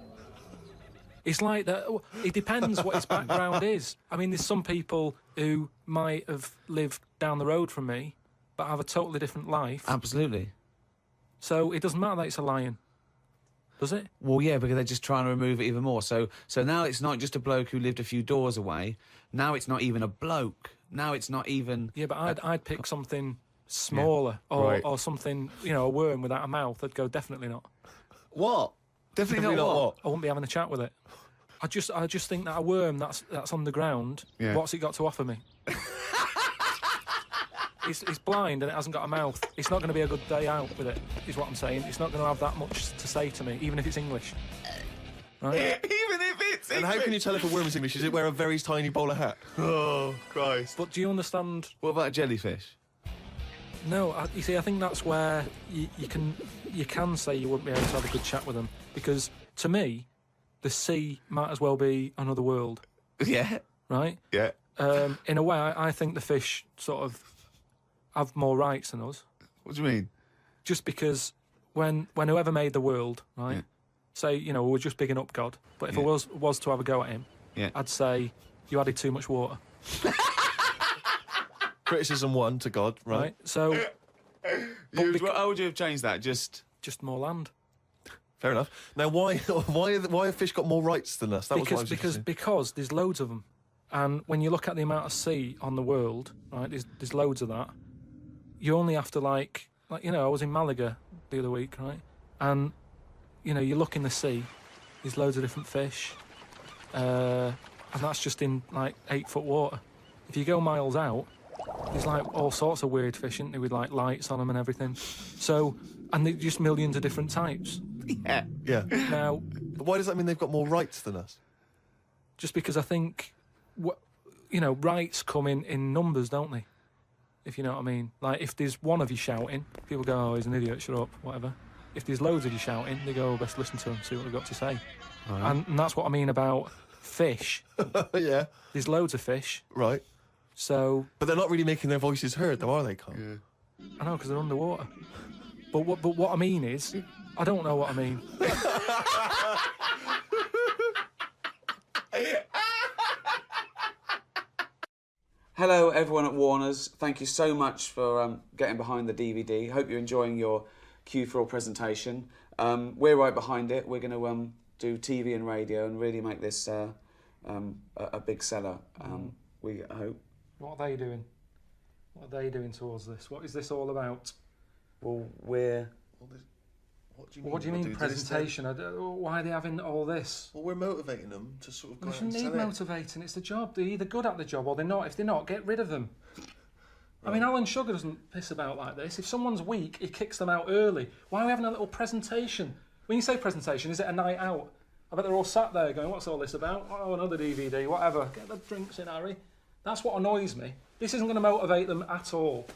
It's like that. It depends what his background is. I mean, there's some people who might have lived down the road from me, but have a totally different life. Absolutely. So it doesn't matter that it's a lion, does it? Well, yeah, because they're just trying to remove it even more. So now it's not just a bloke who lived a few doors away. Now it's not even a bloke. Now it's not even... Yeah, but I'd pick something smaller or something, you know, a worm without a mouth. I'd go, definitely not. What? Definitely not what? I wouldn't be having a chat with it. I just think that a worm that's on the ground, what's it got to offer me? It's blind and it hasn't got a mouth. It's not going to be a good day out with it, is what I'm saying. It's not going to have that much to say to me, even if it's English. Right? Even if it's English. And how can you tell if a worm is English? Does it wear a very tiny bowler hat? Oh, Christ. But do you understand... What about a jellyfish? No, you see, I think that's where you can say you wouldn't be able to have a good chat with them. Because, to me, the sea might as well be another world. Yeah. Right? Yeah. In a way, I think the fish sort of have more rights than us. What do you mean? Just because when whoever made the world, right, say, you know, we're just bigging up God, but if I was to have a go at him, I'd say, you added too much water. Criticism 1 to God, right? So... How would you have changed that? Just more land. Fair enough. Now, why have fish got more rights than us? Because there's loads of them. And when you look at the amount of sea on the world, right, there's loads of that. You only have to, like, you know, I was in Malaga the other week, right? And, you know, you look in the sea, there's loads of different fish. And that's just in, like, 8-foot water. If you go miles out, there's, like, all sorts of weird fish, isn't there, with, like, lights on them and everything. So, and there's just millions of different types. Yeah. Yeah. Now... But why does that mean they've got more rights than us? Just because I think... you know, rights come in numbers, don't they? If you know what I mean. Like, if there's one of you shouting, people go, oh, he's an idiot, shut up, whatever. If there's loads of you shouting, they go, oh, best listen to him, see what they've got to say. Right. And that's what I mean about fish. Yeah. There's loads of fish. Right. So... But they're not really making their voices heard, though, are they, Carl? Yeah. I know, because they're underwater. But what I mean is, I don't know what I mean. Hello, everyone at Warner's. Thank you so much for getting behind the DVD. Hope you're enjoying your Q4 presentation. We're right behind it. We're going to do TV and radio and really make this a big seller. We hope. What are they doing? What are they doing towards this? What is this all about? Well, we're... What do you mean presentation? Why are they having all this? Well, we're motivating them to sort of go You out and shouldn't sell need it. motivating. It's the job. They're either good at the job or they're not. If they're not, get rid of them. Right. I mean, Alan Sugar doesn't piss about like this. If someone's weak, he kicks them out early. Why are we having a little presentation? When you say presentation, is it a night out? I bet they're all sat there going, what's all this about? Oh, another DVD, whatever. Get the drinks in, Harry. That's what annoys me. This isn't going to motivate them at all.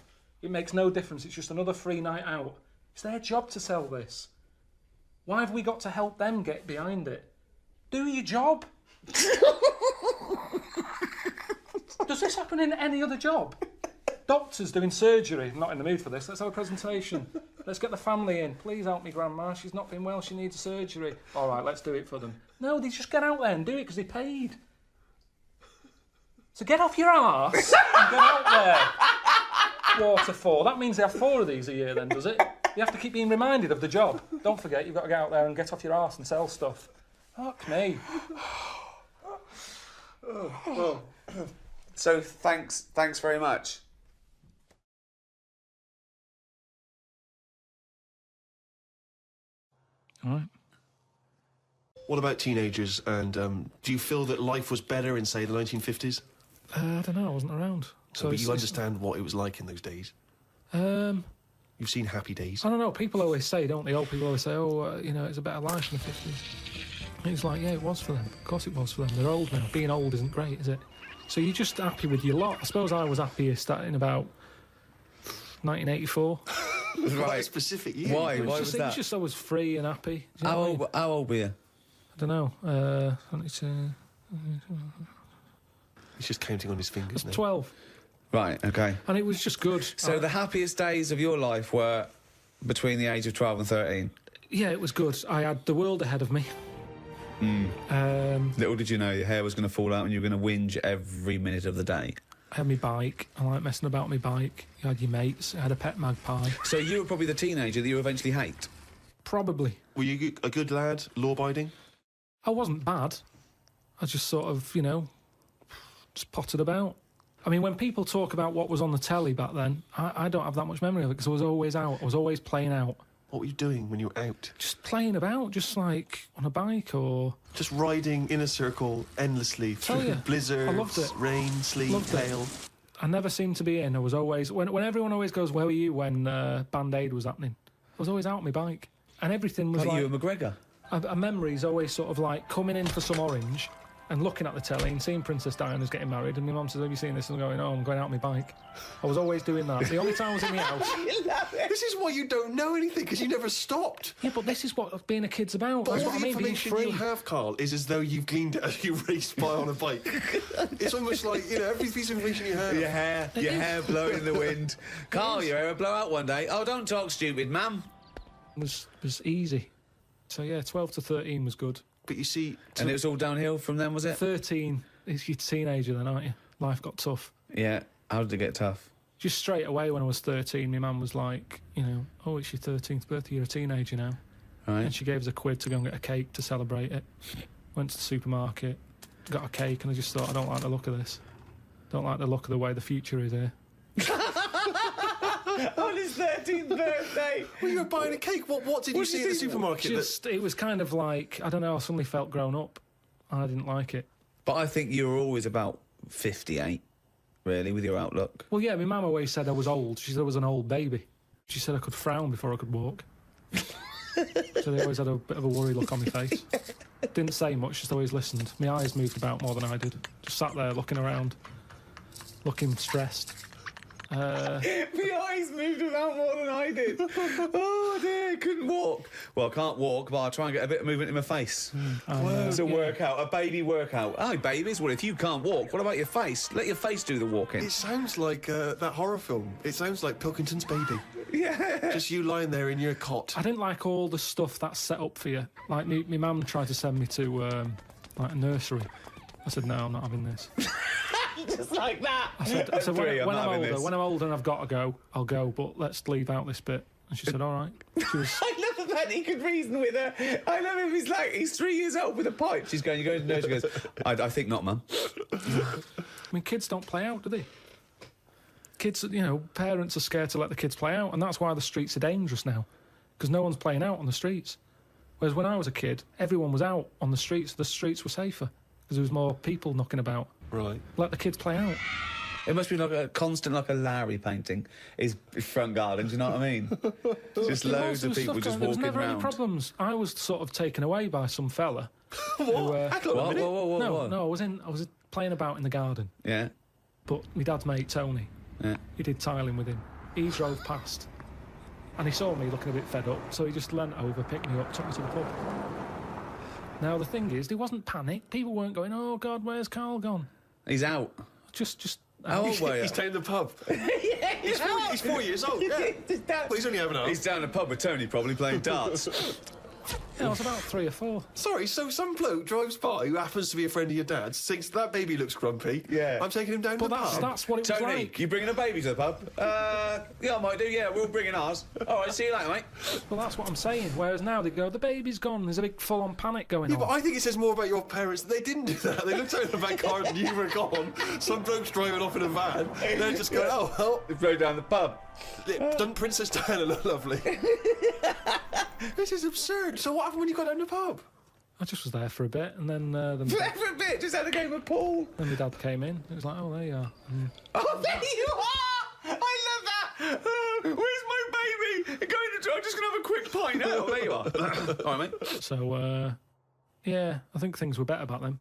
It makes no difference. It's just another free night out. It's their job to sell this. Why have we got to help them get behind it? Do your job. Does this happen in any other job? Doctors doing surgery. I'm not in the mood for this. Let's have a presentation. Let's get the family in. Please help me, Grandma. She's not been well. She needs surgery. All right, let's do it for them. No, they just get out there and do it because they paid. So get off your arse and get out there. Water 4. That means they have 4 of these a year then, does it? You have to keep being reminded of the job. Don't forget, you've got to get out there and get off your arse and sell stuff. Fuck me. So thanks very much. All right. What about teenagers? And do you feel that life was better in, say, the 1950s? I don't know. I wasn't around. So but you understand what it was like in those days? You've seen Happy Days. I don't know. People always say, don't they? Old people always say, oh, you know, it's a better life in the 50s. And it's like, yeah, it was for them. Of course it was for them. They're old now. Being old isn't great, is it? So you're just happy with your lot. I suppose I was happier starting about 1984. Quite a specific year. Why? Why was that? It was just I was free and happy. How old were you? I don't know. He's just counting on his fingers now. 12. Right, okay. And it was just good. So the happiest days of your life were between the age of 12 and 13? Yeah, it was good. I had the world ahead of me. Little did you know your hair was going to fall out and you were going to whinge every minute of the day. I had my bike. I like messing about my bike. You had your mates. I had a pet magpie. So you were probably the teenager that you eventually hate? Probably. Were you a good lad, law-abiding? I wasn't bad. I just sort of, you know, just potted about. I mean, when people talk about what was on the telly back then, I don't have that much memory of it because I was always out. I was always playing out. What were you doing when you were out? Just playing about, just like on a bike or... Just riding in a circle endlessly through blizzards, I loved it. rain, sleet, hail. I never seemed to be in. I was always... When everyone always goes, where were you when Band-Aid was happening? I was always out on my bike. And everything was like... you and McGregor? A memory's always sort of like coming in for some orange and looking at the telly and seeing Princess Diana's getting married, and my mum says, have you seen this? And I'm going, oh, I'm going out on my bike. I was always doing that. The only time I was in the house... This is why you don't know anything, because you never stopped. Yeah, but this is what being a kid's about. But That's all what I the mean, being information free. you have, Carl, is as though you've gleaned it as you raced by on a bike. It's almost like, you know, every piece of information you have. Your hair blowing in the wind. Carl, your hair will blow out one day. Oh, don't talk stupid, ma'am. It was easy. So, yeah, 12 to 13 was good. But you see... And it was all downhill from then, was it? 13, you're a teenager then, aren't you? Life got tough. Yeah. How did it get tough? Just straight away when I was 13, my mum was like, you know, oh, it's your 13th birthday, you're a teenager now. Right. And she gave us a quid to go and get a cake to celebrate it. Went to the supermarket, got a cake, and I just thought, I don't like the look of this. Don't like the look of the way the future is here. On his 13th birthday! Well, you were buying a cake. What did you see at the supermarket? It was kind of like, I don't know, I suddenly felt grown up. I didn't like it. But I think you were always about 58, really, with your outlook. Well, yeah, my mum always said I was old. She said I was an old baby. She said I could frown before I could walk. So they always had a bit of a worried look on my face. Didn't say much, just always listened. My eyes moved about more than I did. Just sat there looking around, looking stressed. My eyes moved about more than I did. Oh dear, I couldn't walk. Well, I can't walk, but I'll try and get a bit of movement in my face. It's a workout, a baby workout. Oh, babies, well, if you can't walk, what about your face? Let your face do the walking. It sounds like that horror film. It sounds like Pilkington's Baby. Yeah. Just you lying there in your cot. I didn't like all the stuff that's set up for you. Like, my mum tried to send me to, like, a nursery. I said, no, I'm not having this. Just like that. I said when I'm older and I've got to go, I'll go, but let's leave out this bit. And she said, all right. She was... I love the fact he could reason with her. I love him. He's 3 years old with a pipe. She's going, you're going to nursery. She goes, I think not, Mum. I mean, kids don't play out, do they? Kids, you know, parents are scared to let the kids play out, and that's why the streets are dangerous now, because no one's playing out on the streets. Whereas when I was a kid, everyone was out on the streets. The streets were safer, because there was more people knocking about. Right. Let the kids play out. It must be like a constant, like a Larry painting, his front garden, do you know what I mean? Just loads of people just walking around. There was never any problems. I was sort of taken away by some fella. What? No, I was playing about in the garden. Yeah. But my dad's mate, Tony, he did tiling with him. He drove past, and he saw me looking a bit fed up, so he just leant over, picked me up, took me to the pub. Now, the thing is, there wasn't panic. People weren't going, oh, God, where's Carl gone? He's out. Just how old were you? He's down the pub. Yeah, he's 4 years old, yeah. Well, he's only having a... He's down the pub with Tony, probably playing darts. Yeah, I was about 3 or 4. Sorry, so some bloke drives by who happens to be a friend of your dad's, thinks that baby looks grumpy. Yeah. I'm taking him down to the pub. That's what it was Tony, like. you bringing a baby to the pub? Yeah, I might do, yeah, we'll bring in ours. All right, see you later, mate. Well, that's what I'm saying. Whereas now they go, the baby's gone, there's a big full-on panic going on. Yeah, but I think it says more about your parents that they didn't do that. They looked out in the back car and you were gone. Some bloke's driving off in a van. They're just going, oh, well. They drove down the pub. Doesn't Princess Diana look lovely? This is absurd. So what happened when you got down the pub? I just was there for a bit, and then... for a bit? Just had a game of pool? Then my dad came in. It was like, oh, there you are. Oh, there you are! I love that! Where's my baby? I'm just going to have a quick pint. Oh, there you are. All right, mate. So, yeah, I think things were better back then.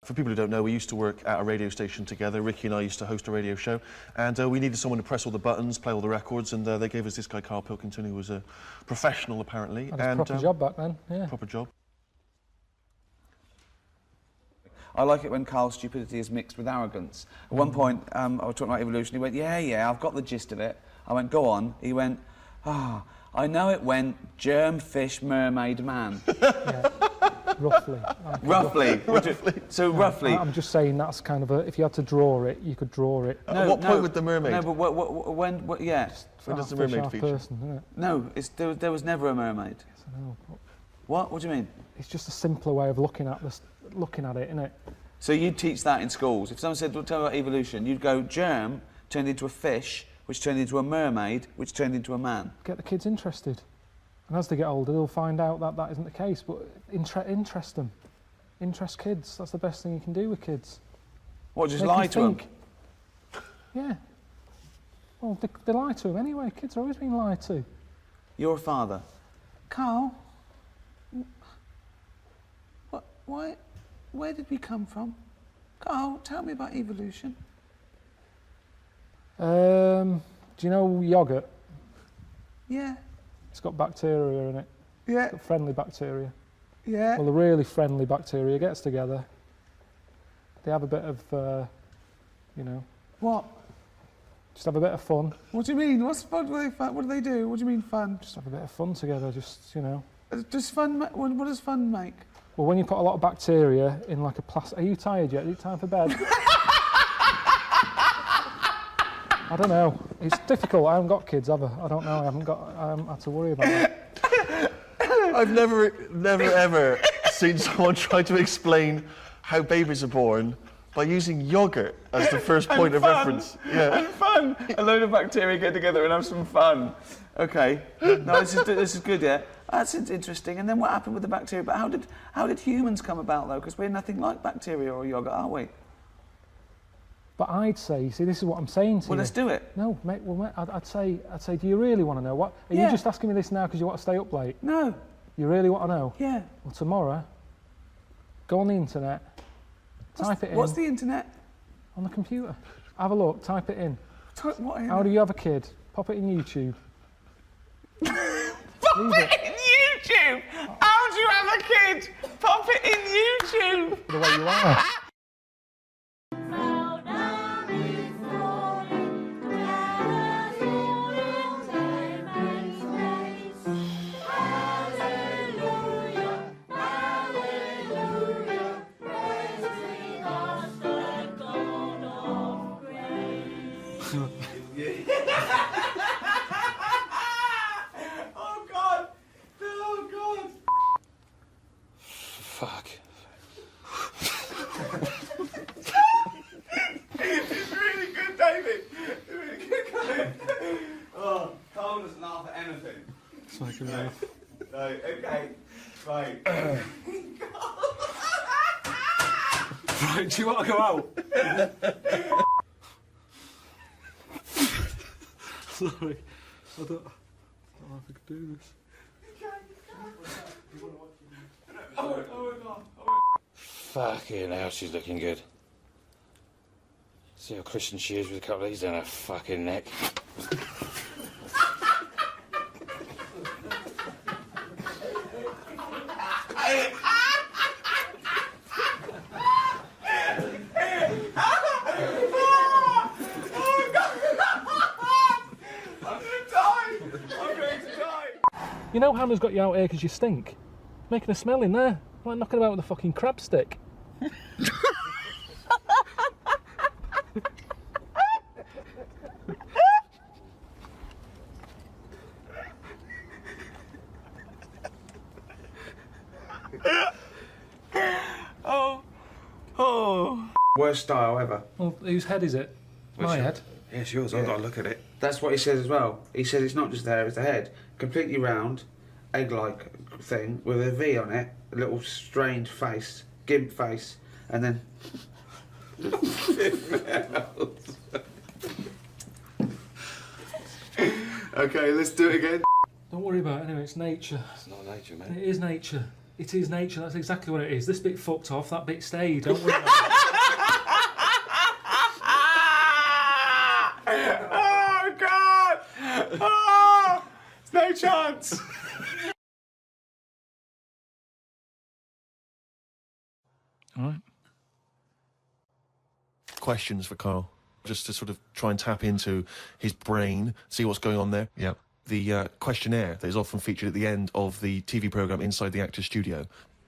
For people who don't know, we used to work at a radio station together. Ricky and I used to host a radio show, and we needed someone to press all the buttons, play all the records, and they gave us this guy, Karl Pilkington, who was a professional, apparently. Had a proper job back then, yeah. Proper job. I like it when Karl's stupidity is mixed with arrogance. At one point, I was talking about evolution, he went, yeah, I've got the gist of it. I went, go on. He went, I know it went germ, fish, mermaid, man. Yeah. Roughly. Roughly. So roughly. I'm just saying that's kind of a. If you had to draw it, you could draw it. At what point with the mermaid? No, but when yeah. When does the mermaid feature? Person, isn't it? No, there was never a mermaid. Yes, I know. What do you mean? It's just a simpler way of looking at it, isn't it? So you'd teach that in schools. If someone said, well, tell me about evolution, you'd go germ turned into a fish, which turned into a mermaid, which turned into a man. Get the kids interested. And as they get older, they'll find out that that isn't the case, but interest them. Interest kids. That's the best thing you can do with kids. What, just lie to them? Yeah. Well, they lie to them anyway. Kids are always being lied to. You're a father. Karl, where did we come from? Karl, tell me about evolution. Do you know yoghurt? Yeah. It's got bacteria in it. Yeah. It's got friendly bacteria. Yeah. Well, the really friendly bacteria gets together. They have a bit of, you know. What? Just have a bit of fun. What do you mean? What's fun? What do they do? What do you mean fun? Just have a bit of fun together, just, you know. Does fun, what does fun make? Well, when you put a lot of bacteria in like a plastic... Are you tired yet? Is it time for bed? I don't know. It's difficult. I haven't got kids, have I? I don't know. I haven't had to worry about that. I've never ever seen someone try to explain how babies are born by using yoghurt as the first point of reference. Yeah. And fun. A load of bacteria get together and have some fun. Okay. No, this is good. Yeah. That's interesting. And then what happened with the bacteria? But how did humans come about though? Because we're nothing like bacteria or yoghurt, are we? But I'd say, see, this is what I'm saying to you. Well, let's do it. No, mate. Well, mate, I'd say, do you really want to know? What? Are you just asking me this now because you want to stay up late? No. You really want to know? Yeah. Well, tomorrow, go on the internet, type it in. What's the internet? On the computer. Have a look. Type it in. Type what in? How do you have a kid? Pop it in YouTube. Pop it in YouTube. How do you have a kid? Pop it in YouTube. The way you are. Fuck. It's really good, David. It's really good, David. Oh, Karl doesn't laugh at anything. It's like a laugh. No, okay. Right. Right, do you want to go out? Sorry. I don't know if I could do this. Fucking hell, she's looking good. See how Christian she is with a couple of these down her fucking neck. You know Hannah's got you out here because you stink? Making a smell in there. Like knocking about with a fucking crab stick. Oh. Worst style ever. Well, whose head is it? My head. Yeah, it's yours. I've got to look at it. That's what he says as well. He says it's not just the hair, it's the head. Completely round, egg-like thing with a V on it, a little strange face, gimp face, and then... Okay, let's do it again. Don't worry about it anyway, it's nature. It's not nature, mate. It is nature. It is nature, that's exactly what it is. This bit fucked off, that bit stayed, don't worry about it. Oh, God! Oh! There's no chance! All right. questions for Karl, just to sort of try and tap into his brain, see what's going on there. Yeah. The questionnaire that is often featured at the end of the TV programme Inside the Actor's Studio.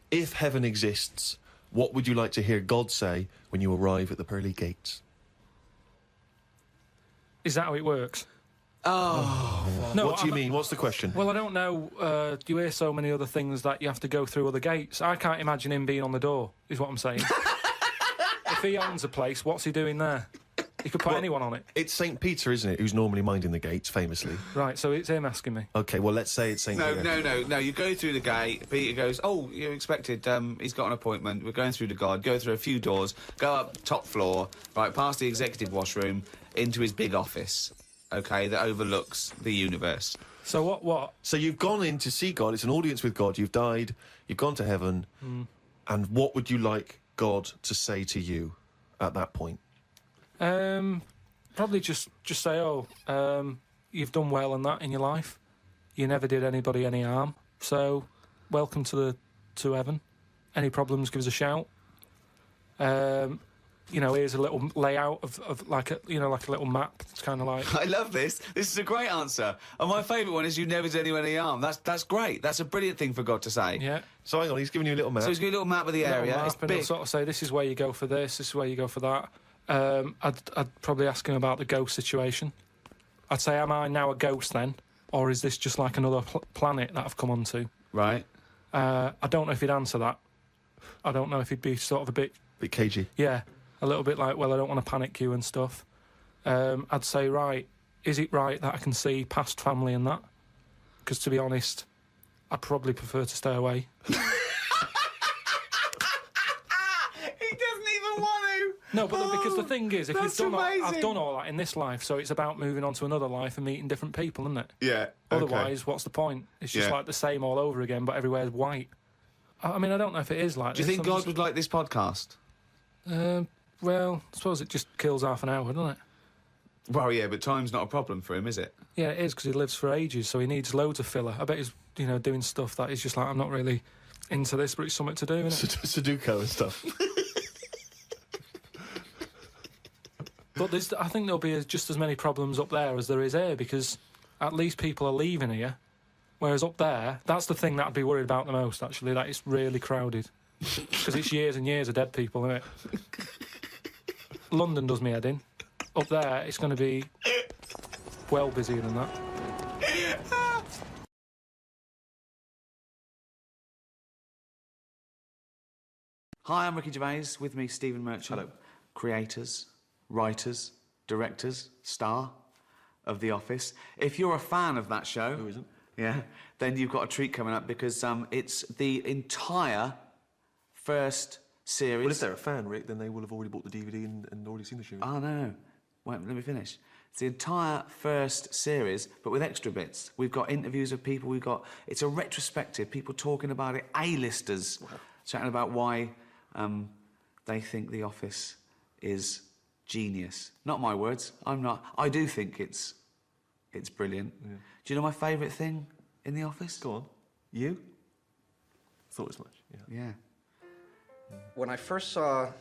If heaven exists, what would you like to hear God say when you arrive at the pearly gates? Is that how it works? Oh. No, What do you mean? What's the question? Well, I don't know. You hear so many other things that you have to go through other gates. I can't imagine him being on the door, is what I'm saying. If he owns a place, what's he doing there? He could put anyone on it. It's St. Peter, isn't it, who's normally minding the gates, famously. Right, so it's him asking me. OK, well, let's say it's St. Peter. No. You go through the gate. Peter goes, "Oh, you're expected. He's got an appointment. We're going through to God. Go through a few doors. Go up top floor. Right, past the executive washroom, into his big office. OK, that overlooks the universe." So what? So you've gone in to see God. It's an audience with God. You've died. You've gone to heaven. And what would you like God to say to you at that point? Probably just say, you've done well and that in your life. You never did anybody any harm. So, welcome to heaven. Any problems, give us a shout. Here's a little layout of like a little map. It's kind of like. I love this. This is a great answer. And my favourite one is, "You never did anyone any harm." That's great. That's a brilliant thing for God to say. Yeah. So hang on, he's giving you a little map. So he's giving you a little map of the area. It's and big. he'll sort of say, "This is where you go for this. This is where you go for that." I'd probably ask him about the ghost situation. I'd say, "Am I now a ghost then, or is this just like another planet that I've come onto?" Right. I don't know if he'd answer that. I don't know if he'd be sort of a bit cagey. Yeah, a little bit like, "Well, I don't want to panic you and stuff." I'd say, "Right, is it right that I can see past family and that?" Because to be honest, I'd probably prefer to stay away. No, but because the thing is, if you've done I've done all that in this life, so it's about moving on to another life and meeting different people, isn't it? Yeah. Otherwise, what's the point? It's just like the same all over again, but everywhere's white. I mean, I don't know if it is like Do you think God would like this podcast? Well, I suppose it just kills half an hour, doesn't it? Well, yeah, but time's not a problem for him, is it? Yeah, it is, because he lives for ages, so he needs loads of filler. I bet he's, doing stuff that he's just like, "I'm not really into this, but it's something to do, isn't it?" Sudoku and stuff. But I think there'll be just as many problems up there as there is here, because at least people are leaving here, whereas up there, that's the thing that I'd be worried about the most, actually, that it's really crowded. Because it's years and years of dead people, isn't it? London does me head in. Up there, it's going to be well busier than that. Hi, I'm Ricky Gervais. With me, Stephen Merchant. Hello. Creators, writers, directors, star of The Office. If you're a fan of that show... Who isn't? Yeah, then you've got a treat coming up, because it's the entire first series... Well, if they're a fan, Rick, then they will have already bought the DVD and already seen the show. Oh, no. Wait, let me finish. It's the entire first series, but with extra bits. We've got interviews of people, It's a retrospective, people talking about it, A-listers, chatting about why they think The Office is genius. Not my words. I do think it's brilliant. Yeah. Do you know my favourite thing in The Office? Go on. You? Thought as much, yeah. Yeah. When I first saw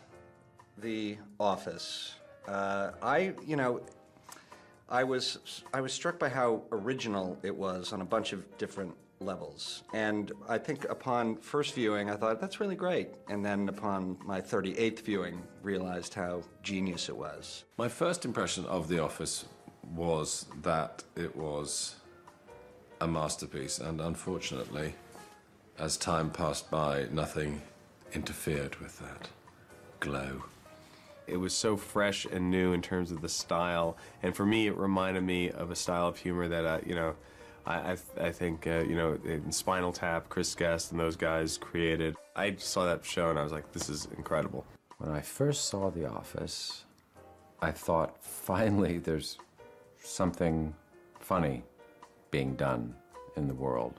The Office, I was struck by how original it was on a bunch of different levels. And I think upon first viewing, I thought, that's really great. And then upon my 38th viewing, realized how genius it was. My first impression of The Office was that it was a masterpiece, and unfortunately, as time passed by, nothing interfered with that glow. It was so fresh and new in terms of the style, and for me, it reminded me of a style of humor that, I think, in Spinal Tap, Chris Guest and those guys created. I saw that show and I was like, this is incredible. When I first saw The Office, I thought, finally, there's something funny being done in the world.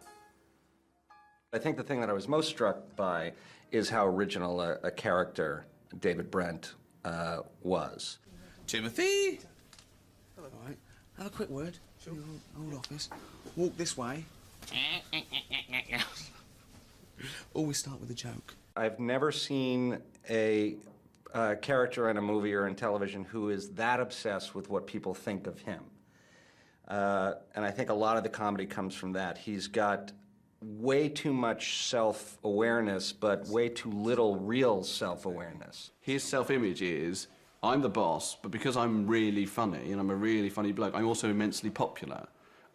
I think the thing that I was most struck by is how original a character David Brent was. Timothy! Hello. All right. Have a quick word. Sure. Old office. Walk this way. Always start with a joke. I've never seen a character in a movie or in television who is that obsessed with what people think of him. And I think a lot of the comedy comes from that. He's got way too much self-awareness, but way too little real self-awareness. His self-image is, I'm the boss, but because I'm really funny, and I'm a really funny bloke, I'm also immensely popular.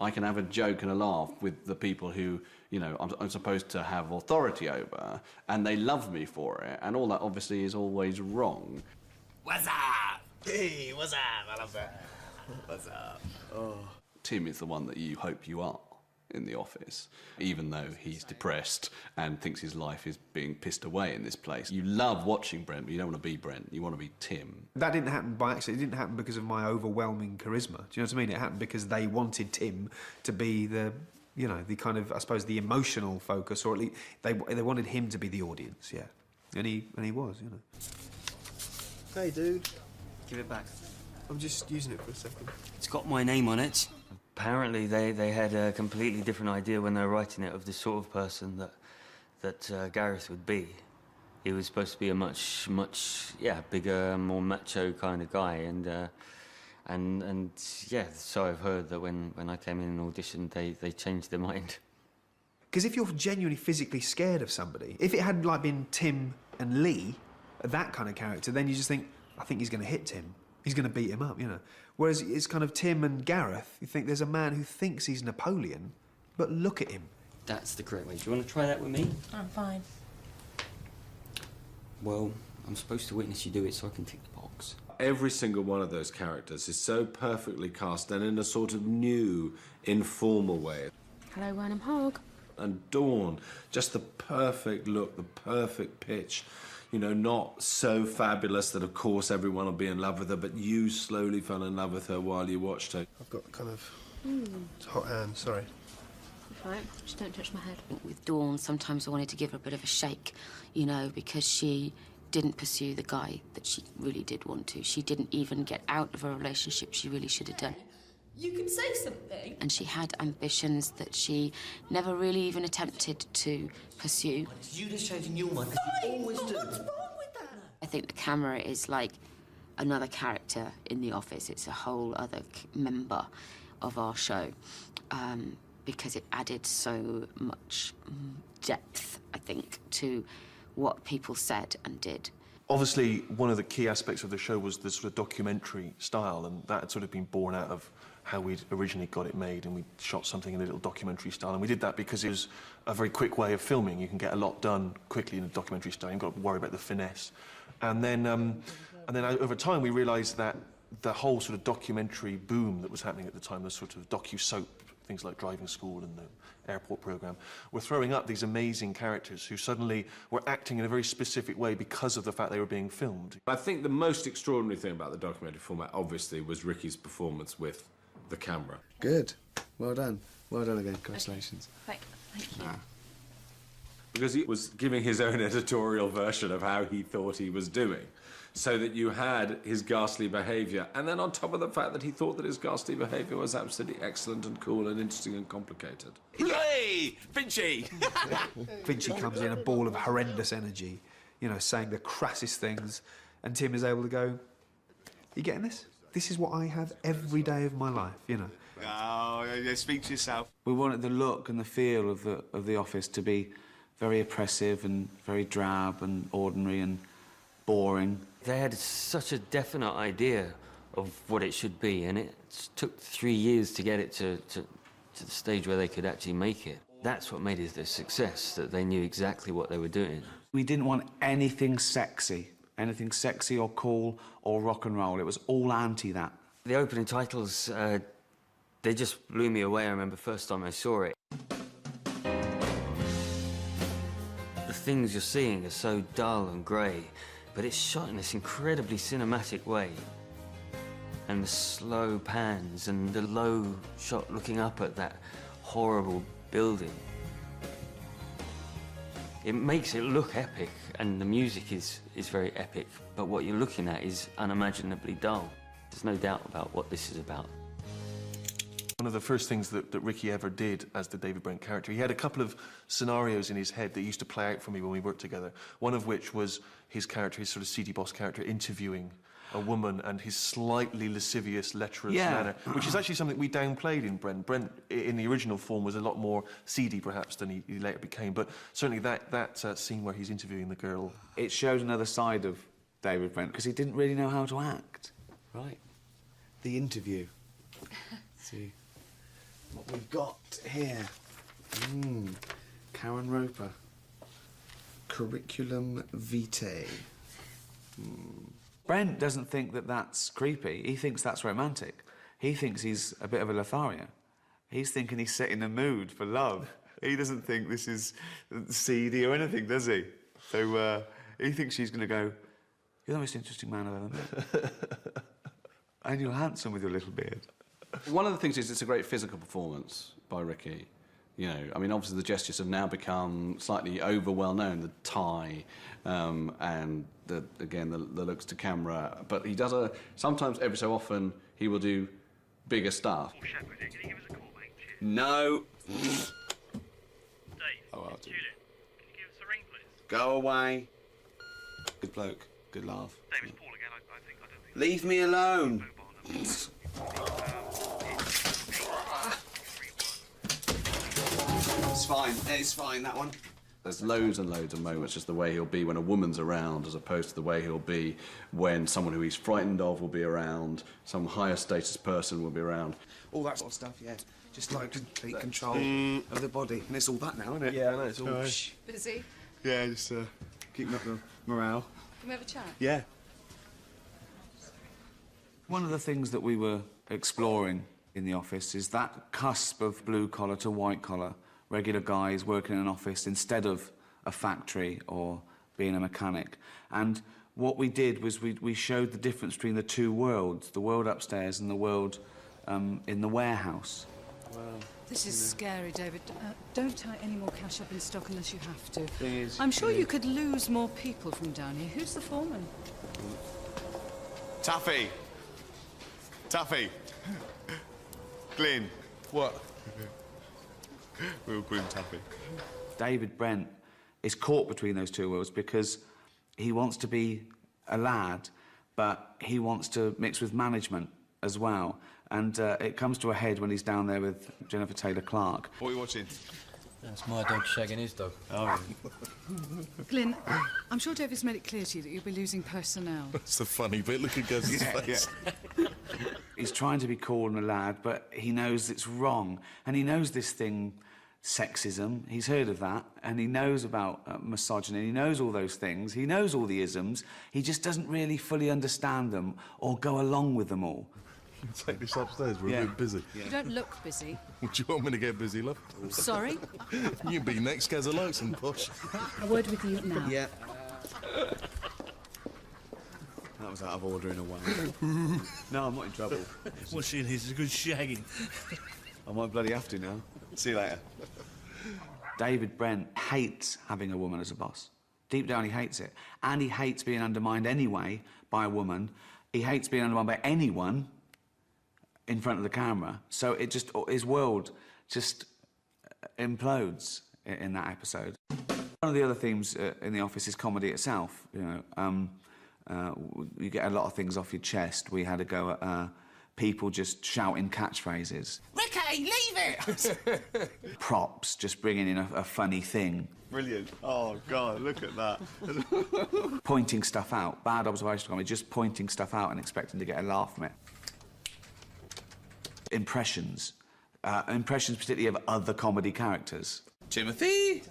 I can have a joke and a laugh with the people who, you know, I'm supposed to have authority over, and they love me for it, and all that obviously is always wrong. What's up? Hey, what's up? I love that. What's up? Oh. Tim is the one that you hope you are in the office, even though he's depressed and thinks his life is being pissed away in this place. You love watching Brent, but you don't want to be Brent, you want to be Tim. That didn't happen by accident. It didn't happen because of my overwhelming charisma. Do you know what I mean? It happened because they wanted Tim to be the, you know, the kind of, I suppose, the emotional focus, or at least they wanted him to be the audience, yeah. And he was, you know. Hey, dude. Give it back. I'm just using it for a second. It's got my name on it. Apparently they had a completely different idea when they were writing it of the sort of person that Gareth would be. He was supposed to be a much bigger, more macho kind of guy, and yeah, so I've heard that when I came in and auditioned, they changed their mind. Because if you're genuinely physically scared of somebody, if it had like been Tim and Lee, that kind of character, then you just think, I think he's going to hit Tim. He's going to beat him up, you know. Whereas it's kind of Tim and Gareth. You think there's a man who thinks he's Napoleon, but look at him. That's the correct way. Do you want to try that with me? I'm fine. Well, I'm supposed to witness you do it so I can tick the box. Every single one of those characters is so perfectly cast and in a sort of new, informal way. Hello, Wernham Hogg. And Dawn, just the perfect look, the perfect pitch. You know, not so fabulous that, of course, everyone will be in love with her, but you slowly fell in love with her while you watched her. I've got kind of it's hot hand, sorry. That's right, just don't touch my head. With Dawn, sometimes I wanted to give her a bit of a shake, you know, because she didn't pursue the guy that she really did want to. She didn't even get out of a relationship she really should have done. You can say something. And she had ambitions that she never really even attempted to pursue. It's you that's changing your mind, because you always do. What's wrong with that? I think the camera is like another character in the office. It's a whole other member of our show, because it added so much depth, I think, to what people said and did. Obviously, one of the key aspects of the show was the sort of documentary style, and that had sort of been born out of how we'd originally got it made, and we shot something in a little documentary style. And we did that because it was a very quick way of filming. You can get a lot done quickly in a documentary style. You've got to worry about the finesse. And then over time, we realised that the whole sort of documentary boom that was happening at the time, the sort of docu-soap, things like Driving School and the Airport programme, were throwing up these amazing characters who suddenly were acting in a very specific way because of the fact they were being filmed. I think the most extraordinary thing about the documentary format, obviously, was Ricky's performance with the camera. Good. Well done. Well done again. Congratulations. Thank you. Because he was giving his own editorial version of how he thought he was doing, so that you had his ghastly behaviour, and then on top of the fact that he thought that his ghastly behaviour was absolutely excellent and cool and interesting and complicated. Hey, Finchy! Finchy comes in a ball of horrendous energy, you know, saying the crassest things, and Tim is able to go, you getting this? This is what I have every day of my life, you know. Oh, yeah, speak to yourself. We wanted the look and the feel of the office to be very oppressive and very drab and ordinary and boring. They had such a definite idea of what it should be, and it took 3 years to get it to the stage where they could actually make it. That's what made it a success, that they knew exactly what they were doing. We didn't want anything sexy or cool or rock and roll. It was all anti that. The opening titles, they just blew me away. I remember first time I saw it. The things you're seeing are so dull and grey, but it's shot in this incredibly cinematic way. And the slow pans and the low shot looking up at that horrible building. It makes it look epic, and the music is very epic, but what you're looking at is unimaginably dull. There's no doubt about what this is about. One of the first things that Ricky ever did as the David Brent character, he had a couple of scenarios in his head that used to play out for me when we worked together. One of which was his character, his sort of seedy boss character, interviewing a woman and his slightly lascivious, lecherous manner, which is actually something we downplayed in Brent. Brent, in the original form, was a lot more seedy, perhaps, than he later became. But certainly that scene where he's interviewing the girl... It shows another side of David Brent, because he didn't really know how to act. Right. The interview. See what we've got here. Karen Roper. Curriculum vitae. Brent doesn't think that that's creepy. He thinks that's romantic. He thinks he's a bit of a Lothario. He's thinking he's setting the mood for love. He doesn't think this is seedy or anything, does he? So he thinks she's going to go, "You're the most interesting man I've ever met." And you're handsome with your little beard. One of the things is it's a great physical performance by Ricky. You know, I mean, obviously the gestures have now become slightly over well known, the tie, and the looks to camera. But he does sometimes, every so often, he will do bigger stuff. No. Oh, I'll do. Go away. Good bloke. Good laugh. David's Paul again. I think. Leave me alone. It's fine. It's fine, that one. There's loads and loads of moments, just the way he'll be when a woman's around, as opposed to the way he'll be when someone who he's frightened of will be around, some higher status person will be around. All that sort of stuff, yeah. Just like to take control of the body. And it's all that now, isn't it? Yeah, I know, it's all... Busy? Yeah, just keeping up the morale. Can we have a chat? Yeah. One of the things that we were exploring in the office is that cusp of blue-collar to white-collar. Regular guys working in an office instead of a factory or being a mechanic. And what we did was we showed the difference between the two worlds, the world upstairs and the world in the warehouse. Wow. This is scary, David. Don't tie any more cash up in stock unless you have to. Please. I'm sure you could lose more people from down here. Who's the foreman? Taffy! Taffy! Glyn. What? We'll call him Taffy. David Brent is caught between those two worlds because he wants to be a lad, but he wants to mix with management as well. And it comes to a head when he's down there with Jennifer Taylor-Clark. What are you watching? That's my dog shagging his dog. Oh. Glyn, I'm sure David's made it clear to you that you'll be losing personnel. That's the funny bit. Look at Guz's face. Yeah. He's trying to be cool and a lad, but he knows it's wrong. And he knows this thing, sexism, he's heard of that, and he knows about misogyny, he knows all those things, he knows all the isms, he just doesn't really fully understand them or go along with them all. Take this upstairs, we're a bit busy. You don't look busy. Do you want me to get busy, love? Sorry? You be next, Gazza likes and posh. A word with you now. Yeah. That was out of order in a way. No, I'm not in trouble. What's she needs is a good shagging. I might bloody have to now. See you later. David Brent hates having a woman as a boss. Deep down, he hates it. And he hates being undermined anyway by a woman. He hates being undermined by anyone in front of the camera. So it just, his world just implodes in that episode. One of the other themes in the office is comedy itself. You know, you get a lot of things off your chest. We had a go at people just shouting catchphrases. Ricky, leave it! Props, just bringing in a funny thing. Brilliant. Oh, God, look at that. Pointing stuff out. Bad observation comedy, just pointing stuff out and expecting to get a laugh from it. Impressions. Impressions particularly of other comedy characters. Timothy!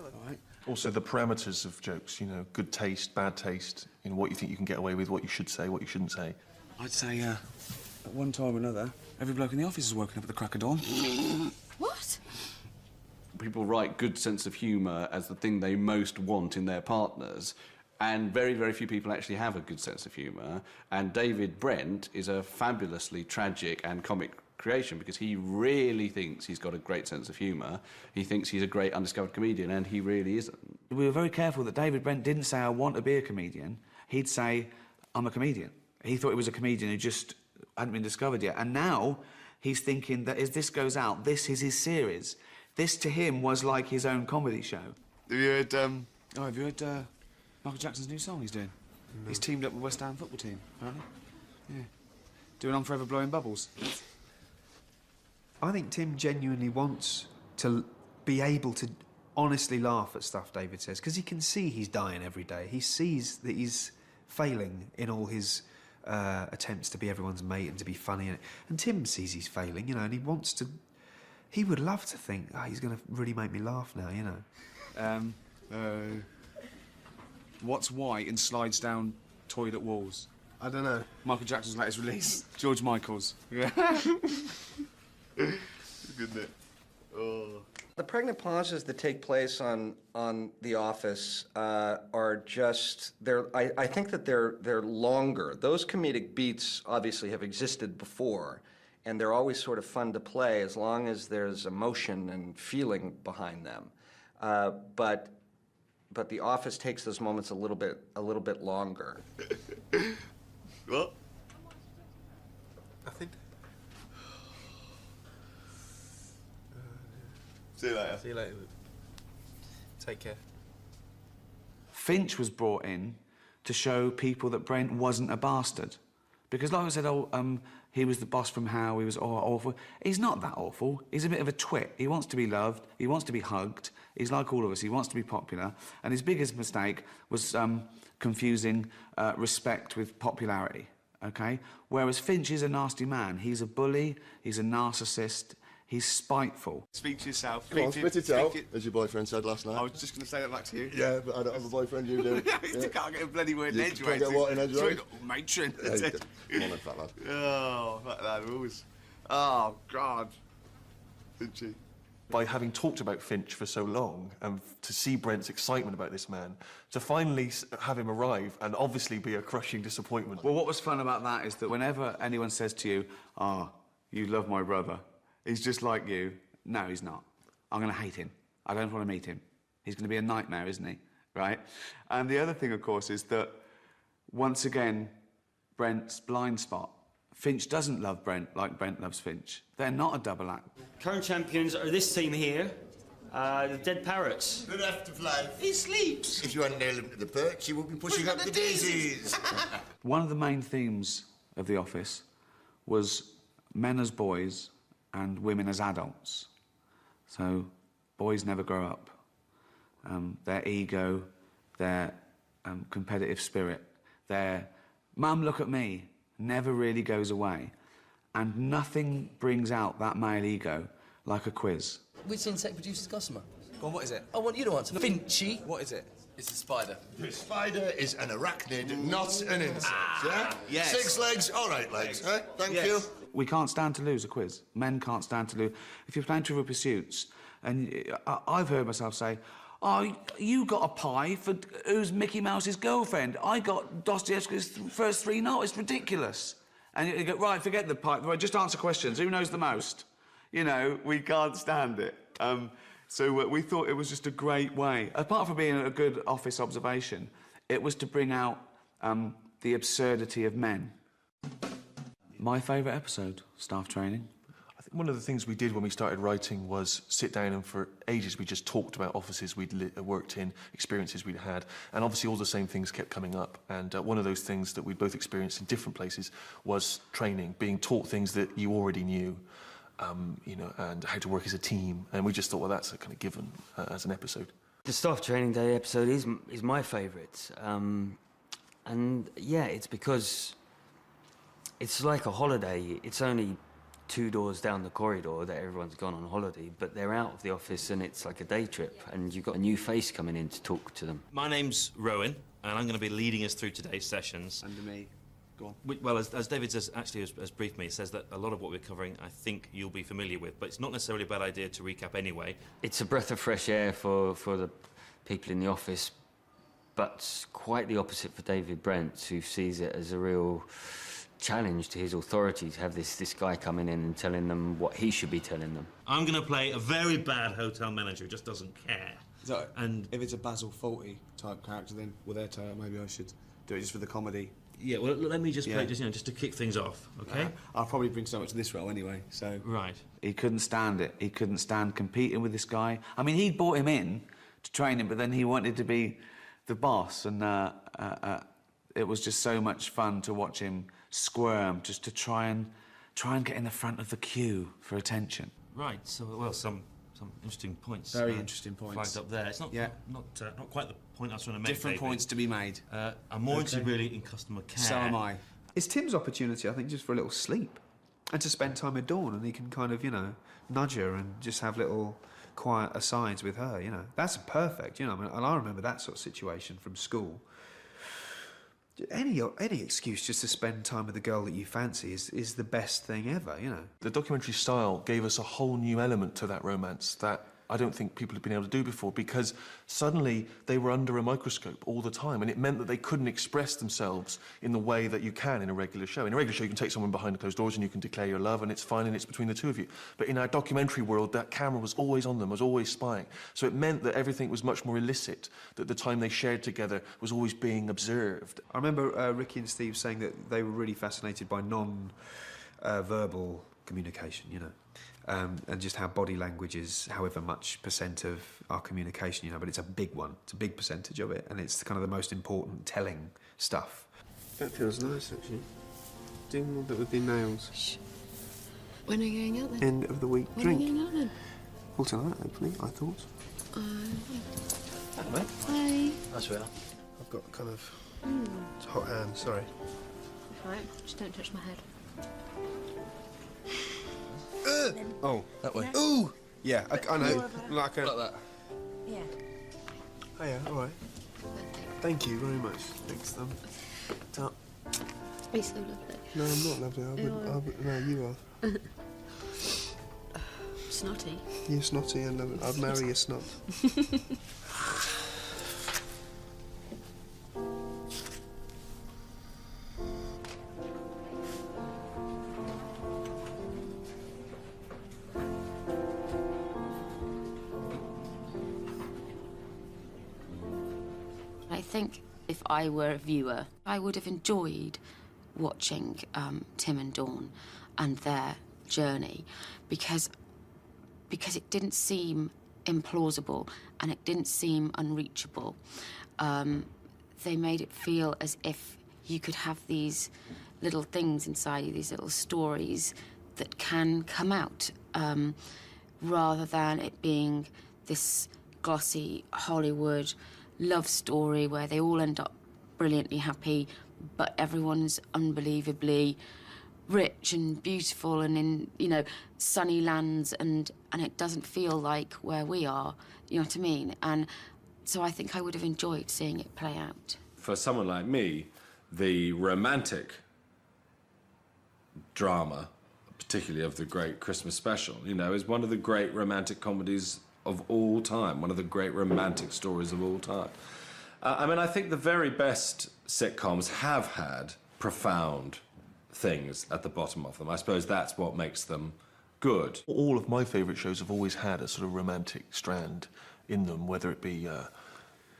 All right. Also the parameters of jokes, you know, good taste, bad taste, you know, what you think you can get away with, what you should say, what you shouldn't say. I'd say, at one time or another, every bloke in the office is woken up at the crack of dawn. What? People write good sense of humour as the thing they most want in their partners, and very, very few people actually have a good sense of humour. And David Brent is a fabulously tragic and comic creation because he really thinks he's got a great sense of humour. He thinks he's a great undiscovered comedian, and he really isn't. We were very careful that David Brent didn't say, I want to be a comedian. He'd say, I'm a comedian. He thought he was a comedian who just hadn't been discovered yet. And now He's thinking that as this goes out, this is his series. This, to him, was like his own comedy show. Have you heard, have you heard Michael Jackson's new song he's doing? No. He's teamed up with West Ham football team, apparently. Yeah. Doing On Forever Blowing Bubbles. I think Tim genuinely wants to be able to honestly laugh at stuff David says, because he can see he's dying every day. He sees that he's failing in all his attempts to be everyone's mate and to be funny. And Tim sees he's failing, you know, and he wants to... He would love to think, oh, he's going to really make me laugh now, you know. What's white and slides down toilet walls? I don't know. Michael Jackson's latest release. George Michael's. Yeah. Good, isn't it? Oh. The pregnant pauses that take place on The Office are just I think that they're longer. Those comedic beats obviously have existed before, and they're always sort of fun to play as long as there's emotion and feeling behind them. But The Office takes those moments a little bit longer. What? I think. See you later. See you later. Take care. Finch was brought in to show people that Brent wasn't a bastard. Because like I said, he was the boss from How, he was awful. He's not that awful. He's a bit of a twit. He wants to be loved. He wants to be hugged. He's like all of us. He wants to be popular. And his biggest mistake was confusing respect with popularity, OK? Whereas Finch is a nasty man. He's a bully. He's a narcissist. He's spiteful. Speak to yourself. Come on, spit it out, as your boyfriend said last night. I was just going to say that back to you. Yeah, but I don't have a boyfriend, you do. You can't get a bloody word in edgewise. Can't get what in edgewise? Matron. Come on then, fat lad. Oh, fat lad rules. Oh, God. Finchy. By having talked about Finch for so long, and to see Brent's excitement about this man, to finally have him arrive and obviously be a crushing disappointment. Well, what was fun about that is that whenever anyone says to you, you love my brother, he's just like you. No, he's not. I'm going to hate him. I don't want to meet him. He's going to be a nightmare, isn't he? Right? And the other thing, of course, is that, once again, Brent's blind spot. Finch doesn't love Brent like Brent loves Finch. They're not a double act. Current champions are this team here, the Dead Parrots. Bereft of life. He sleeps. If you hadn't nailed him to the perch, he would be pushing up the daisies. One of the main themes of The Office was men as boys and women as adults. So boys never grow up. Their ego, their competitive spirit, their "Mum, look at me," never really goes away. And nothing brings out that male ego like a quiz. Which insect produces gossamer? Go on, what is it? I want you to answer. Finchy. What is it? It's a spider. A spider is an arachnid, not an insect. Yeah? Yes. 6 legs, all right legs. Eh? Thank Yes. you. We can't stand to lose a quiz. Men can't stand to lose. If you're playing Trivial Pursuits, and I've heard myself say, "Oh, you got a pie for who's Mickey Mouse's girlfriend? I got Dostoevsky's first 3 novels. It's ridiculous." And you go, right, forget the pie. Right, just answer questions. Who knows the most? You know, we can't stand it. So we thought it was just a great way, apart from being a good office observation, it was to bring out the absurdity of men. My favourite episode, staff training. I think one of the things we did when we started writing was sit down and for ages we just talked about offices we'd worked in, experiences we'd had, and obviously all the same things kept coming up. And one of those things that we'd both experienced in different places was training, being taught things that you already knew, you know, and how to work as a team. And we just thought, well, that's a kind of given as an episode. The staff training day episode is my favourite, and yeah, it's because it's like a holiday. It's only 2 doors down the corridor that everyone's gone on holiday, but they're out of the office and it's like a day trip, and you've got a new face coming in to talk to them. My name's Rowan, and I'm going to be leading us through today's sessions. Under me. Go on. Well, as David has briefed me, says that a lot of what we're covering, I think you'll be familiar with, but it's not necessarily a bad idea to recap anyway. It's a breath of fresh air for the people in the office, but quite the opposite for David Brent, who sees it as a real challenge to his authority to have this guy coming in and telling them what he should be telling them. I'm going to play a very bad hotel manager who just doesn't care. So, and if it's a Basil Fawlty type character, then with their tail, maybe I should do it just for the comedy. Yeah, well, let me just play, just to kick things off, okay? I'll probably bring so much to this role anyway, so... Right. He couldn't stand it. He couldn't stand competing with this guy. I mean, he'd brought him in to train him, but then he wanted to be the boss, and it was just so much fun to watch him squirm, just to try and get in the front of the queue for attention. Right, so, well, some interesting points. Very interesting points. Flagged up there. It's not quite the point I was trying to make. Different David. points to be made. I'm more interested really in customer care. So am I. It's Tim's opportunity, I think, just for a little sleep and to spend time with Dawn, and he can kind of, nudge her and just have little quiet asides with her, That's perfect, I mean, and I remember that sort of situation from school. Any excuse just to spend time with the girl that you fancy is the best thing ever, The documentary style gave us a whole new element to that romance that I don't think people have been able to do before, because suddenly they were under a microscope all the time, and it meant that they couldn't express themselves in the way that you can in a regular show. In a regular show, you can take someone behind closed doors and you can declare your love, and it's fine, and it's between the two of you. But in our documentary world, that camera was always on them, was always spying. So it meant that everything was much more illicit, that the time they shared together was always being observed. I remember Ricky and Steve saying that they were really fascinated by non-verbal communication, and just how body language is however much percent of our communication, but it's a big one. It's a big percentage of it, and it's kind of the most important telling stuff. That feels nice, actually. Doing all that with your nails. Shh. When are you going out then? End of the week when drink. When are you going out then? Well, tonight, hopefully, I thought. Hi. Hi. That's real. I've got kind of hot hands, sorry. Right, just don't touch my head. Oh, that way. Ooh! Yeah, I know. Like that. Yeah. Oh, yeah, all right. Thank you very much. Thanks, Ta. You're so lovely. No, I'm not lovely. No, you are. Snotty. You're snotty and lovely. I'd marry a snot. I think if I were a viewer, I would have enjoyed watching Tim and Dawn and their journey because it didn't seem implausible and it didn't seem unreachable. They made it feel as if you could have these little things inside you, these little stories that can come out, rather than it being this glossy Hollywood love story where they all end up brilliantly happy, but everyone's unbelievably rich and beautiful and in, sunny lands, and it doesn't feel like where we are, you know what I mean? And so I think I would have enjoyed seeing it play out. For someone like me, the romantic drama, particularly of the great Christmas special, is one of the great romantic comedies of all time, one of the great romantic stories of all time. I think the very best sitcoms have had profound things at the bottom of them. I suppose that's what makes them good. All of my favourite shows have always had a sort of romantic strand in them, whether it be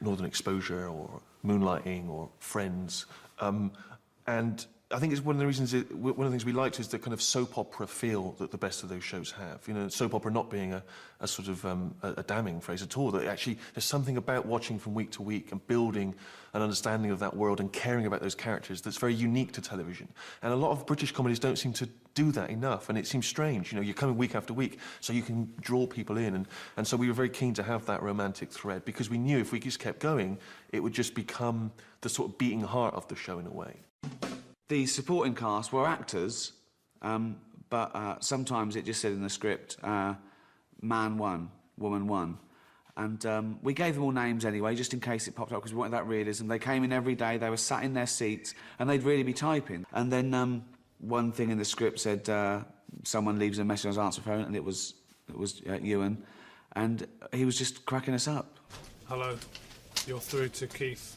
Northern Exposure or Moonlighting or Friends. And I think it's one of the reasons, one of the things we liked is the kind of soap opera feel that the best of those shows have. Soap opera not being a sort of a damning phrase at all, that actually there's something about watching from week to week and building an understanding of that world and caring about those characters that's very unique to television. And a lot of British comedies don't seem to do that enough, and it seems strange. You're coming week after week, so you can draw people in. And so we were very keen to have that romantic thread, because we knew if we just kept going, it would just become the sort of beating heart of the show in a way. The supporting cast were actors, but sometimes it just said in the script, man one, woman one. And we gave them all names anyway, just in case it popped up, because we wanted that realism. They came in every day, they were sat in their seats, and they'd really be typing. And then one thing in the script said, someone leaves a message on his answer phone, and it was Ewan, and he was just cracking us up. Hello, you're through to Keith.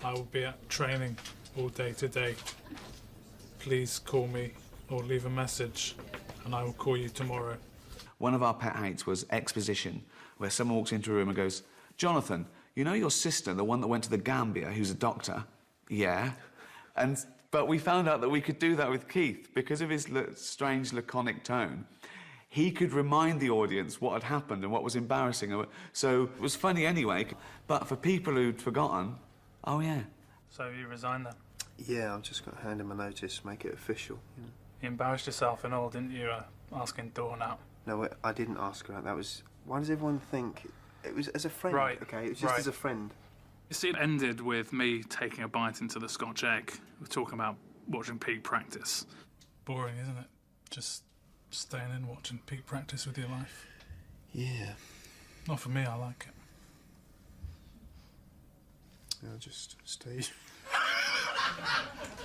I will be at training all day today. Please call me or leave a message and I will call you tomorrow. One of our pet hates was exposition, where someone walks into a room and goes, Jonathan, you know your sister, the one that went to the Gambia, who's a doctor? Yeah. But we found out that we could do that with Keith. Because of his strange, laconic tone, he could remind the audience what had happened and what was embarrassing. So it was funny anyway. But for people who'd forgotten, oh yeah. So you resigned then? Yeah, I've just got to hand him a notice, make it official. You know. You embarrassed yourself and all, didn't you, asking Dawn out? No, I didn't ask her out. That was... Why does everyone think... It was as a friend, Right, OK? It was just right. as a friend. You see, it ended with me taking a bite into the Scotch egg. We're talking about watching Pete practice. Boring, isn't it? Just staying in watching Pete practice with your life. Yeah. Not for me, I like it. I'll just stay...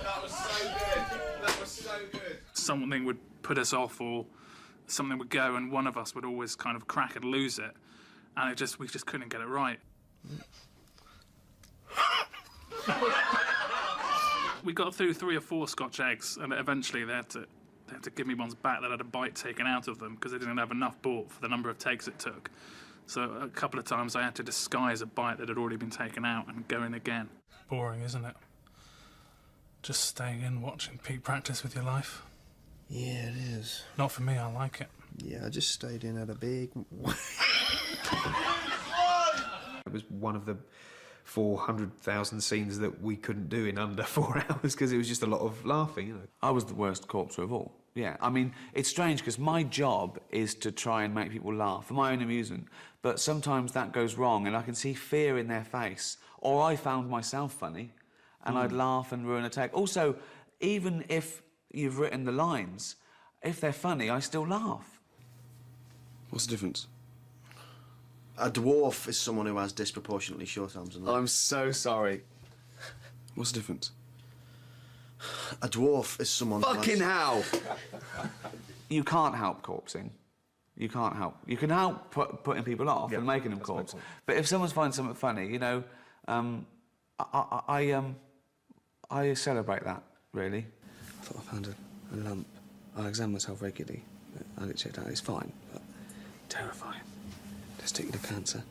That was so good. That was so good. Something would put us off or something would go and one of us would always kind of crack and lose it. And we just couldn't get it right. We got through 3 or 4 Scotch eggs and eventually they had to give me ones back that had a bite taken out of them because they didn't have enough bought for the number of takes it took. So a couple of times I had to disguise a bite that had already been taken out and go in again. Boring, isn't it? Just staying in watching Pete practice with your life. Yeah, it is. Not for me, I like it. Yeah, I just stayed in at a big... It was one of the 400,000 scenes that we couldn't do in under 4 hours because it was just a lot of laughing, you know. I was the worst corpser of all. Yeah, I mean, it's strange because my job is to try and make people laugh for my own amusement, but sometimes that goes wrong and I can see fear in their face. Or I found myself funny and I'd laugh and ruin a take. Also, even if you've written the lines, if they're funny, I still laugh. What's the difference? A dwarf is someone who has disproportionately short arms and legs. I'm so sorry. What's the difference? A dwarf is someone... Fucking hell! You can't help corpsing. You can't help. You can help putting people off and making them corpse. But if someone finds something funny, you know, I celebrate that, really. I thought I found a lump. I examine myself regularly. I get checked out. It's fine, but terrifying. Testicular cancer.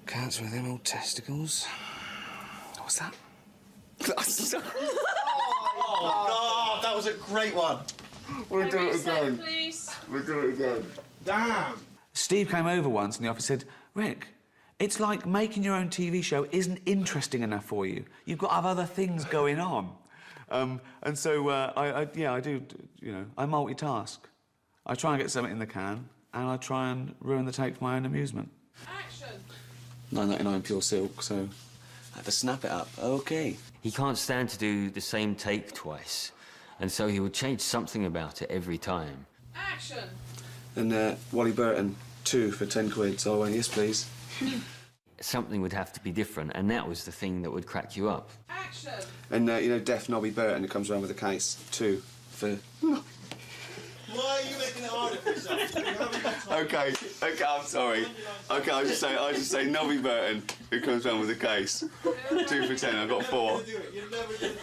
Cancer with them old testicles. What's that? Oh, that was a great one. We'll do it again. Please. We'll do it again. Damn. Steve came over once in the office and said, Rick, it's like making your own TV show isn't interesting enough for you. You've got to have other things going on. And so, I do, you know, I multitask. I try and get something in the can, and I try and ruin the take for my own amusement. Action. 9.99 pure silk, so I had to snap it up. OK. He can't stand to do the same take twice, and so he would change something about it every time. Action. And Wally Burton, 2 for 10 quid, so I went, yes, please. Something would have to be different, and that was the thing that would crack you up. Action. And, you know, Deaf Nobby Burton, who comes around with a case, 2 for... Why are you making it harder for yourself? OK, I'm sorry. OK, I'll just say Nobby Burton, who comes around with a case. 2 for 10, I've got 4.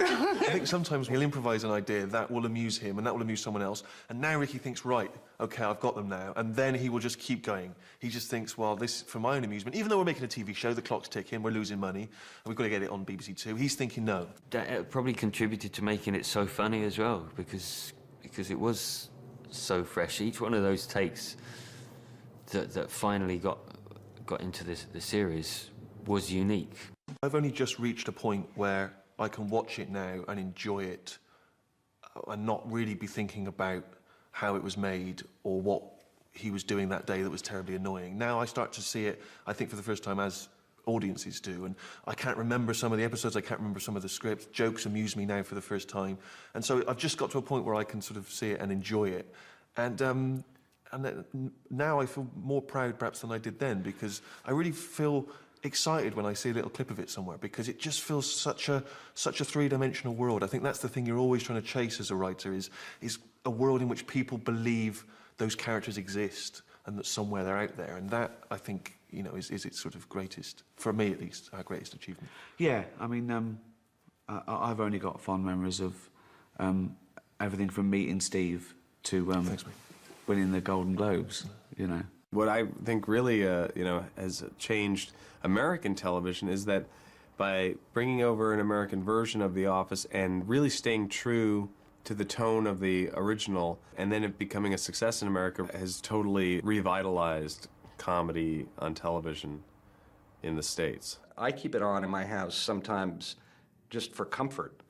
I think sometimes he'll improvise an idea that will amuse him and that will amuse someone else. And now Ricky thinks, right, OK, I've got them now. And then he will just keep going. He just thinks, well, this, for my own amusement, even though we're making a TV show, the clock's ticking, we're losing money, and we've got to get it on BBC Two, he's thinking, no. That probably contributed to making it so funny as well, because it was so fresh. Each one of those takes that finally got into the series was unique. I've only just reached a point where I can watch it now and enjoy it and not really be thinking about how it was made or what he was doing that day that was terribly annoying. Now I start to see it, I think, for the first time as audiences do, and I can't remember some of the episodes, I can't remember some of the scripts. Jokes amuse me now for the first time, and so I've just got to a point where I can sort of see it and enjoy it. And now I feel more proud perhaps than I did then, because I really feel excited when I see a little clip of it somewhere, because it just feels such a three-dimensional world. I think that's the thing you're always trying to chase as a writer, is a world in which people believe those characters exist and that somewhere they're out there, and that, I think, you know, is its sort of greatest, for me at least, our greatest achievement. Yeah, I mean, I've only got fond memories of everything from meeting Steve to Thanks, mate. winning the Golden Globes, you know. What I think really, you know, has changed American television is that by bringing over an American version of The Office and really staying true to the tone of the original, and then it becoming a success in America, has totally revitalized comedy on television in the States. I keep it on in my house sometimes just for comfort.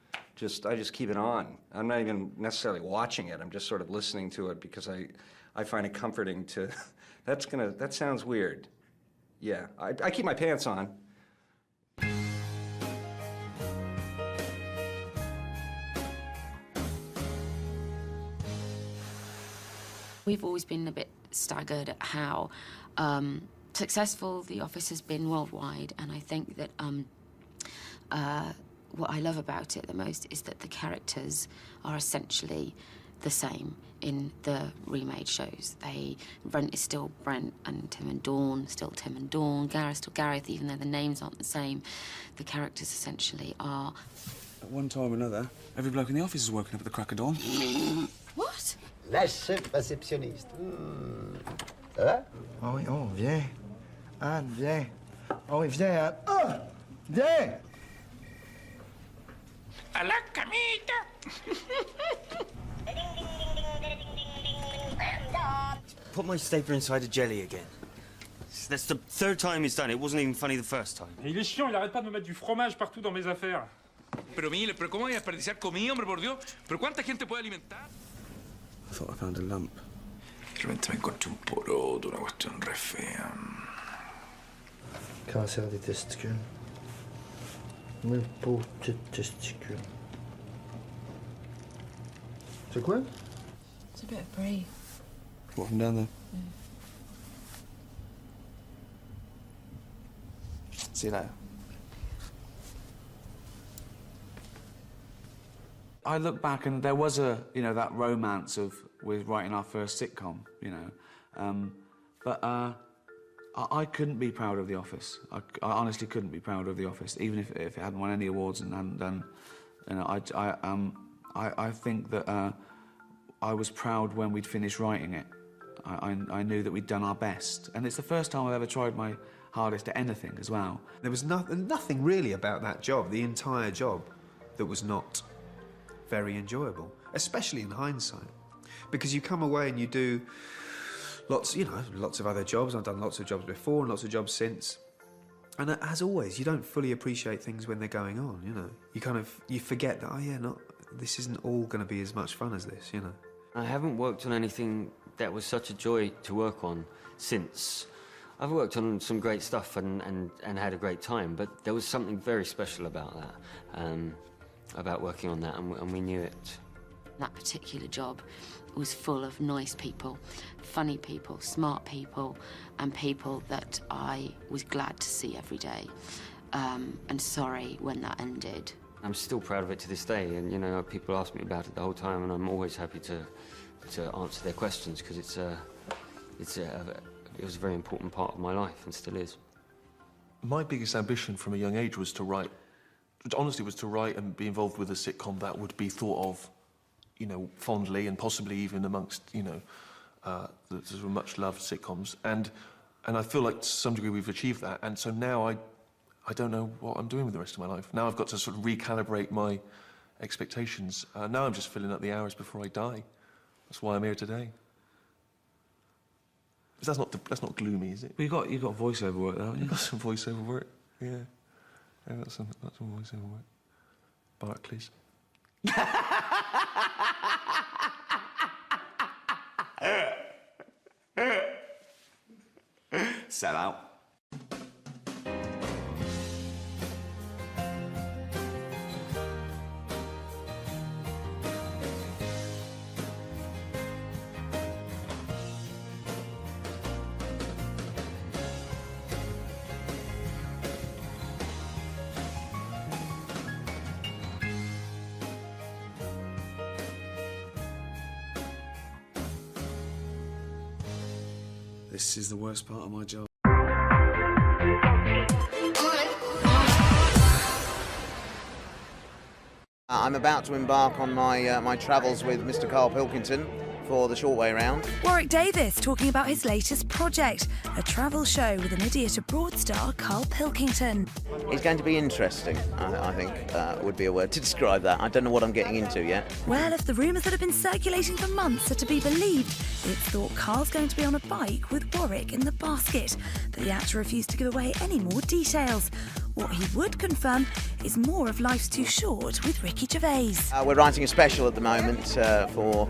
I just keep it on. I'm not even necessarily watching it. I'm just sort of listening to it because I find it comforting to... That sounds weird. Yeah, I keep my pants on. We've always been a bit staggered at how successful The Office has been worldwide, and I think that what I love about it the most is that the characters are essentially the same in the remade shows. Brent is still Brent, and Tim and Dawn still Tim and Dawn, Gareth still Gareth, even though the names aren't the same. The characters essentially are... At one time or another, every bloke in the office is woken up at the crack of dawn. What? Lâche réceptionniste. Ça va? Oh oui, oh, viens. Anne, viens. Oh oui, viens, Anne. Oh, viens! À la camita. Put my stapler inside a jelly again. That's the third time he's done it. It wasn't even funny the first time. Il est chiant, il arrête pas de me mettre du fromage partout dans mes affaires. Pero mire, pero ¿cómo voy a desperdiciar comida, hombre, por Dios? ¿Pero cuánta gente puede alimentar? I thought I found a lump. Realmente me encontré un poroto, una cuestión re fea. Cancer des testicules. Mes pauvres testicules. C'est quoi? It's a bit of brie. What, from down there? See you later. I look back and there was that romance with writing our first sitcom, but I couldn't be proud of The Office. I honestly couldn't be proud of The Office, even if it hadn't won any awards and hadn't done. I think that I was proud when we'd finished writing it. I knew that we'd done our best, and it's the first time I've ever tried my hardest at anything as well. There was nothing really about that job, the entire job, that was not very enjoyable, especially in hindsight, because you come away and you do lots of other jobs. I've done lots of jobs before and lots of jobs since, and as always, you don't fully appreciate things when they're going on. You forget that this isn't all going to be as much fun as this. I haven't worked on anything that was such a joy to work on since. I've worked on some great stuff and had a great time, but there was something very special about that. About working on that, and we knew it. That particular job was full of nice people, funny people, smart people, and people that I was glad to see every day. And sorry when that ended. I'm still proud of it to this day, and people ask me about it the whole time, and I'm always happy to answer their questions, because it was a very important part of my life and still is. My biggest ambition from a young age was to write. Honestly, was to write and be involved with a sitcom that would be thought of, fondly, and possibly even amongst, the sort of much-loved sitcoms. And I feel like to some degree we've achieved that. And so now I don't know what I'm doing with the rest of my life. Now I've got to sort of recalibrate my expectations. Now I'm just filling up the hours before I die. That's why I'm here today. But that's not gloomy, is it? Well, you got voiceover work, though, haven't you? Got some voiceover work, yeah. Yeah, that's some voiceover work. Barclays. Sell out. This is the worst part of my job. I'm about to embark on my travels with Mr. Karl Pilkington for the short way round. Warwick Davis talking about his latest project, a travel show with an idiot abroad star, Karl Pilkington. It's going to be interesting, I think would be a word to describe that. I don't know what I'm getting into yet. Well, if the rumours that have been circulating for months are to be believed, it's thought Karl's going to be on a bike with Warwick in the basket, but the actor refused to give away any more details. What he would confirm is more of Life's Too Short with Ricky Gervais. We're writing a special at the moment for,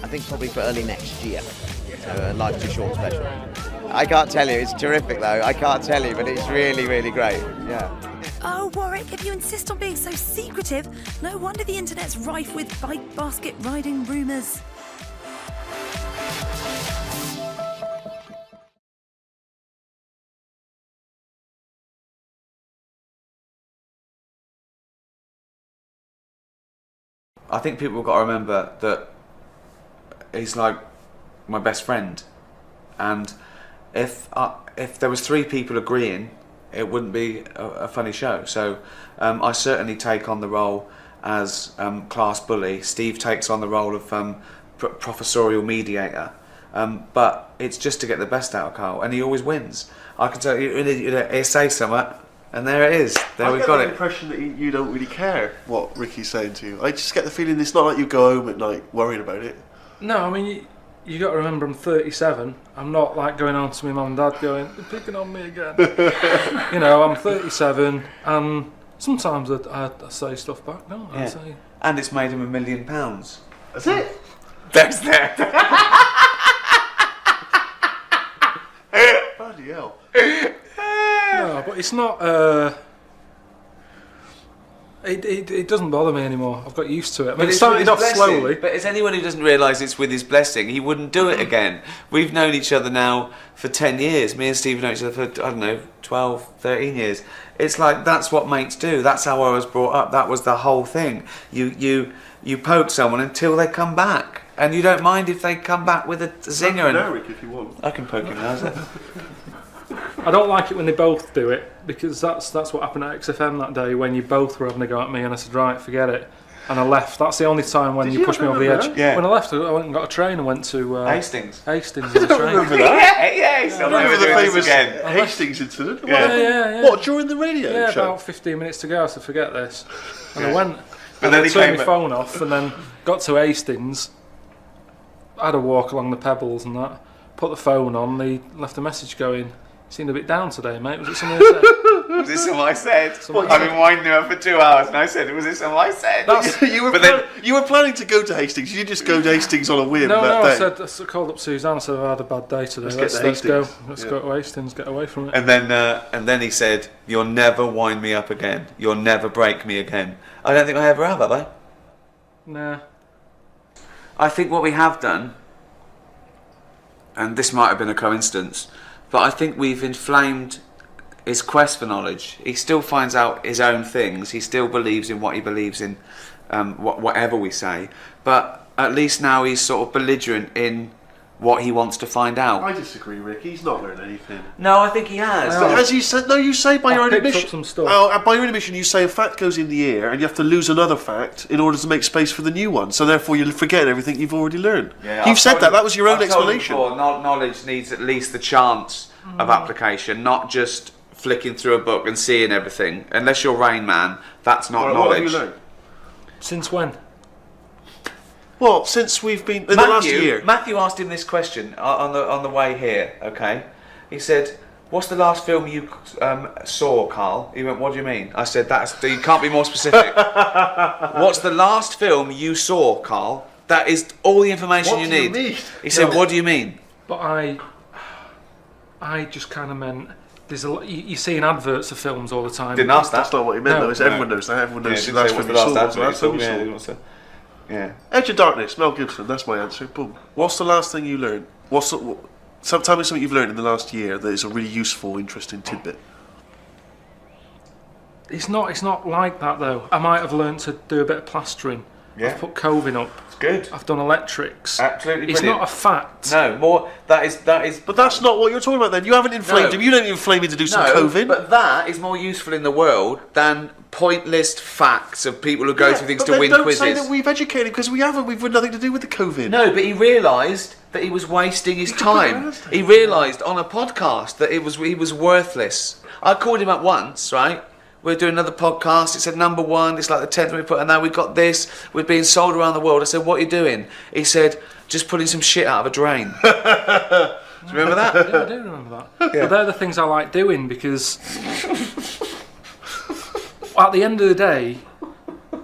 I think probably for early next year. So a Life Too Short special. I can't tell you, it's terrific though. I can't tell you, but it's really, really great. Yeah. Oh, Warwick, if you insist on being so secretive, no wonder the internet's rife with bike basket riding rumours. I think people have got to remember that he's like my best friend, and if there was 3 people agreeing, it wouldn't be a funny show. So I certainly take on the role as class bully. Steve takes on the role of professorial mediator, but it's just to get the best out of Karl, and he always wins. I can tell you, he says something, and there it is. There we've got it. I get the impression that you don't really care what Ricky's saying to you. I just get the feeling it's not like you go home at night worrying about it. No, I mean, you got to remember I'm 37. I'm not like going on to my mum and dad going, they're picking on me again. You know, I'm 37, and sometimes I say stuff back. No, I say. And it's made him £1 million. That's it. That's that. Bloody hell. No, but it's not. It doesn't bother me anymore. I've got used to it. I mean, it started off slowly. But it's anyone who doesn't realise it's with his blessing, he wouldn't do it again. We've known each other now for 10 years. Me and Steve have known each other for, I don't know, 12, 13 years. It's like, that's what mates do. That's how I was brought up. That was the whole thing. You poke someone until they come back. And you don't mind if they come back with a zinger. And Rick, if you want. I can poke him now, is it? I don't like it when they both do it, because that's what happened at XFM that day when you both were having a go at me, and I said, right, forget it. And I left. That's the only time when you pushed me over the edge. Yeah. When I left, I went and got a train and went to Hastings. Hastings on the train. Remember that? Yeah. I remember the famous Hastings incident. Yeah. What, during the radio show? Yeah, about 15 minutes to go. I said, forget this. And I went. But then I turned my phone off and then got to Hastings. I had a walk along the pebbles and that. Put the phone on. They left a message going, seemed a bit down today, mate. Was it something I said? Was it something I said? I've been winding him up for 2 hours and I said, was it something I said? You were planning to go to Hastings. You didn't just go to Hastings on a whim No, that day. I called up Suzanne. I said, I've had a bad day today. Let's go. Let's go to Hastings. Get away from it. And then he said, "You'll never wind me up again. You'll never break me again." I don't think I ever have I? Nah. I think what we have done, and this might have been a coincidence, but I think we've inflamed his quest for knowledge. He still finds out his own things. He still believes in what he believes in, whatever we say. By at least now he's sort of belligerent in what he wants to find out. I disagree, Rick. He's not learned anything. No, I think he has. But as you said, you say by your own admission. Some stuff. By your own admission, you say a fact goes in the air, and you have to lose another fact in order to make space for the new one. So therefore, you'll forget everything you've already learned. Yeah, You've said that. That was your own explanation. Knowledge needs at least the chance of application, not just flicking through a book and seeing everything. Unless you're Rain Man, that's not knowledge. What have you learned? Since when? Well, since we've been in the last year. Matthew asked him this question on the way here. Okay, he said, "What's the last film you saw, Karl?" He went, "What do you mean?" I said, "You can't be more specific." What's the last film you saw, Karl? That is all the information you need. What do you mean? He said, "What do you mean?" But I just kind of meant there's a lot. You see in adverts of films all the time. Didn't ask that. That's not what he meant, though. Everyone knows that. Everyone knows the last film you saw. Yeah. Edge of Darkness, Mel Gibson. That's my answer. Boom. What's the last thing you learned? Tell me something you've learned in the last year that is a really useful, interesting tidbit. It's not like that though. I might have learned to do a bit of plastering, Yeah. I've put coving up. It's good. I've done electrics. Absolutely It's brilliant. not a fact. No, more. That is. But that's not what you're talking about. Then you haven't inflamed him. You don't inflame him to do some coving. But that is more useful in the world than pointless facts of people who go through things but to then win don't quizzes. say that we've educated him, because we haven't. We've got nothing to do with the coving. No, but he realised that he was wasting his time. He realised on a podcast that he was worthless. I called him up once, right? We're doing another podcast. It said number 1. It's like the 10th we put, and now we've got this. We're being sold around the world. I said, what are you doing? He said, just putting some shit out of a drain. Do you remember that? Yeah, I do remember that. Yeah. But they're the things I like doing because at the end of the day,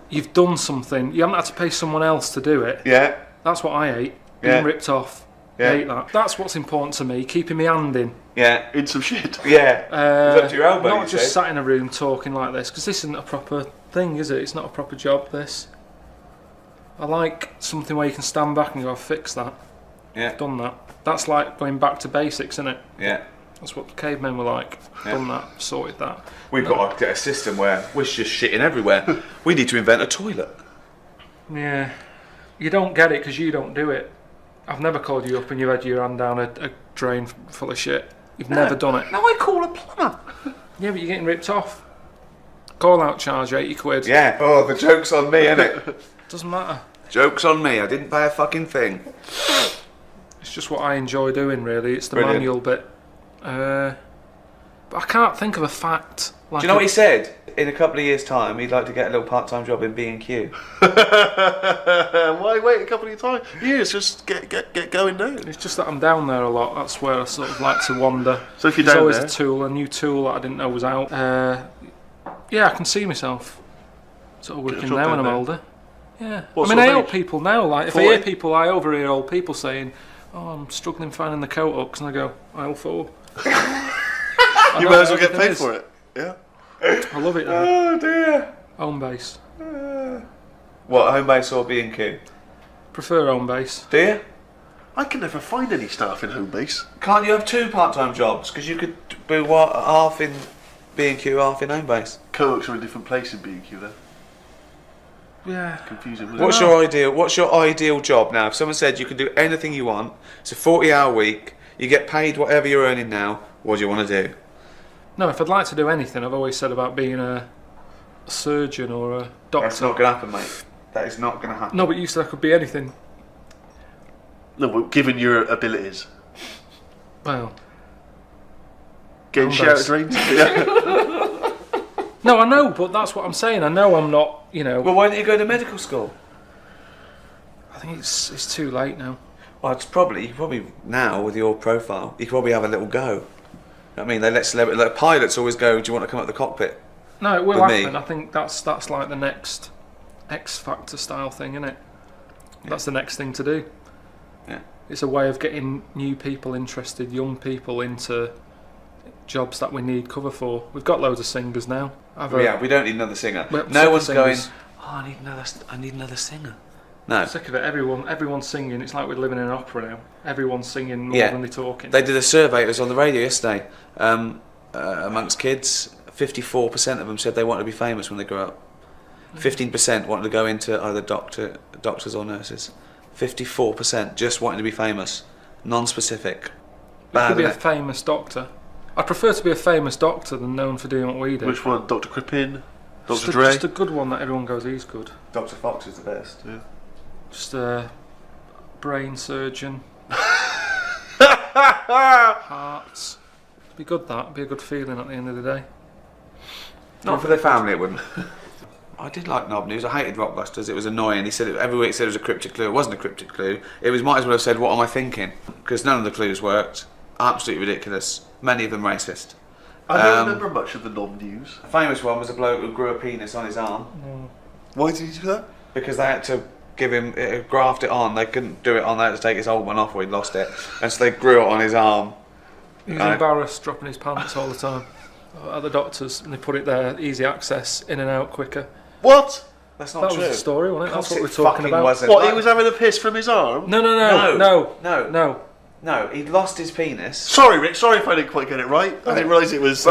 you've done something. You haven't had to pay someone else to do it. Yeah. That's what I hate. Yeah. Being ripped off. Yeah. I hate that. That's what's important to me, keeping my hand in. Yeah. In some shit. Yeah. It's up to your elbow, Not you just said. sat in a room talking like this, because this isn't a proper thing, is it? It's not a proper job, this. I like something where you can stand back and go, I've fixed that. Yeah. Done that. That's like going back to basics, isn't it? Yeah. That's what the cavemen were like. Yeah. Done that, sorted that. We've got to get a system where we're just shitting everywhere. We need to invent a toilet. Yeah. You don't get it because you don't do it. I've never called you up and you've had your hand down a drain full of shit. You've never done it. No, I call a plumber. Yeah, but you're getting ripped off. Call out charge, 80 quid. Yeah. Oh, the joke's on me, innit? Doesn't matter. Joke's on me. I didn't pay a fucking thing. It's just what I enjoy doing, really. It's the Brilliant. manual bit. But I can't think of a fact. Like Do you know what he said? In a couple of years' time, he'd like to get a little part-time job in B&Q. Why wait a couple of times? Years, just get going now. It's just that I'm down there a lot. That's where I sort of like to wander. So if you're There's down always there- a tool, a new tool that I didn't know was out. Yeah, I can see myself sort of working job there when down I'm there. older. Yeah. What I mean, sort I of help age? people now. Like, if I 40? hear people, I overhear old people saying, "Oh, I'm struggling finding the coat hooks," and I go, "Aisle 4." You might as well get paid for it. Yeah. I love it. Oh dear. Home base. What, home base or B&Q? Prefer home base. Do you? I can never find any staff in home base. Can't you have 2 part-time jobs? Because you could do what, half in B&Q, half in home base. Co-ops are a different place in B&Q then. Yeah. Confusing. Isn't What's it? your ideal job now? If someone said you can do anything you want, it's a 40-hour week, you get paid whatever you're earning now, what do you want to do? No, if I'd like to do anything, I've always said about being a surgeon or a doctor. That's not going to happen, mate. That is not going to happen. No, but you said I could be anything. No, but given your abilities. Well, Getting home shouted base. drains. Yeah. No, I know, but that's what I'm saying. I know I'm not, you know. Well, why don't you go to medical school? I think it's too late now. Well, you probably now with your profile, you could probably have a little go. I mean, they let celebrities, like pilots always go, "Do you want to come up the cockpit?" No, it will With me. happen. I think that's like the next X Factor style thing, isn't it? That's the next thing to do. Yeah. It's a way of getting new people interested, young people into jobs that we need cover for. We've got loads of singers now. Yeah, we don't need another singer. We're sick No of one's going, singers. "Oh, I need another singer." No. Sick of it. Everyone's singing. It's like we're living in an opera now. Everyone's singing more Yeah. than they're talking. They did a survey, it was on the radio yesterday, amongst kids, 54% of them said they wanted to be famous when they grow up. 15% wanted to go into either doctors or nurses. 54% just wanted to be famous, non-specific. You could be a isn't it? famous doctor. I'd prefer to be a famous doctor than known for doing what we do. Which one? Dr. Crippen? Just Dr. a, Dre? just a good one that everyone goes, he's good. Dr. Fox is the best. Yeah. Just a brain surgeon. Hearts. Be good, that. Be a good feeling at the end of the day. Not for their family, it wouldn't. I did like Knob News. I hated Rockbusters. It was annoying. He said every week said it was a cryptic clue. It wasn't a cryptic clue. It was might as well have said, "What am I thinking?" Because none of the clues worked. Absolutely ridiculous. Many of them racist. I don't remember much of the non-news. A famous one was a bloke who grew a penis on his arm. Why did he do that? Because they had to give him graft it on. They couldn't do it on. They had to take his old one off, or he'd lost it, and so they grew it on his arm. He was embarrassed, dropping his pants all the time at the doctors, and they put it there, easy access, in and out quicker. What? That's not that true. was the story, wasn't it? Of That's course what it we're talking fucking about. wasn't. What, he was having a piss from his arm? No, he'd lost his penis. Sorry, Rick, sorry if I didn't quite get it right. I didn't realise it was...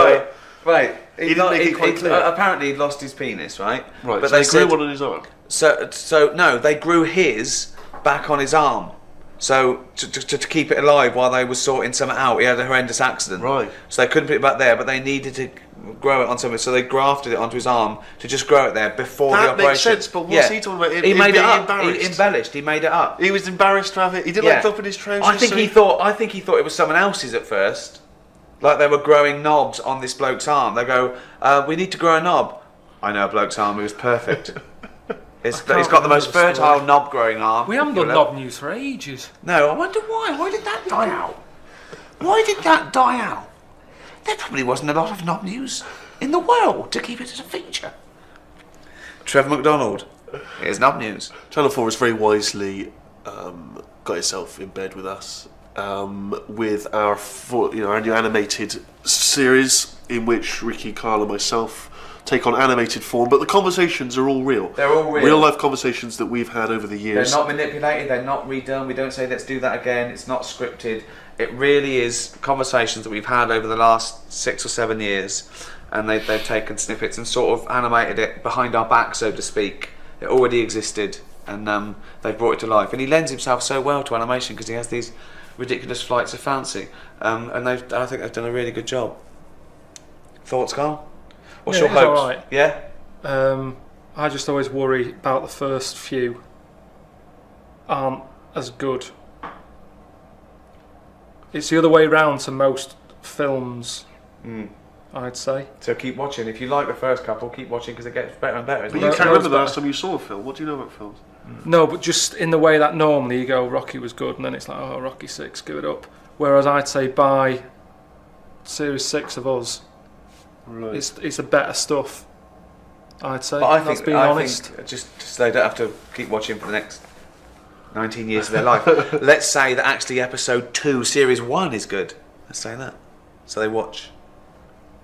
Right. He didn't make it quite clear. Apparently he'd lost his penis, right? Right, But so they he grew said, one on his arm. So no, they grew his back on his arm. So to keep it alive while they were sorting something out, he had a horrendous accident. Right. So they couldn't put it back there, but they needed to grow it on something. So they grafted it onto his arm to just grow it there before the operation. That makes sense, but what's he talking about? He made it up. Embarrassed? He embellished. He made it up. He was embarrassed to have it. He didn't like flopping his trousers. I think he thought it was someone else's at first. Like they were growing knobs on this bloke's arm. They go, we need to grow a knob. I know a bloke's arm. It was perfect. He's got the most fertile knob-growing arm. We haven't done knob news for ages. No, I wonder why. Why did that die out? Why did that die out? There probably wasn't a lot of knob news in the world to keep it as a feature. Trevor McDonald. Here's knob news. Channel 4 has very wisely got itself in bed with us with our our new animated series in which Ricky, Karl and myself take on animated form, but the conversations are all real. They're all real. Real life conversations that we've had over the years. They're not manipulated, they're not redone, we don't say let's do that again, it's not scripted. It really is conversations that we've had over the last 6 or 7 years, and they've taken snippets and sort of animated it behind our back, so to speak. It already existed, and they've brought it to life. And he lends himself so well to animation because he has these ridiculous flights of fancy, and I think they've done a really good job. Thoughts, Karl? What's your hopes? All right. Yeah? I just always worry about the first few aren't as good. It's the other way round to most films, I'd say. So keep watching. If you like the first couple, keep watching because it gets better and better. But you can't remember the last time you saw a film. What do you know about films? No, but just in the way that normally you go, Rocky was good, and then it's like, oh, Rocky 6, give it up. Whereas I'd say by Series 6 of Us, right, it's the better stuff, I'd say. But I That's think, being honest. think just they don't have to keep watching for the next 19 years of their life. Let's say that actually Episode 2, Series 1 is good. Let's say that. So they watch.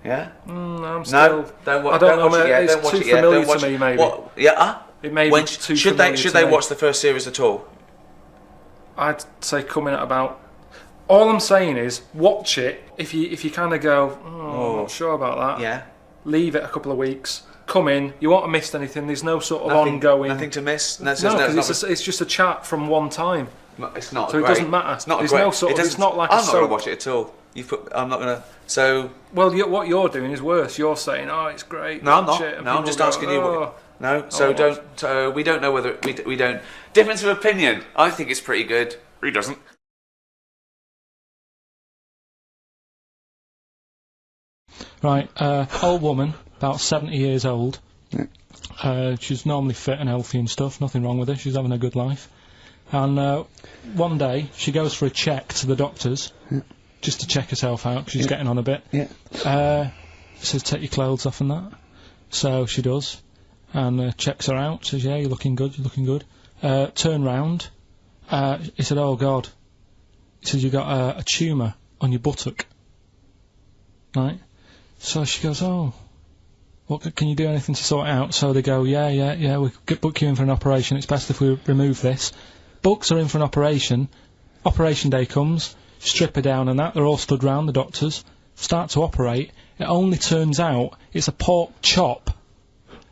Yeah? I'm still... No, don't watch. I don't know, watch it yet. it's Don't watch too it yet. familiar Don't watch to me, maybe. What? Yeah? It may be too familiar Should to they me. watch the first series at all? I'd say coming at about... All I'm saying is, watch it. If you kind of go, I'm not sure about that. Yeah. Leave it a couple of weeks. Come in. You won't have missed anything. There's no sort of ongoing... Nothing to miss? No, it's just a chat from one time. It's not So great. it doesn't matter. It's not There's great. no sort of... It's not like I'm a not going to soap. watch it at all. I'm not going to... So... Well, what you're doing is worse. You're saying, oh, it's great. No, I'm watch not. it, and No, I'm people just go, asking you. "Oh." No, so don't. We don't know whether we don't. Difference of opinion. I think it's pretty good. He doesn't. Right, old woman, about 70 years old. She's normally fit and healthy and stuff, nothing wrong with her, she's having a good life. And one day, she goes for a check to the doctors, just to check herself out, because she's getting on a bit. Says, take your clothes off and that. So she does, and checks her out, says, yeah, you're looking good, you're looking good. Turn round, he said, oh God. He said, you got a tumour on your buttock. Right? So she goes, oh, what can you do anything to sort it out? So they go, yeah, we could book you in for an operation. It's best if we remove this. Books are in for an operation. Operation day comes, strip her down and that. They're all stood round, the doctors. Start to operate. It only turns out it's a pork chop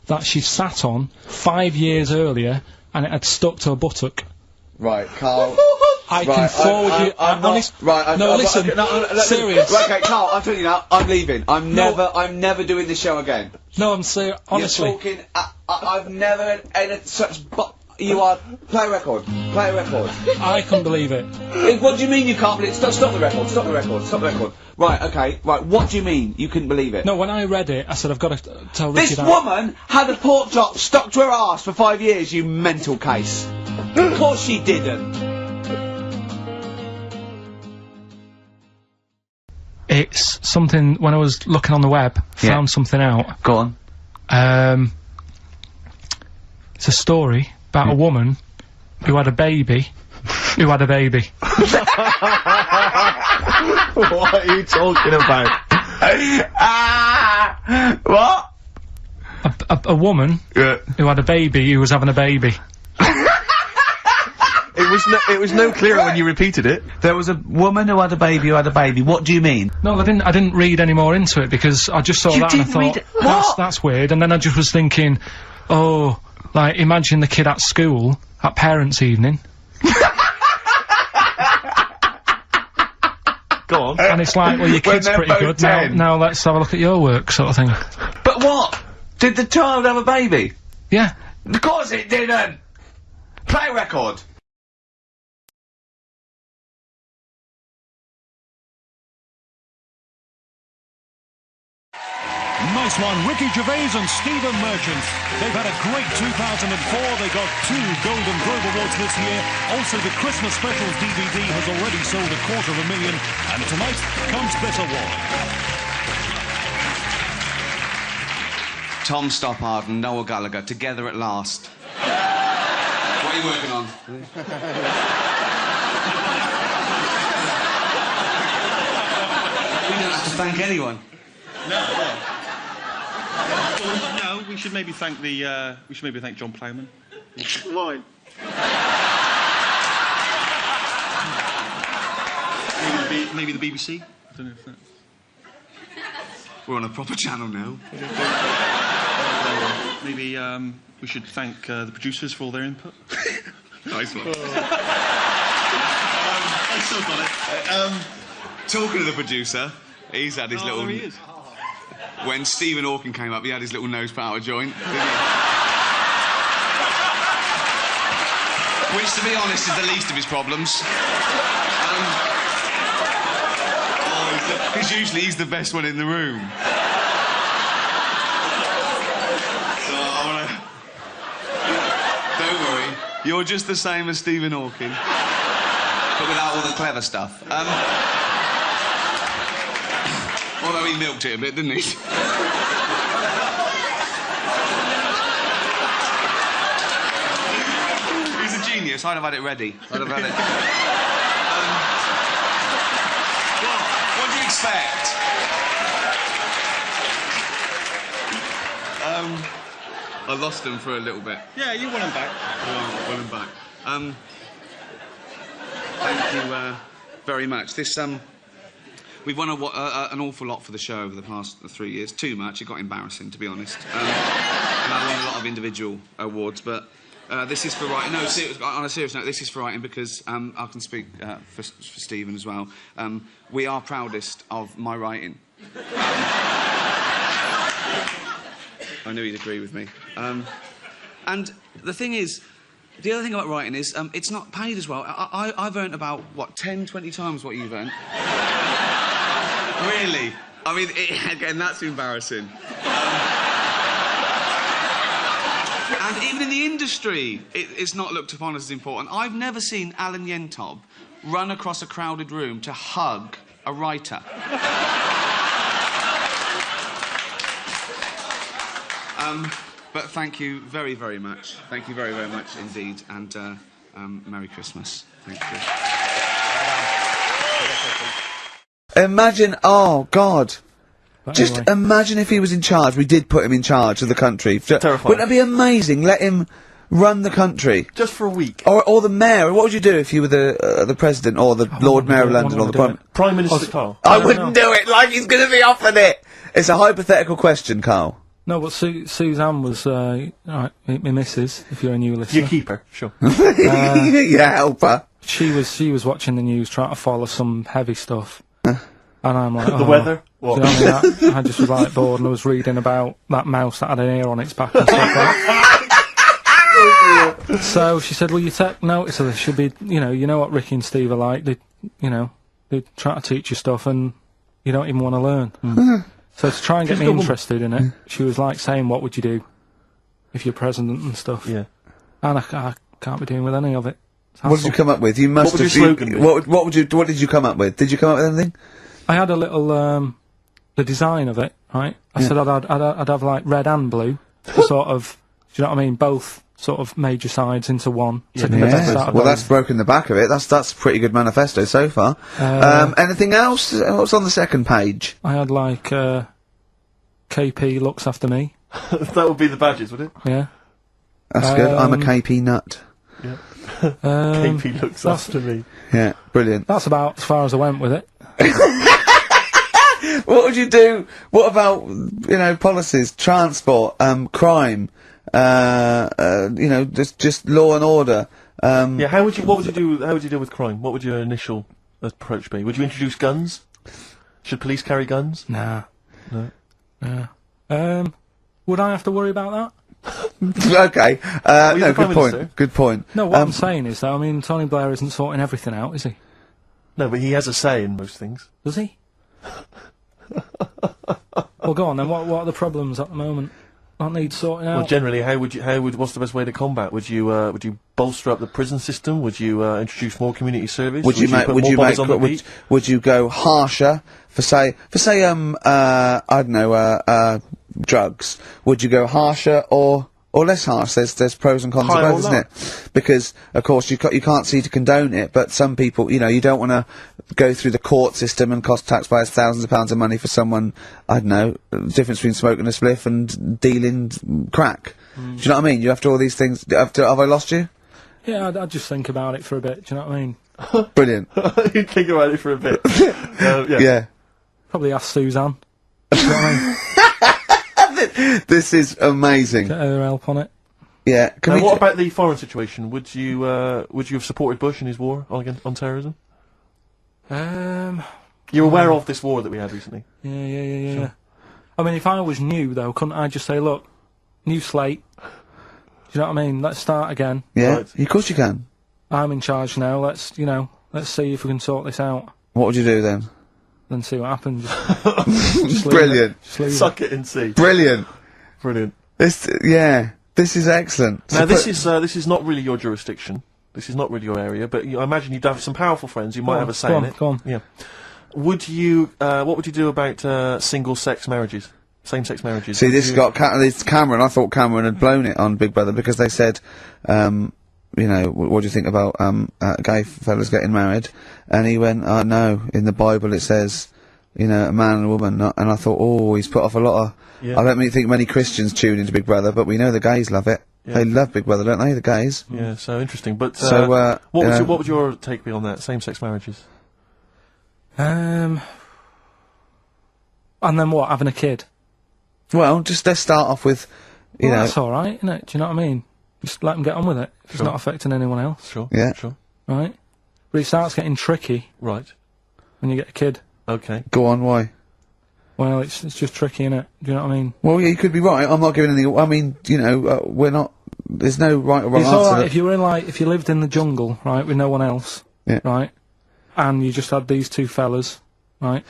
that she sat on 5 years earlier and it had stuck to her buttock. Right, Karl. I can forward you. I'm not, honest. right. No, listen. Serious. Right, okay, Karl. I'm telling you now. I'm leaving. I'm never doing this show again. No, I'm serious. Honestly. You're talking. I've never had any such. You are. Play a record. Play a record. I couldn't believe it. What do you mean you can't believe it? Stop the record. Stop the record. Stop the record. Right. Okay. Right. What do you mean you couldn't believe it? No, when I read it, I said I've got to tell Ricky that. This woman had a pork chop stuck to her arse for 5 years. You mental case. Of course she didn't. It's something, when I was looking on the web, found something out. Go on. It's a story about a woman who had a baby. What are you talking about? What? A woman who had a baby who was having a baby. It was no clearer when you repeated it. There was a woman who had a baby who had a baby. What do you mean? No, I didn't read any more into it because I just saw that and I thought, that's weird. And then I just was thinking, oh, like, imagine the kid at school, at parents' evening. Go on. And it's like, well, your kid's pretty good, now let's have a look at your work, sort of thing. But what? Did the child have a baby? Yeah. Of course it didn't! Play a record! Nice one, Ricky Gervais and Stephen Merchant. They've had a great 2004. They got 2 Golden Globe Awards this year. Also, the Christmas Specials DVD has already sold 250,000, and tonight comes Bitter War. Tom Stoppard and Noel Gallagher, together at last. What are you working on? We don't have to thank anyone. No, we should maybe thank John Plowman. Why? Maybe the BBC. I don't know if that. We're on a proper channel now. Maybe we should thank the producers for all their input. Nice one. I still got it. Talking of the producer, he's had his little... There he is. When Stephen Hawking came up, he had his little nose powder joint, didn't he? Which, to be honest, is the least of his problems. Because usually he's the best one in the room. So I wanna... Don't worry, you're just the same as Stephen Hawking, but without all the clever stuff. Although he milked it a bit, didn't he? He's a genius. I'd have had it ready. I'd have had it. What do you expect? I lost him for a little bit. Yeah, you want him back. Want him back. Thank you very much. This We've won an awful lot for the show over the past 3 years. Too much. It got embarrassing, to be honest. And I won a lot of individual awards, but this is for writing. No, on a serious note, this is for writing because I can speak for Stephen as well. We are proudest of my writing. I knew he'd agree with me. And the thing is, the other thing about writing is it's not paid as well. I've earned about, what, 10, 20 times what you've earned? Really? I mean, again, that's embarrassing. And even in the industry, it's not looked upon as important. I've never seen Alan Yentob run across a crowded room to hug a writer. But thank you very, very much. Thank you very, very much indeed. And Merry Christmas. Thank you. Imagine, oh, God. Just imagine if he was in charge. We did put him in charge of the country. Terrifying. Wouldn't that be amazing? Let him run the country. Just for a week. Or the mayor. What would you do if you were the president or the Lord Mayor of London or the Prime Minister Carl? I wouldn't do it like he's going to be offered it. It's a hypothetical question, Carl. No, but Suzanne was, my missus, if you're a new listener. Your keeper, sure. Yeah, help her. She was watching the news, trying to follow some heavy stuff. And I'm like, the weather? What? Do you know what I mean? I just was like bored and I was reading about that mouse that had an ear on its back and stuff like that. So she said, well, you take notice of this. Should be, you know what Ricky and Steve are like. They try to teach you stuff and you don't even want to learn. So to try and get me interested in it, she was like saying, what would you do if you're president and stuff? Yeah. And I can't be doing with any of it. What did you come up with? You must have. What would your slogan be? What did you come up with? Did you come up with anything? I had a little, the design of it, right? I said I'd have like red and blue, to sort of, do you know what I mean? Both sort of major sides into one. Yeah. Well, that's broken the back of it. That's a pretty good manifesto so far. Anything else? What's on the second page? I had like, KP looks after me. That would be the badges, would it? Yeah. That's good. I'm a KP nut. Yeah. KP looks after me. Yeah, brilliant. That's about as far as I went with it. What would you do? What about, policies, transport, crime, you know, just law and order. Yeah, what would you do? How would you deal with crime? What would your initial approach be? Would you introduce guns? Should police carry guns? Nah. No. Yeah. Would I have to worry about that? Okay. Well, no, good point. Good point. No, what I'm saying is that, I mean, Tony Blair isn't sorting everything out, is he? No, but he has a say in most things. Does he? Well, go on then. What are the problems at the moment that need sorting out? Well, generally, what's the best way to combat? Would you bolster up the prison system? Would you introduce more community service? Would you go harsher for say I don't know drugs? Would you go harsher or less harsh? There's pros and cons to both, isn't it? Because of course you can't see to condone it, but some people, you know, you don't want to go through the court system and cost taxpayers thousands of pounds of money for someone, I don't know, the difference between smoking a spliff and dealing crack. Do you know what I mean? You have to all these things. Have I lost you? Yeah, I'd just think about it for a bit. Do you know what I mean? Brilliant. You think about it for a bit. Yeah. Probably ask Suzanne. Do you know what I mean? This is amazing. Get her help on it. Yeah. Now, what about the foreign situation? Would you have supported Bush in his war on terrorism? You're aware of this war that we had recently? Yeah. Sure. I mean, if I was new, though, couldn't I just say, look, new slate, do you know what I mean? Let's start again. Yeah, of course you can. I'm in charge now, let's see if we can sort this out. What would you do then? Then see what happens. Just Brilliant. Suck it and see. Brilliant. Brilliant. This is excellent. Now, this is not really your jurisdiction. This is not really your area, but I imagine you'd have some powerful friends. You might have a say in it. Go on. Yeah. Would you? What would you do about single-sex marriages, same-sex marriages? See, this got this Cameron. I thought Cameron had blown it on Big Brother because they said, you know, what do you think about gay fellas getting married? And he went, no, in the Bible it says, you know, a man and a woman. And I thought, oh, he's put off a lot of. Yeah. I don't think many Christians tune into Big Brother, but we know the gays love it. Yeah. They love Big Brother, don't they? The gays. Yeah, so interesting. But so, what would your take be on that? Same-sex marriages. And then what? Having a kid? Well, just let's start off with, you know. That's all right, isn't it? Do you know what I mean? Just let them get on with it. If it's not affecting anyone else. Sure. Yeah. Sure. Right. But it starts getting tricky. Right. When you get a kid. Okay. Go on. Why? Well, it's just tricky, innit? Do you know what I mean? Well, yeah, you could be right. I'm not giving any. I mean, you know, we're not. There's no right or wrong it's answer. All right if you were in if you lived in the jungle, right, with no one else, yeah. Right, and you just had these two fellas, right,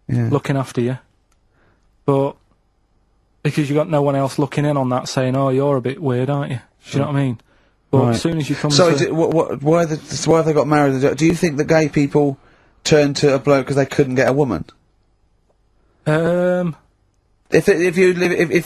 looking after you, but because you got no one else looking in on that, saying, "Oh, you're a bit weird, aren't you?" Do you know what I mean? But as soon as you come, why have they got married? Do you think that gay people turned to a bloke because they couldn't get a woman? If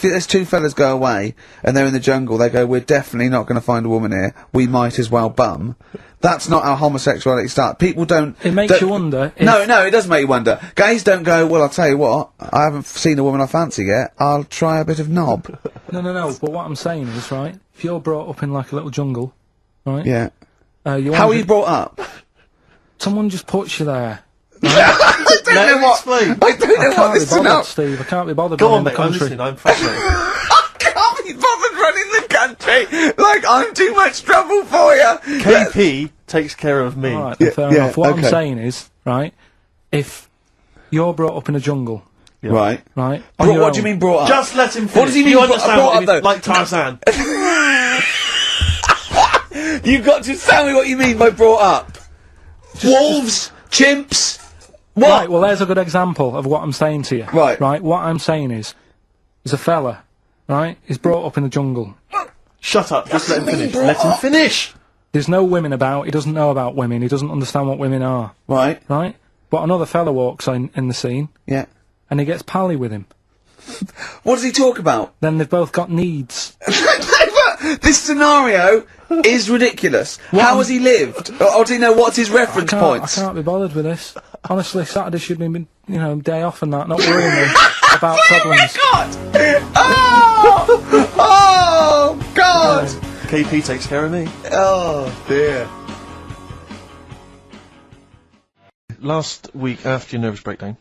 there's two fellas go away and they're in the jungle, they go, we're definitely not going to find a woman here. We might as well bum. That's not how homosexuality starts. People don't. It makes you wonder. No, it does make you wonder. Gays don't go, well, I'll tell you what, I haven't seen a woman I fancy yet. I'll try a bit of knob. No. But what I'm saying is, right, if you're brought up in like a little jungle, right? Yeah. How are you brought up? Someone just puts you there. I don't know what this is about. Steve, I can't be bothered. Go on, the mate. country. I'm listening. I'm fascinated. I can't be bothered running the country. Like, I'm too much trouble for you. KP takes care of me. All right, fair enough. What I'm saying is, right, if you're brought up in a jungle, right, what do you mean brought up? Just let him finish. What does he mean? You understand brought up, though? Like Tarzan. You've got to tell me what you mean by brought up. Wolves, chimps. What? Right, well, there's a good example of what I'm saying to you. Right. Right, what I'm saying is, there's a fella, right, he's brought up in the jungle. Shut up, just let him finish. Let him finish! There's no women about, he doesn't know about women, he doesn't understand what women are. Right. Right? But another fella walks in the scene. Yeah. And he gets pally with him. What does he talk about? Then they've both got needs. This scenario is ridiculous. How has he lived? Or do you know what's his reference points? I can't be bothered with this. Honestly, Saturday should be, day off and that, not worrying me about problems. Oh God! KP takes care of me. Oh dear. Last week, after your nervous breakdown,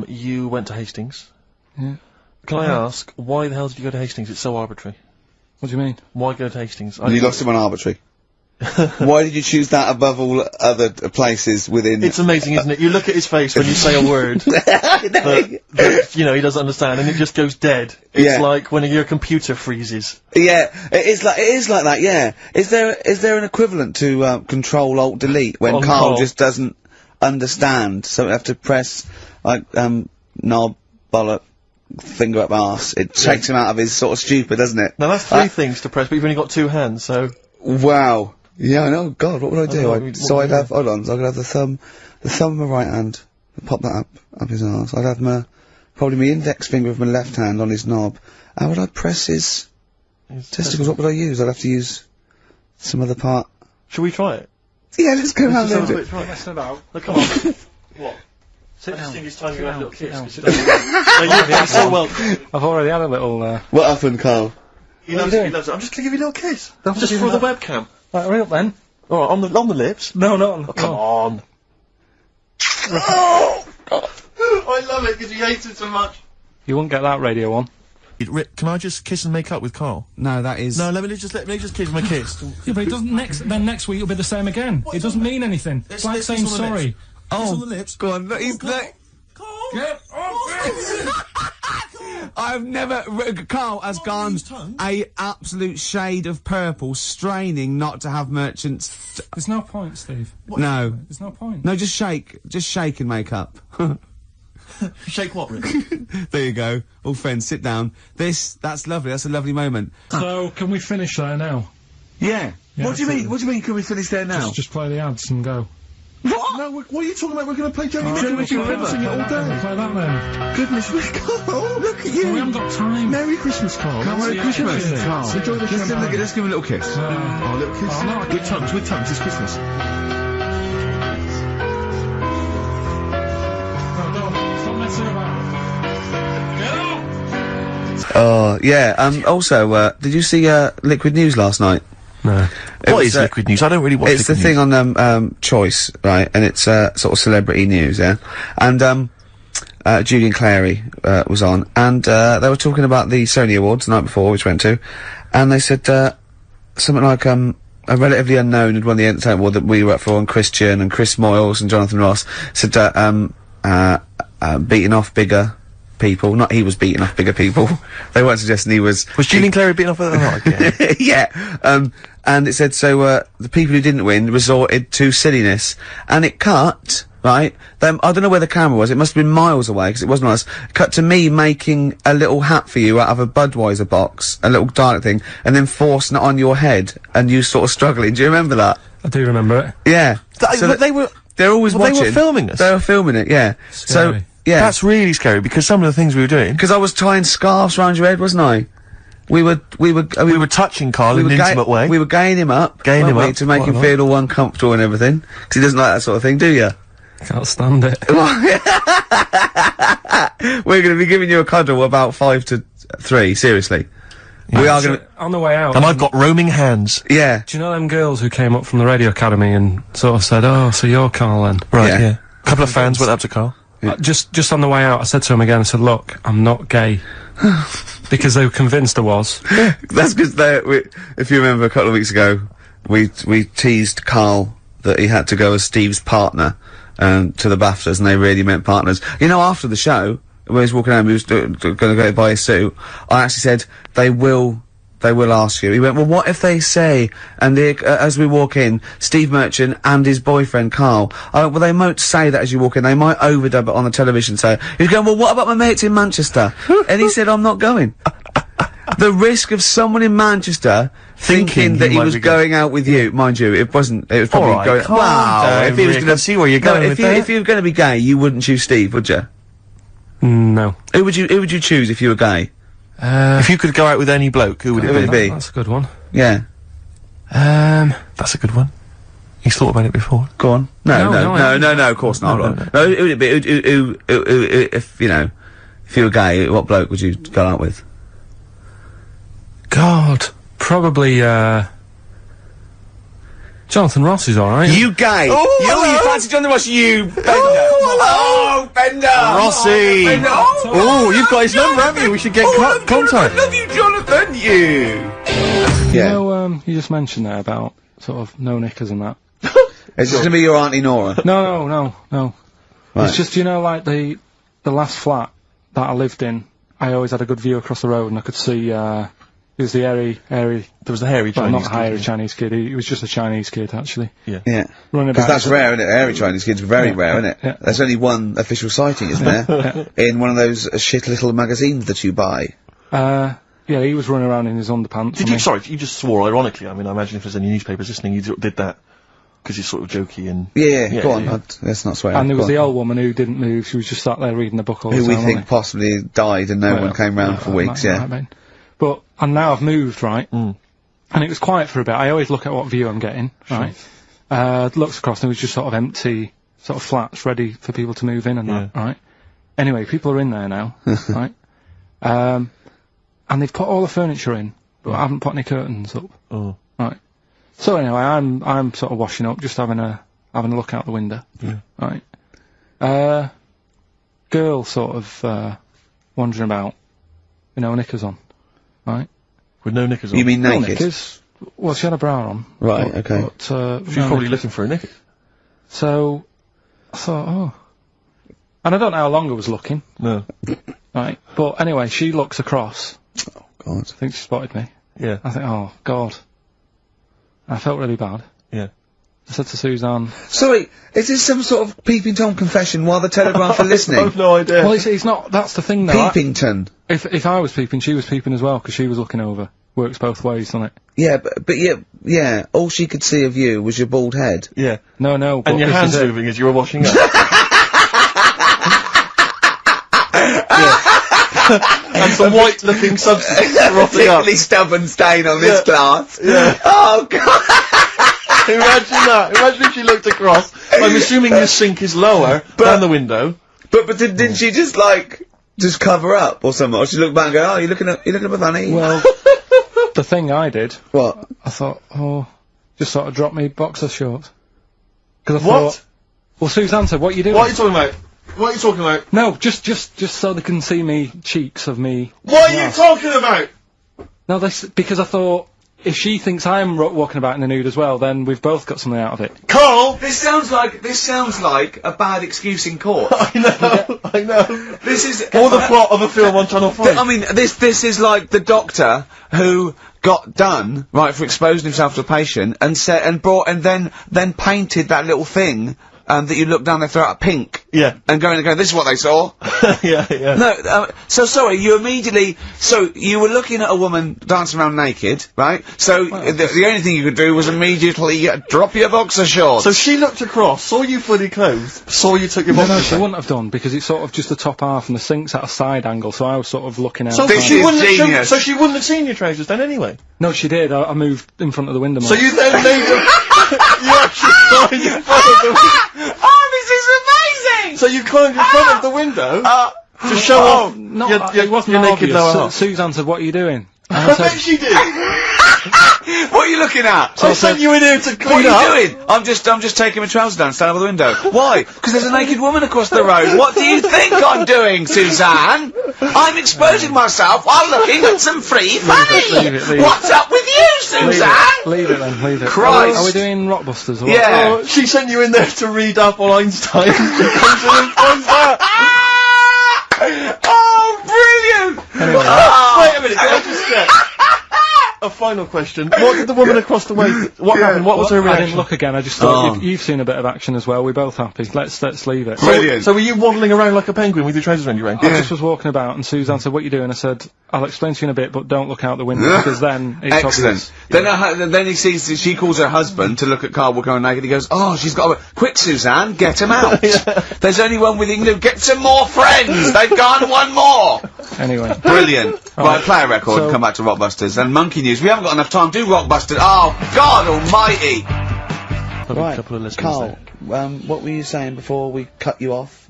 you went to Hastings. Yeah. Can I ask, why the hell did you go to Hastings? It's so arbitrary. What do you mean? Why go to Hastings? You lost him on arbitrary. Why did you choose that above all other places within... It's amazing, isn't it? You look at his face when you say a word that, you know, he doesn't understand, and it just goes dead. It's like when your computer freezes. Yeah, it is like that, yeah. Is there an equivalent to Control-Alt-Delete when Carl just doesn't understand, so we have to press, like, knob, bollock, finger up arse. It takes him out of his sort of stupid, doesn't it? Now that's 3 things to press, but you've only got 2 hands, so... Wow. Yeah, I know. God, what would I do? I'd have, hold on, so I could have the thumb of my right hand, pop that up his arse. I'd have probably my index finger of my left hand on his knob. How would I press his testicles? What would I use? I'd have to use some other part. Shall we try it? Yeah, let's go around there. Look, come on. What? Sit down. I just think it's time you had a little kiss. You're so welcome. I've already had a little, What happened, Carl? He loves it. I'm just gonna give you a little kiss. Just for the webcam. Right, hurry up then. Alright, on the lips? No, not on the... come on. Oh, God. I love it because he hates it so much. You won't get that radio on. Can I just kiss and make up with Carl? No, that is... No, let me just kiss my kiss. Yeah, but it doesn't next week it'll be the same again. It doesn't mean anything. It's like saying sorry. Oh, on the lips. Go on, look, he's... Get off I've never... Carl has gone a absolute shade of purple, straining not to have merchants... There's no point, Steve. No. There's no point. No, just shake and make up. Shake what, Rick? There you go. All friends, sit down. That's lovely, that's a lovely moment. So, can we finish there now? Yeah. What do you mean? What do you mean, can we finish there now? Just play the ads and go. What? No, what are you talking about? We're going to play Johnny River. Sing it all day. Play that then. Goodness me, Carl, look at you. We haven't got time. Merry Christmas, Carl. Merry Christmas, Carl. Enjoy the champagne. Let's give him a little kiss. Oh, a little kiss. Oh, no, with tongues, it's Christmas. Oh, yeah, also, did you see, Liquid News last night? No. What is Liquid News? I don't really watch It's the thing on, Choice, right, and it's, sort of celebrity news, yeah? And, Julian Clary, was on, and, they were talking about the Sony Awards the night before, which we went to, and they said, something like, a relatively unknown had won the Entertainment Award that we were up for, and Christian, and Chris Moyles, and Jonathan Ross, said, beating off bigger people. Not he was beating off bigger people. They weren't suggesting he was... Was Julian Clary beating off other again? Yeah. And it said, so, the people who didn't win resorted to silliness. And it cut, right? I don't know where the camera was. It must have been miles away, because it wasn't us. Cut to me making a little hat for you out of a Budweiser box, a little Dalek thing, and then forcing it on your head, and you sort of struggling. Do you remember that? I do remember it. Yeah. They're always watching. They were filming us? They were filming it, yeah. Scary. So, yeah. That's really scary, because some of the things we were doing... Because I was tying scarves around your head, wasn't I? We were touching Carl in an intimate way. We were gaying him up. To make him feel all uncomfortable and everything. Because he doesn't like that sort of thing, do you? Can't stand it. We're going to be giving you a cuddle about 5 to 3, seriously. Yeah, we are going to... On the way out. And I've got roaming hands. Yeah. Do you know them girls who came up from the Radio Academy and sort of said, oh, so you're Carl then? Right, yeah. A couple of fans went up to Carl. Just on the way out, I said to him again, I said, look, I'm not gay. Because they were convinced I was. That's because if you remember a couple of weeks ago, we teased Carl that he had to go as Steve's partner, to the BAFTAs, and they really meant partners. You know, after the show, when he was walking home, he was gonna go buy his suit, I actually said, they will ask you. He went, well, what if they say, and as we walk in, Steve Merchant and his boyfriend Carl, I went, well, they won't say that as you walk in, they might overdub it on the television, so he was going, well, what about my mates in Manchester? And he said, I'm not going. The risk of someone in Manchester thinking that he was going out with you, mind you, it was probably going, wow, if he was gonna see where you're going with that. If you were gonna be gay, you wouldn't choose Steve, would you? No. Who would you choose if you were gay? If you could go out with any bloke, who would it be? That's a good one. Yeah. That's a good one. He's thought about it before. Go on. No, of course not. No, who would it be? Who, if, you know, if you were gay, what bloke would you go out with? God, probably, Jonathan Ross is all right. You gay! You fancy Jonathan Ross? You Bender! Oh, Bender! Rossi! Bender. Oh, you've got his number, haven't you? We should get contact. I love you, Jonathan. You. You know, you just mentioned there about sort of no knickers and that. Is this going to be your Auntie Nora? No. Right. It's just, you know, like the last flat that I lived in, I always had a good view across the road and I could see, it was the hairy... There was the hairy Chinese kid. Not hairy Chinese kid, he was just a Chinese kid, actually. Yeah. Running Because about. that's rare, isn't it? Hairy Chinese kids, very rare, isn't it? Yeah. There's only one official sighting, isn't there? In one of those shit little magazines that you buy. Yeah, he was running around in his underpants. Sorry, you just swore ironically. I mean, I imagine if there's any newspapers listening, you did that because you're sort of jokey and... Yeah, go on, let's not swear. And there was the old woman who didn't move, she was just sat there reading the book all the time. Who we think possibly died and no one came round for weeks, But, and now I've moved, right? And it was quiet for a bit. I always look at what view I'm getting, right? Looks across and it was just sort of empty, sort of flats ready for people to move in and that, right? Anyway, people are in there now, right? And they've put all the furniture in, but I haven't put any curtains up. Right. So anyway, I'm sort of washing up, just having a look out the window. Right. Girl sort of wandering about, with no knickers on. Right. With no knickers on? You mean naked? No knickers. Well, she had a bra on. Right, okay. But, she's probably looking for a knicker. So, I thought, oh. And I don't know how long I was looking. No. Right. But anyway, she looks across. Oh, God. I think she spotted me. Yeah. I think, oh, God. I felt really bad. Yeah. I said to Suzanne... Sorry, is this some sort of Peeping Tom confession while the Telegraph are listening? I've no idea. Well, it's not, that's the thing though. Peepington. If I was peeping, she was peeping as well, because she was looking over. Works both ways, doesn't it? Yeah, but yeah, all she could see of you was your bald head. Yeah. No. And your hands moving as you were washing up. And some white-looking substance rotting up. Particularly stubborn stain on this glass. Yeah. Oh, God. Imagine that. Imagine if she looked across. I'm assuming the sink is lower than the window. But didn't she just, like, just cover up or something? Or she looked back and go, oh, you looking at my honey? Well, the thing I did... What? I thought, just sort of drop me boxer shorts. Because I What? thought... Well, Suzanne said, what are you doing? What are you talking about? What are you talking about? No, just so they can see me cheeks of me. What are you talking about? No, because I thought, if she thinks I'm walking about in the nude as well, then we've both got something out of it. Carl! This sounds like a bad excuse in court. I know. This is... Or the plot of a film on Channel 5. I mean, this is like the doctor who got done, right, for exposing himself to a patient, and then painted that little thing, that you look down their throat at pink. Yeah. And go, this is what they saw. Yeah. No, so sorry, you were looking at a woman dancing around naked, right? So, the only thing you could do was immediately drop your boxer shorts. So she looked across, saw you fully clothed, saw you took your boxer No, she wouldn't have done, because it's sort of just the top half and the sink's at a side angle, so I was sort of looking out. So she wouldn't have seen your trousers then anyway? No, she did. I moved in front of the window more. So you then made you actually climbed in front of the window. Oh, this is amazing! So you climbed in front of the window to show off it wasn't your naked obvious. lower half. Susan said, what are you doing? I bet she did. What are you looking at? I sent you in here to clean up. What are you doing? I'm just taking my trousers down, standing by the window. Why? Because there's a naked woman across the road. What do you think I'm doing, Suzanne? I'm exposing myself while looking at some free funny. Leave it. What's up with you, Suzanne? Leave it. Christ. Are we doing Rockbusters? Or Yeah. Oh, she sent you in there to read up on Einstein. Oh, brilliant! Anyway. Wait a minute, can I just get a final question? What did the woman across the way... What happened? What was her reaction? I didn't look again, I just thought, you've seen a bit of action as well, we're both happy. Let's leave it. Brilliant. So were you waddling around like a penguin with your trousers around your ankles? I just was walking about and Suzanne said, what are you doing? I said, I'll explain to you in a bit, but don't look out the window, because then it's excellent. obvious. Then he sees, she calls her husband to look at Carl walking around naked. He goes, oh, she's got a... Quick, Suzanne, get him out. There's only one with you. Get some more friends. They've gone one more. Anyway. Brilliant. Right, play a record and come back to Rockbusters. And Monkey News. We haven't got enough time to do Rockbusters. Oh, God almighty. Probably a couple of listeners Carl, what were you saying before we cut you off?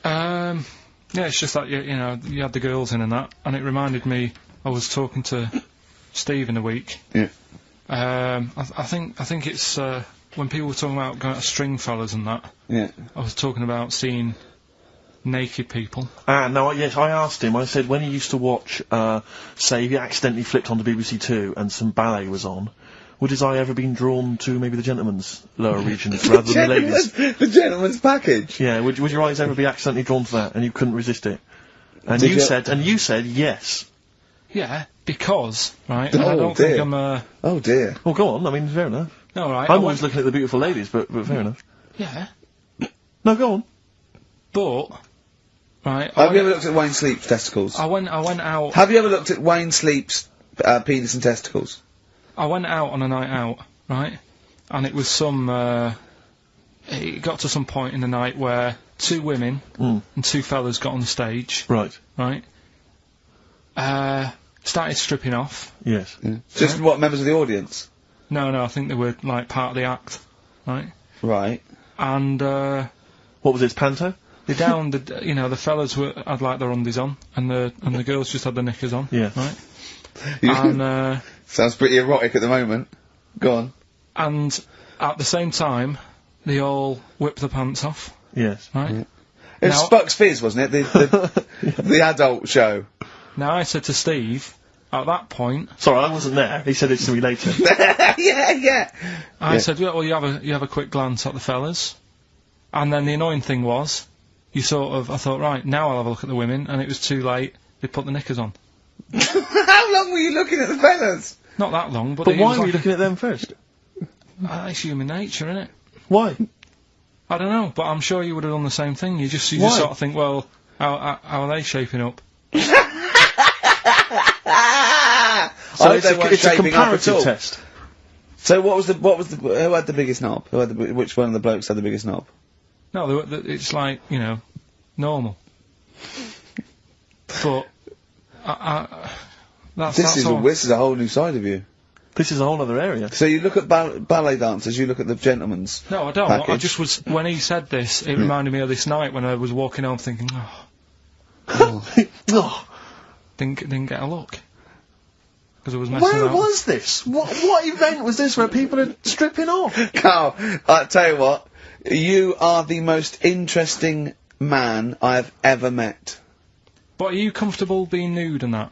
Yeah, it's just like, you know, you had the girls in and that, and it reminded me, I was talking to Steve in a week. Yeah. I think it's when people were talking about going to string fellas and that. Yeah. I was talking about seeing naked people. No, yes, I asked him, I said, when he used to watch, say, if he accidentally flicked onto BBC Two and some ballet was on, would his eye ever been drawn to maybe the gentleman's lower regions rather than the ladies'? The gentleman's package? Yeah, would your eyes ever be accidentally drawn to that and you couldn't resist it? And you said yes. Yeah, because, right, Oh, and I don't dear. think I'm, Oh dear. Well, go on, I mean, fair enough. No, right. I'm always looking at the beautiful ladies, but fair enough. Yeah. No, go on. But, right. Have you ever looked at Wayne Sleep's testicles? I went out. Have you ever looked at Wayne Sleep's penis and testicles? I went out on a night out, right? And it was it got to some point in the night where 2 women and 2 fellas got on the stage. Right. Right. Started stripping off. Yes. Yeah. Just what, members of the audience? No, I think they were, like, part of the act. Right? Right. And, what was it, panto? They downed the fellas had, like, their undies on, and the girls just had their knickers on. Yeah. Right? And, sounds pretty erotic at the moment. Go on. And at the same time, they all whipped their pants off. Yes. Right? Yeah. It was Spuck's Fizz, wasn't it? The adult show. Now, I said to Steve, at that point... Sorry, I wasn't there. He said it to me later. yeah. I said, well, you have a quick glance at the fellas. And then the annoying thing was, I thought, right, now I'll have a look at the women, and it was too late. They put the knickers on. How long were you looking at the fellas? Not that long, but... But why were you looking at them first? It's human nature, isn't it? Why? I don't know, but I'm sure you would have done the same thing. You just sort of think, well, how are they shaping up? So it's a comparative test. So who had the biggest knob? Which one of the blokes had the biggest knob? No, it's like, normal. But, This is a whole new side of you. This is a whole other area. So you look at ballet dancers, you look at the gentleman's No, I don't. package. I just was, when he said this, it reminded me of this night when I was walking home thinking, didn't get a look. Because I was messing Where out. was this? What event was this where people are stripping off? Carl, I'll tell you what, you are the most interesting man I have ever met. But are you comfortable being nude and that?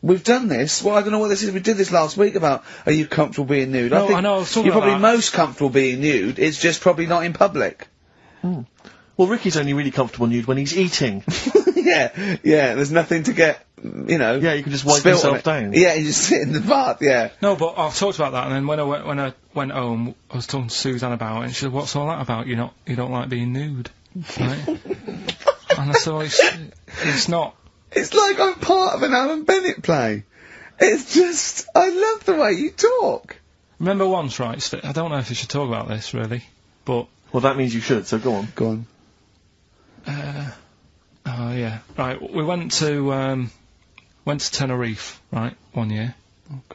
We've done this. Well, I don't know what this is. We did this last week about, are you comfortable being nude? No, I think I know, I was talking you're about probably most comfortable being nude, it's just probably not in public. Well, Ricky's only really comfortable nude when he's eating. yeah, there's nothing to get, Yeah, you can just wipe spilt on yourself it. down. Yeah, you just sit in the bath, yeah. No, but I've talked about that, and then when I went home, I was talking to Suzanne about it, and she said, "What's all that about? You don't like being nude, right?" And I said, well, "It's not." It's like I'm part of an Alan Bennett play. It's just, I love the way you talk. Remember once, right? I don't know if you should talk about this really, but well, that means you should. So go on. Go on. Oh yeah, right. We went to Tenerife, right, one year.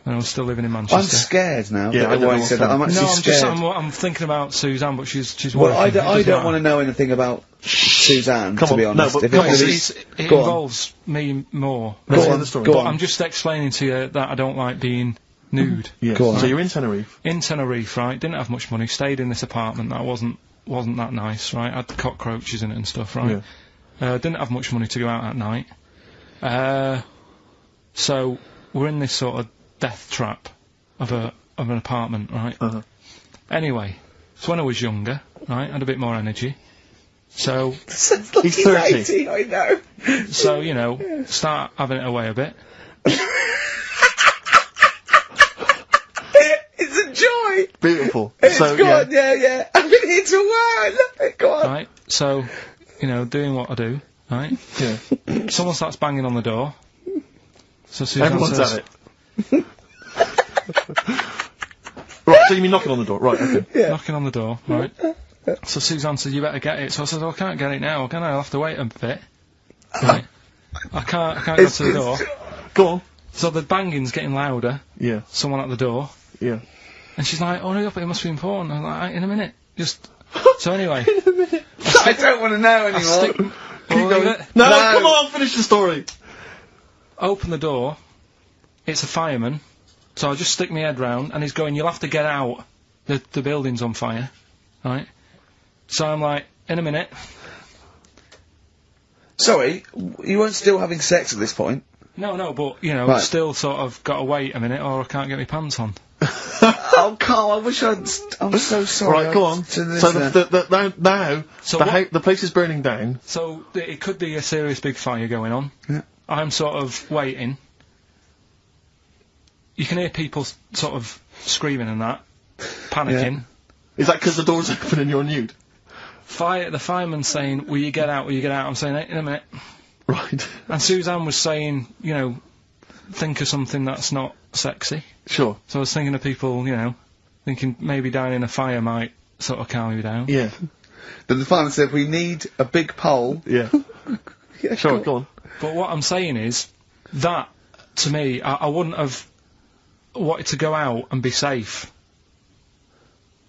When I was still living in Manchester. I'm scared now. Yeah, I don't know why you said that. I'm actually scared. I'm thinking about Suzanne, but she's Well, working. I don't want to know anything about Suzanne, to be honest. No, but it involves me more. Go on. Go But on. I'm just explaining to you that I don't like being nude. Yes. Go on. So you're in Tenerife. In Tenerife, right? Didn't have much money. Stayed in this apartment that wasn't that nice, right? Had cockroaches in it and stuff, right? Yeah. Didn't have much money to go out at night. So we're in this sort of death trap of an apartment, right? Anyway, so when I was younger, right, had a bit more energy. So he's 30. I know. So start having it away a bit. It's a joy. Beautiful. Go on, yeah. I've been here to a while. I love it. Go on. Right. So, doing what I do, right? Yeah. Someone starts banging on the door. So Suzanne Everyone's says, at it. Right, so you mean knocking on the door? Right, okay. Yeah. knocking on the door, right? So Suzanne said, "You better get it." So I said, "I can't get it now, can I? I'll have to wait a bit." Right. I can't go to the door. Go on. So the banging's getting louder. Yeah. Someone at the door. Yeah. And she's like, "Oh, no, but it must be important." I'm like, "In a minute, just." So anyway, I don't want to know anymore. Keep going. No, come on, finish the story. Open the door. It's a fireman. So I just stick my head round, and he's going, "You'll have to get out. The building's on fire." Right? So I'm like, "In a minute." Sorry, you weren't still having sex at this point? No, but, you know, Right. still sort of gotta wait a minute, or I can't get my pants on. Oh, Carl, I wish I'm so sorry. Right, go on. To this, So now the place is burning down. So it could be a serious big fire going on. Yeah. I'm sort of waiting. You can hear people sort of screaming and that, panicking. Is that because the door's open and you're nude? The fireman's saying, "Will you get out? Will you get out?" I'm saying, "In a minute." Right. And Suzanne was saying, you know, think of something that's not sexy. Sure. So I was thinking of people, you know, thinking maybe down in a fire might sort of calm you down. Yeah. Then the fireman said, "We need a big pole." Yeah. Yeah, sure, go on. But what I'm saying is, that, to me, I wouldn't have wanted to go out and be safe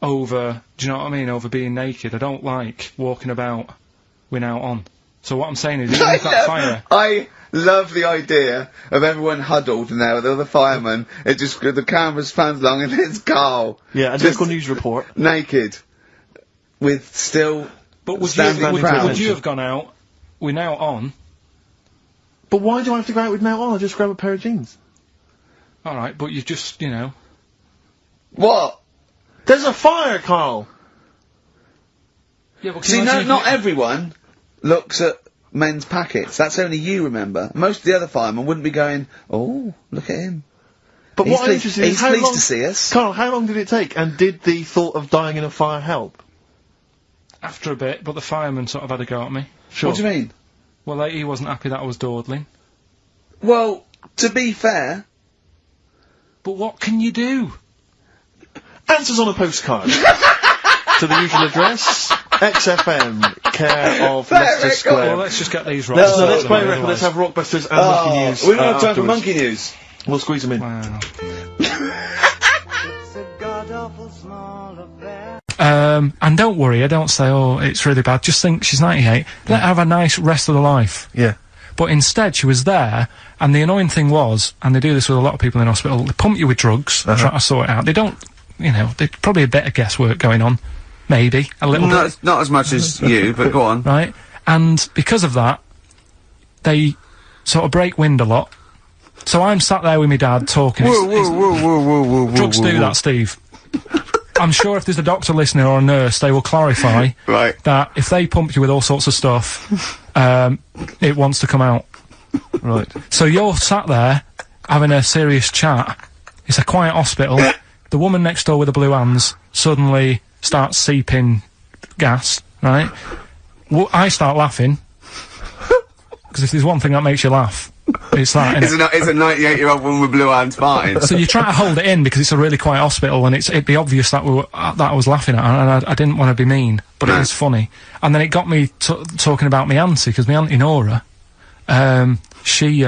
over, do you know what I mean, over being naked. I don't like walking about without on. So what I'm saying is, even if that fire... I love the idea of everyone huddled now with all the firemen. It just, the camera's pans along and it's Carl. Yeah, a just local news report. Naked. With still But would standing proud. you have gone out with now on? But why do I have to go out with now on? I just grab a pair of jeans. Alright, but you just, you know... What? There's a fire, Carl! Yeah, but See, not everyone looks at men's packets. That's only you, remember. Most of the other firemen wouldn't be going, "Oh, look at him." But He's what I'm interested in is he's how pleased long... to see us. Carl, how long did it take? And did the thought of dying in a fire help? After a bit, but the fireman sort of had a go at me. Sure. What do you mean? Well, he wasn't happy that I was dawdling. Well, to be fair... But what can you do? Answers on a postcard. To the usual address, XFM, care of Leicester Square. Well, let's just get these right. No, let's play a record, let's have Rockbusters and Monkey News. We don't have time for afterwards. Monkey News. We'll squeeze them in. Wow. And don't worry, I don't say, "Oh, it's really bad." Just think she's 98. Let her have a nice rest of the life. Yeah. But instead, she was there, and the annoying thing was, and they do this with a lot of people in hospital, they pump you with drugs, try to sort it out. They don't, you know, there's probably a bit of guesswork going on. Maybe. A little bit. Not as much as you, but go on. Right? And because of that, they sort of break wind a lot. So I'm sat there with my dad talking. Whoa, drugs do that, Steve. I'm sure if there's a doctor listening or a nurse, they will clarify that if they pump you with all sorts of stuff, it wants to come out. Right. So you're sat there having a serious chat. It's a quiet hospital. The woman next door with the blue hands suddenly starts seeping gas, right? Well, I start laughing. Because if there's one thing that makes you laugh, it's that, It's a 98-year-old woman with blue hands farting. So you try to hold it in because it's a really quiet hospital, and it'd be obvious that that I was laughing at, and I didn't want to be mean, but it was funny. And then it got me talking about my auntie, because my auntie Nora, she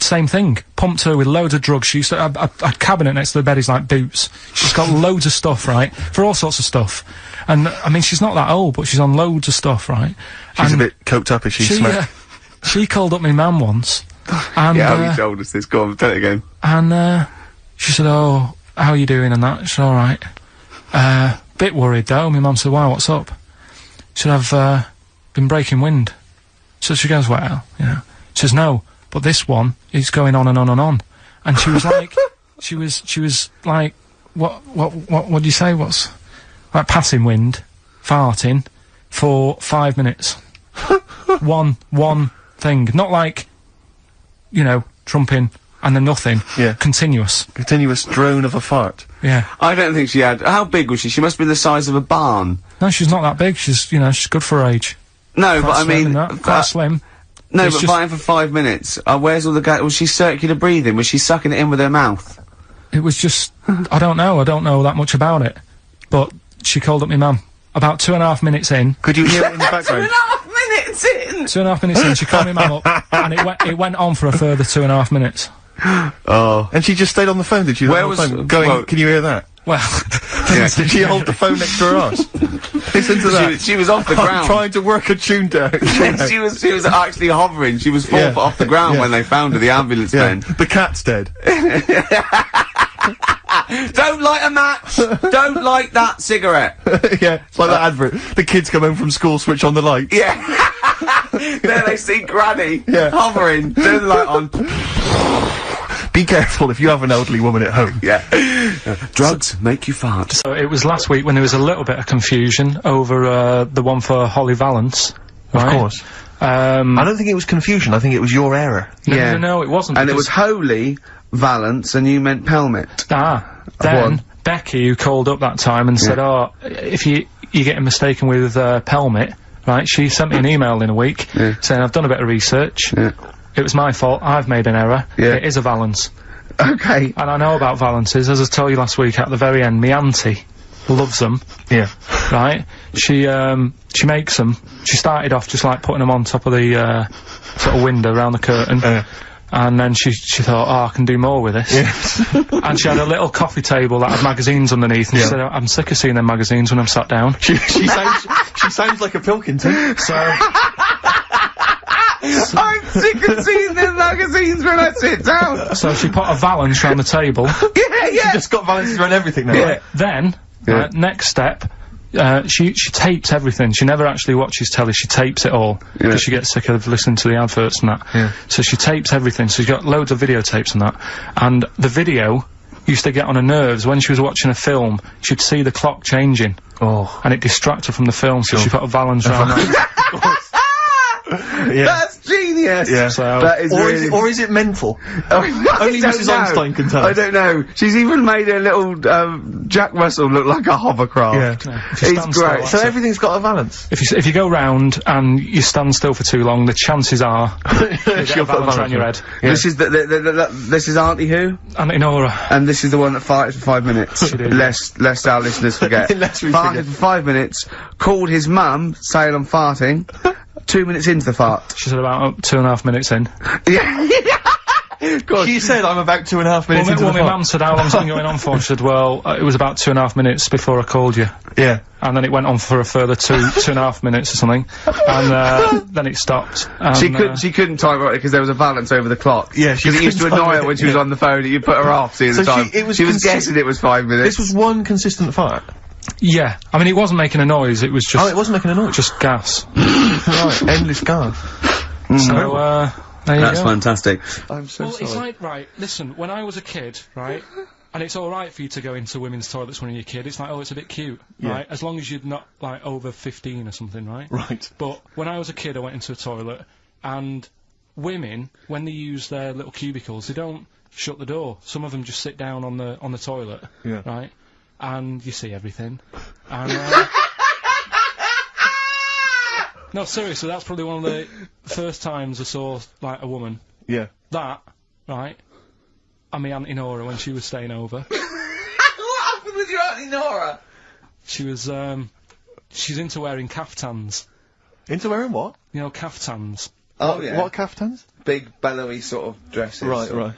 same thing, pumped her with loads of drugs. She used to a cabinet next to the bed is like boots. She's got loads of stuff, right, for all sorts of stuff. And I mean, she's not that old, but she's on loads of stuff, right? She's a bit coked up, is she? She called up my mum once. And, yeah, you told us this. Go on, tell it again. And she said, "Oh, how are you doing?" And that. She said, "All right." Bit worried though. My mum said, "Why? What's up?" She said, "I've been breaking wind." So she goes, "Well, you know." She says, "No, but this one is going on and on and on." And she was like, she was like, what do you say? What's like passing wind, farting for 5 minutes. one thing, not like, you know, trumping and then nothing. Yeah. Continuous drone of a fart. Yeah. I don't think she had. How big was she? She must be the size of a barn. No, she's not that big. She's, you know, she's good for her age. No, Quite but I mean, quite slim. No, It's but just- fighting for 5 minutes. Where's all the gas? Was she circular breathing? Was she sucking it in with her mouth? It was just, I don't know that much about it. But she called up my mum. About 2.5 minutes in. Could you hear it in the background? 2.5 minutes in! 2.5 minutes in, she called my mum up, and it went on for a further 2.5 minutes. Oh. And she just stayed on the phone, did you? Where On the was- phone, going, well- can you hear that? Well, yeah. Did she hold the phone next to her arse? Listen to that. She was off the I'm ground. trying to work a tune down. she was actually hovering. She was 4 foot off the ground when they found her, the ambulance men. The cat's dead. Don't light a match! Don't light that cigarette! Yeah, it's like that advert. The kids come home from school, switch on the light. Yeah! There they see Granny hovering, turn the light on. Be careful if you have an elderly woman at home. Yeah. Drugs make you fart. So it was last week when there was a little bit of confusion over the one for Holly Valance. Right? Of course. I don't think it was confusion, I think it was your error. No, it wasn't. And it was Holy Valance and you meant Pelmet. Then Becky, who called up that time and said, oh, if you're getting mistaken with Pelmet, right, she sent me an email in a week saying, I've done a bit of research. It was my fault, I've made an error. It is a Valance. Okay. And I know about Valances, as I told you last week at the very end, me auntie loves them. Yeah. Right? She makes them. She started off just like putting them on top of the, sort of window around the curtain. And then she thought, oh, I can do more with this. And she had a little coffee table that had magazines underneath, and she said, I'm sick of seeing them magazines when I'm sat down. She sounds like a Pilkington. So... I'm sick of seeing them magazines when I sit down! So she put a Valance round the table. She just got Valances around everything now. Then, next step, she tapes everything. She never actually watches telly, she tapes it all. Because she gets sick of listening to the adverts and that. So she tapes everything, so she's got loads of videotapes and that. And the video used to get on her nerves. When she was watching a film, she'd see the clock changing. Oh. And it distracted her from the film, so she put a Valance round that. That's genius! Yeah. So, that is or is it mental? Only Mrs. Einstein can tell. I don't know. She's even made her little Jack Russell look like a hovercraft. It's great. So everything's got a Valance. If you go round and you stand still for too long, the chances are she'll put a Valance around your head. This is this is Auntie who? Auntie Nora. And this is the one that farted for 5 minutes. Lest our listeners forget. Farted for 5 minutes. Called his mum, saying I'm farting. 2 minutes into the fart. She said about 2.5 minutes in. She said I'm about 2.5 minutes into the fart. My mum said, how long's it been going on for? She said, well, it was about 2.5 minutes before I called you. Yeah. And then it went on for a further 2.5 minutes or something. And, then it stopped. And, she couldn't time it because there was a Valance over the clock. Yeah, because it used to annoy her when she was on the phone and you put her off, see the time. She was guessing it was 5 minutes. This was one consistent fart. Yeah, I mean, it wasn't making a noise, it was just... Oh, it wasn't making a noise? Just gas. Right, endless gas. So, there you go. That's fantastic. I'm so sorry. It's like, right, listen, when I was a kid, right, and it's alright for you to go into women's toilets when you're a kid, it's like, oh, it's a bit cute, right, as long as you're not, like, over 15 or something, right? Right. But when I was a kid, I went into a toilet, and women, when they use their little cubicles, they don't shut the door. Some of them just sit down on the toilet, right? And you see everything. And, no, seriously, that's probably one of the first times I saw, like, a woman. Yeah. That, right, and my Auntie Nora when she was staying over. What happened with your Auntie Nora? She was, she's into wearing caftans. Into wearing what? You know, caftans. Oh, yeah. What caftans? Big, bellowy sort of dresses. Right.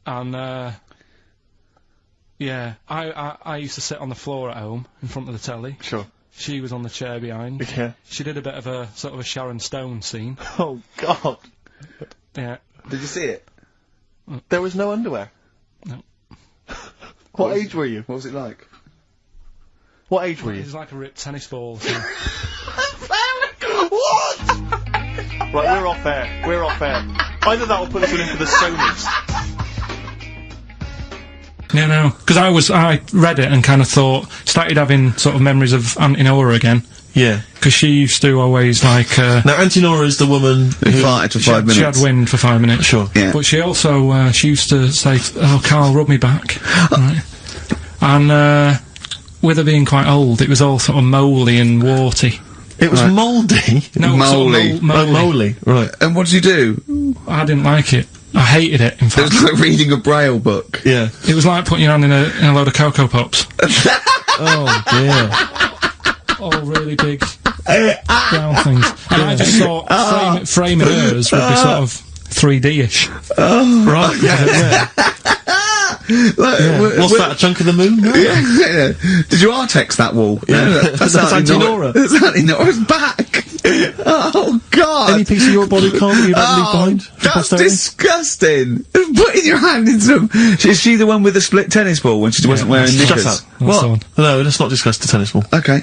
And, yeah, I used to sit on the floor at home, in front of the telly. Sure. She was on the chair behind. Yeah. She did a bit of a, sort of a Sharon Stone scene. Oh, God. Yeah. Did you see it? There was no underwear? No. What age were you? What was it like? What age were you? It was like a ripped tennis ball. So. What? Right, we're off air. We're off air. Either that or put us in for the Sonys. Yeah, no, because I read it and kind of started having sort of memories of Auntie Nora again. Yeah. Because she used to always, like, now, Auntie Nora is the woman who farted for 5 minutes. She had wind for 5 minutes. Sure. Yeah. But she also, she used to say, oh, Carl, rub me back. Right. And, with her being quite old, it was all sort of mouldy and warty. It was mouldy? No, mouldy. Mouldy, right. And what did you do? I didn't like it. I hated it, in fact. It was like reading a Braille book. Yeah. It was like putting your hand in a load of Cocoa Pops. Oh, dear. All really big brown things. And I just thought framing hers would be sort of 3D-ish. Oh, right. Yeah. What's that, a chunk of the moon? No. Yeah. Did you Artex that wall? Yeah. No, that's Auntie Nora. That's Auntie Nora's back. Oh, God! Any piece of your body, Carl, that you'd like to leave behind? That's disgusting! Putting your hand in some... Is she the one with the split tennis ball when she wasn't wearing knickers? Shut up. What? No, let's not discuss the tennis ball. Okay.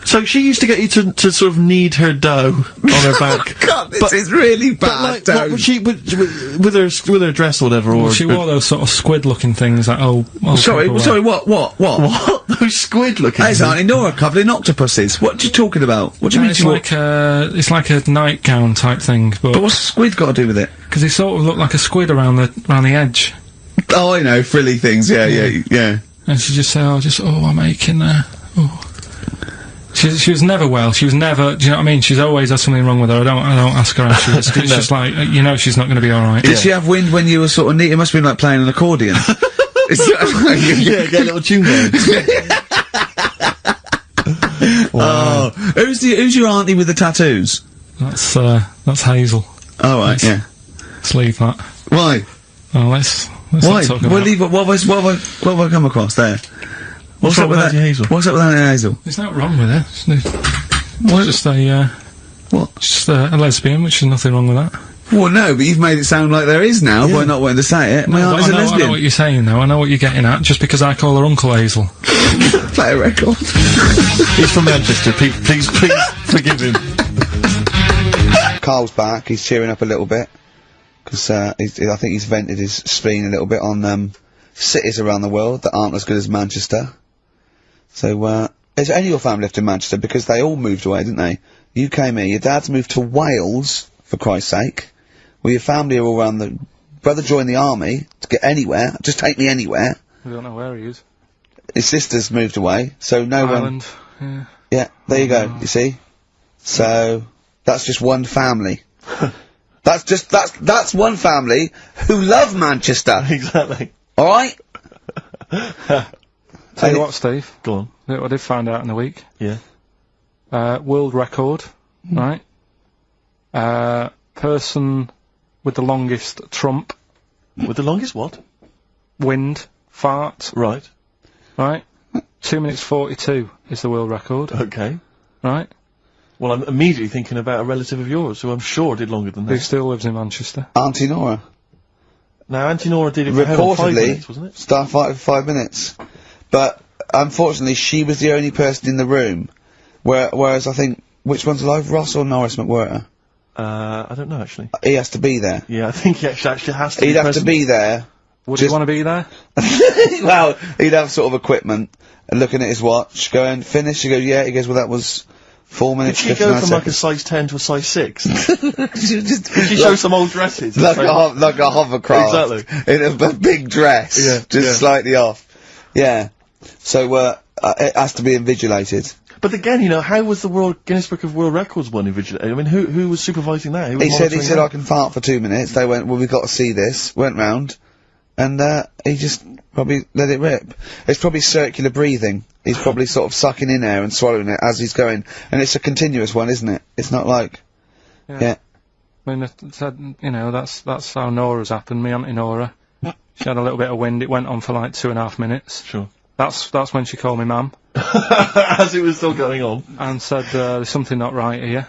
So she used to get you to sort of knead her dough on her back. God, this is really bad. But like, what would she with her dress or whatever? Well, she wore those sort of squid-looking things. Like sorry, what? What? Those squid-looking? It's Auntie Nora covered in octopuses. What are you talking about? What do you mean? It's like a nightgown type thing. But what's squid got to do with it? Because it sort of looked like a squid around the edge. Oh, I know, frilly things. Yeah. And she just said, I'm aching there. Oh. She was never well. She was never. Do you know what I mean? She's always had something wrong with her. I don't ask her how she is. It's just like she's not going to be all right. Did she have wind when you were sort of neat? It must have been like playing an accordion. Yeah, get a little tune going. Wow. Oh, who's your auntie with the tattoos? That's Hazel. All right, yeah. Let's leave that. Why? Oh, let's why? not talk We'll about leave it. What have I come across there? What's up with Auntie Hazel? What's up with Auntie Hazel? There's nothing wrong with her. It's just a what? Just a lesbian, which is nothing wrong with that. Well, no, but you've made it sound like there is now by not wanting to say it. My auntie's a lesbian. I know what you're saying, though. I know what you're getting at. Just because I call her Uncle Hazel. Play a record. He's from Manchester. Please forgive him. Carl's back. He's cheering up a little bit because I think he's vented his spleen a little bit on cities around the world that aren't as good as Manchester. So, is any of your family left in Manchester? Because they all moved away, didn't they? You came here, your dad's moved to Wales, for Christ's sake. Well, your family are all around the... Brother joined the army to get anywhere. Just take me anywhere. We don't know where he is. His sister's moved away, so no Ireland, one... Yeah, there you go, you see? So, that's just one family. That's one family who love Manchester. Exactly. Alright? Tell you what, Steve. Go on. Look what I did find out in the week. Yeah. World record, right? Person with the longest trump. With the longest what? Wind. Fart. Right. Right? 2 minutes 42 is the world record. Okay. Right? Well, I'm immediately thinking about a relative of yours who I'm sure did longer than that. Who still lives in Manchester. Auntie Nora. Now, Auntie Nora did it for 5 minutes, wasn't it? Starfighter for 5 minutes. But, unfortunately, she was the only person in the room. Whereas I think, which one's alive, Ross or Norris McWhirter? I don't know, actually. He has to be there. Yeah, I think he actually has to He'd have to be there. Would he want to be there? Well, he'd have sort of equipment, and looking at his watch, going, finish? He goes, yeah. He goes, well, that was 4 minutes, Did she go from like a size 10 to a size 6? Did she show some old dresses? Like a hovercraft. Exactly. In a big dress. Yeah. Just slightly off. Yeah. So, it has to be invigilated. But again, you know, how was the Guinness Book of World Records one invigilated? I mean, who was supervising that? Who was he said I can fart for 2 minutes. They went, well, we've got to see this. Went round, and he just probably let it rip. It's probably circular breathing. He's probably sort of sucking in air and swallowing it as he's going, and it's a continuous one, isn't it? It's not like, yeah. I mean, you know, that's how Nora's happened. Me Auntie Nora, she had a little bit of wind. It went on for like 2.5 minutes. Sure. That's when she called me Mum. As it was still going on. And said, there's something not right here.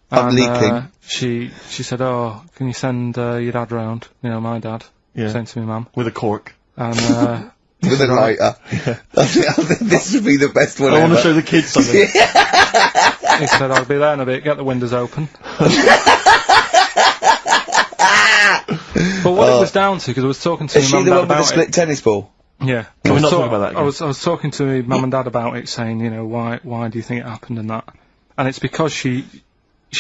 I'm leaking. She said, oh, can you send your dad round? You know, my dad. Yeah. Sent to me mum. With a cork. And, with a lighter. Yeah. I think this would be the best one I ever. want to show the kids something. He said, I'll be there in a bit, get the windows open. But what it was down to, because I was talking to my mum and dad about it. Is she the one with the split tennis ball? Yeah. Can we not talk about that again? I was talking to my mum and dad about it, saying, you know, why do you think it happened and that? And it's because she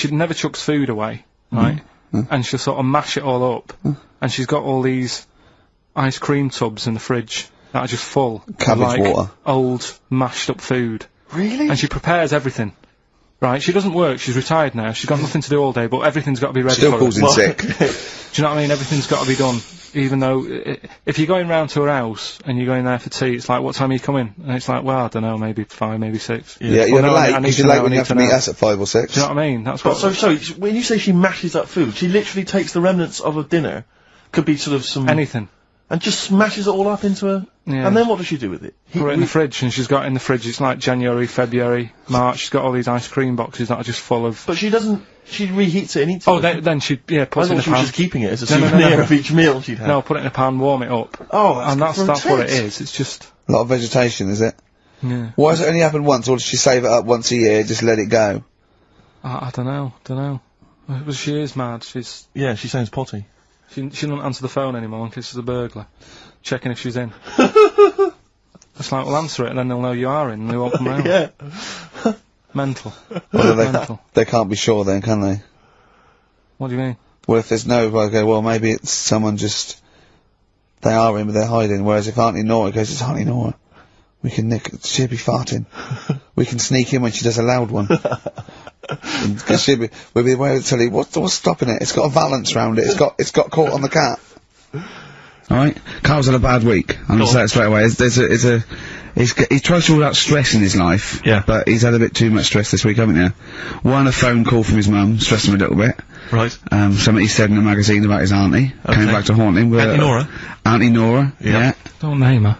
never chucks food away, right? And she'll sort of mash it all up, and she's got all these ice cream tubs in the fridge that are just full of, like, water. old, mashed up food. Really? And she prepares everything. Right, she doesn't work, she's retired now, she's got nothing to do all day, but everything's got to be ready Still for calls her. in sick. Do you know what I mean? Everything's got to be done. Even though, if you're going round to her house, and you're going there for tea, it's like, what time are you coming? And it's like, well, I don't know, maybe 5, maybe 6. Yeah, you're late, because you're late when you have to meet us at 5 or 6. Do you know what I mean? That's what... So, when you say she mashes up food, she literally takes the remnants of a dinner, could be sort of some... Anything. and just smashes it all up into a... Yeah. And then what does she do with it? Put it in the fridge, and she's got it in the fridge. It's like January, February, March. She's got all these ice cream boxes that are just full of... But she doesn't... She reheats it and eats it. Oh, then she, puts it in a pan. I thought she was just keeping it as a souvenir of each meal she'd had. No, put it in a pan, warm it up. Oh, and that's what it is. It's just... A lot of vegetation, is it? Yeah. Why has it only happened once, or does she save it up once a year, just let it go? I don't know. But she is mad. She's... Yeah, she sounds potty. She doesn't answer the phone anymore in case there's a burglar. Checking if she's in. It's like, well, answer it, and then they'll know you are in, and they won't come round. Yeah. Mental. Well, Mental. They can't be sure then, can they? What do you mean? Well, if there's no, well, maybe it's someone just... They are in, but they're hiding, whereas if Auntie Nora goes, it's Auntie Nora. We can she'll be farting. We can sneak in when she does a loud one. Because we'll be aware of the telly, what's stopping it? It's got a valance round it, it's got caught on the cat. Alright, Carl's had a bad week. I'm gonna say it straight away. He tries to rule out stress in his life, but he's had a bit too much stress this week, haven't you? One, a phone call from his mum, stressed him a little bit. Right. Something he said in a magazine about his auntie, came back to haunt him. Auntie Nora? Auntie Nora, yeah. Don't name her.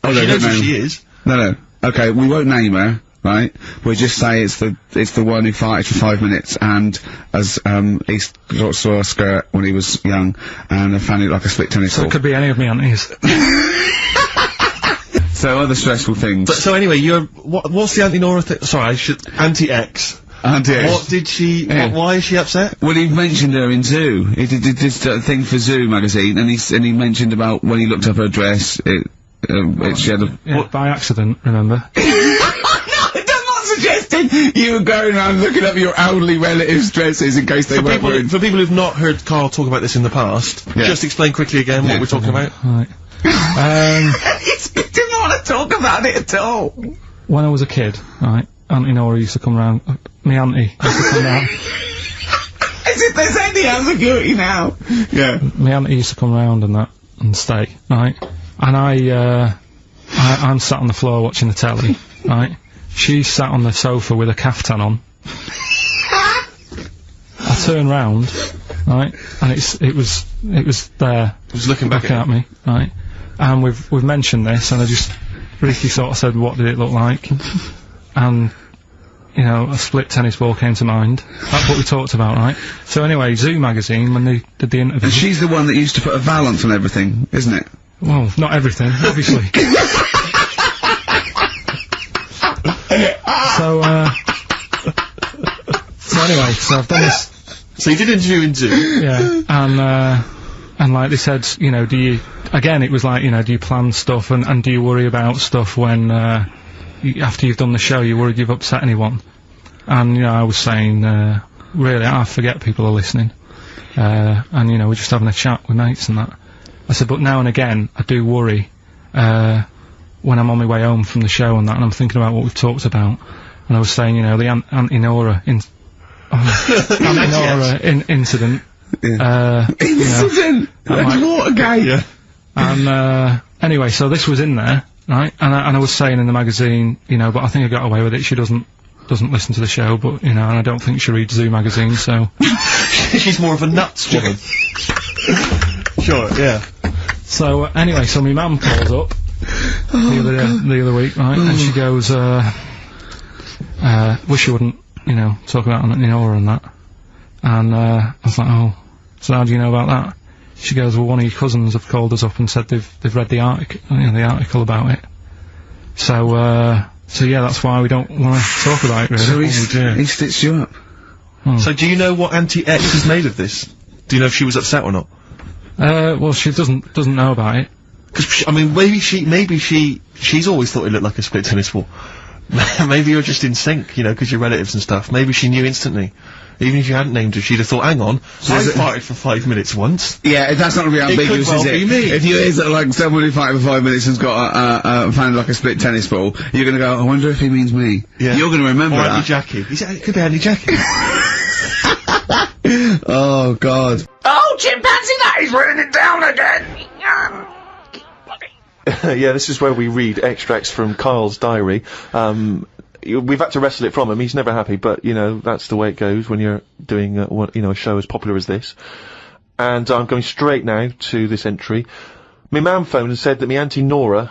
Oh, she knows who she is. No. Okay, we won't name her, right? We'll just say it's the one who farted for 5 minutes, and as he saw a skirt when he was young, and I found it like a split tennis ball. So it could be any of me aunties. So other stressful things. So anyway, what's the Auntie Nora thing? Sorry, Auntie X. Auntie X. What did she? Yeah. Why is she upset? Well, he mentioned her in Zoo. He did this thing for Zoo magazine, and he mentioned about when he looked up her dress. She had a by accident. Remember? I'm not suggesting you were going around looking up your elderly relatives' dresses in case they weren't wearing. For people who've not heard Karl talk about this in the past, just explain quickly again what we're talking about. Right. He didn't want to talk about it at all. When I was a kid, right, Auntie Nora used to come round. Me auntie used to come round. As if there's any ambiguity now. Yeah. My auntie used to come round and stay, right? And I'm sat on the floor watching the telly, right? She's sat on the sofa with a caftan on. I turn round, right, and it was there. It was looking back at me, right? And we've mentioned this, and Ricky sort of said, what did it look like? And, you know, a split tennis ball came to mind. That's what we talked about, right? So anyway, Zoo magazine, when they did the interview... And she's the one that used to put a valance on everything, isn't it? Well, not everything, obviously. So anyway, so I've done this... So you did an interview in Zoo? Yeah, and like they said, you know, again, it was like, you know, do you plan stuff and do you worry about stuff when, after you've done the show, you're worried you've upset anyone? And, you know, I was saying, really, I forget people are listening. And, you know, we're just having a chat with mates and that. I said, but now and again, I do worry, when I'm on my way home from the show and that, and I'm thinking about what we've talked about. And I was saying, you know, the Auntie Nora incident. Incident! That's Watergate! Yeah. And, anyway, so this was in there, right? And I was saying in the magazine, you know, but I think I got away with it. She doesn't listen to the show, but, you know, and I don't think she reads Zoo magazine, so... She's more of a nuts woman. Sure, yeah. So, anyway, so my mum calls up the other week, right? And she goes, wish you wouldn't, you know, talk about Auntie Nora and that. And, I was like, oh, so how do you know about that? She goes, well, one of your cousins have called us up and said they've read the article about it. So yeah, that's why we don't want to talk about it, really. So he stitched you up. So do you know what Auntie X is made of this? Do you know if she was upset or not? Well, she doesn't know about it. Because, I mean, maybe she's always thought it looked like a split tennis ball. Maybe you're just in sync, you know, because you're relatives and stuff. Maybe she knew instantly. Even if you hadn't named her, she'd have thought, hang on, I farted for 5 minutes once. Yeah, that's not gonna be ambiguous, is it? Be me. If you hear like someone who farted for 5 minutes and's got found like a split tennis ball, you're gonna go, I wonder if he means me. Yeah. You're gonna remember that. Auntie Jackie. It could be Auntie Jackie. Oh, God. Oh, chimpanzee, that is running it down again! Yeah, this is where we read extracts from Karl's diary. We've had to wrestle it from him. He's never happy, but, you know, that's the way it goes when you're doing, a show as popular as this. And I'm going straight now to this entry. My mam phoned and said that my Auntie Nora,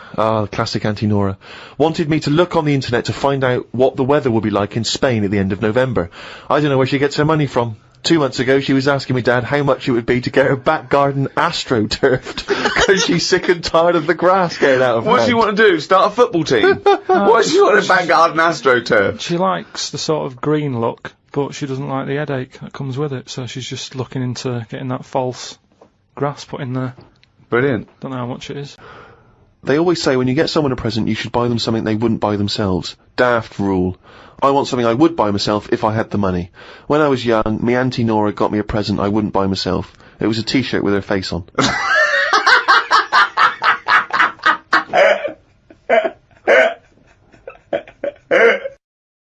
classic Auntie Nora, wanted me to look on the internet to find out what the weather would be like in Spain at the end of November. I don't know where she gets her money from. 2 months ago, she was asking me dad how much it would be to get her back garden astroturfed, because she's sick and tired of the grass getting out of her What does she want to do? Start a football team? What does she want a back garden astroturf? She likes the sort of green look, but she doesn't like the headache that comes with it, so she's just looking into getting that false grass put in there. Brilliant. Don't know how much it is. They always say when you get someone a present, you should buy them something they wouldn't buy themselves. Daft rule. I want something I would buy myself if I had the money. When I was young, my Auntie Nora got me a present I wouldn't buy myself. It was a t-shirt with her face on.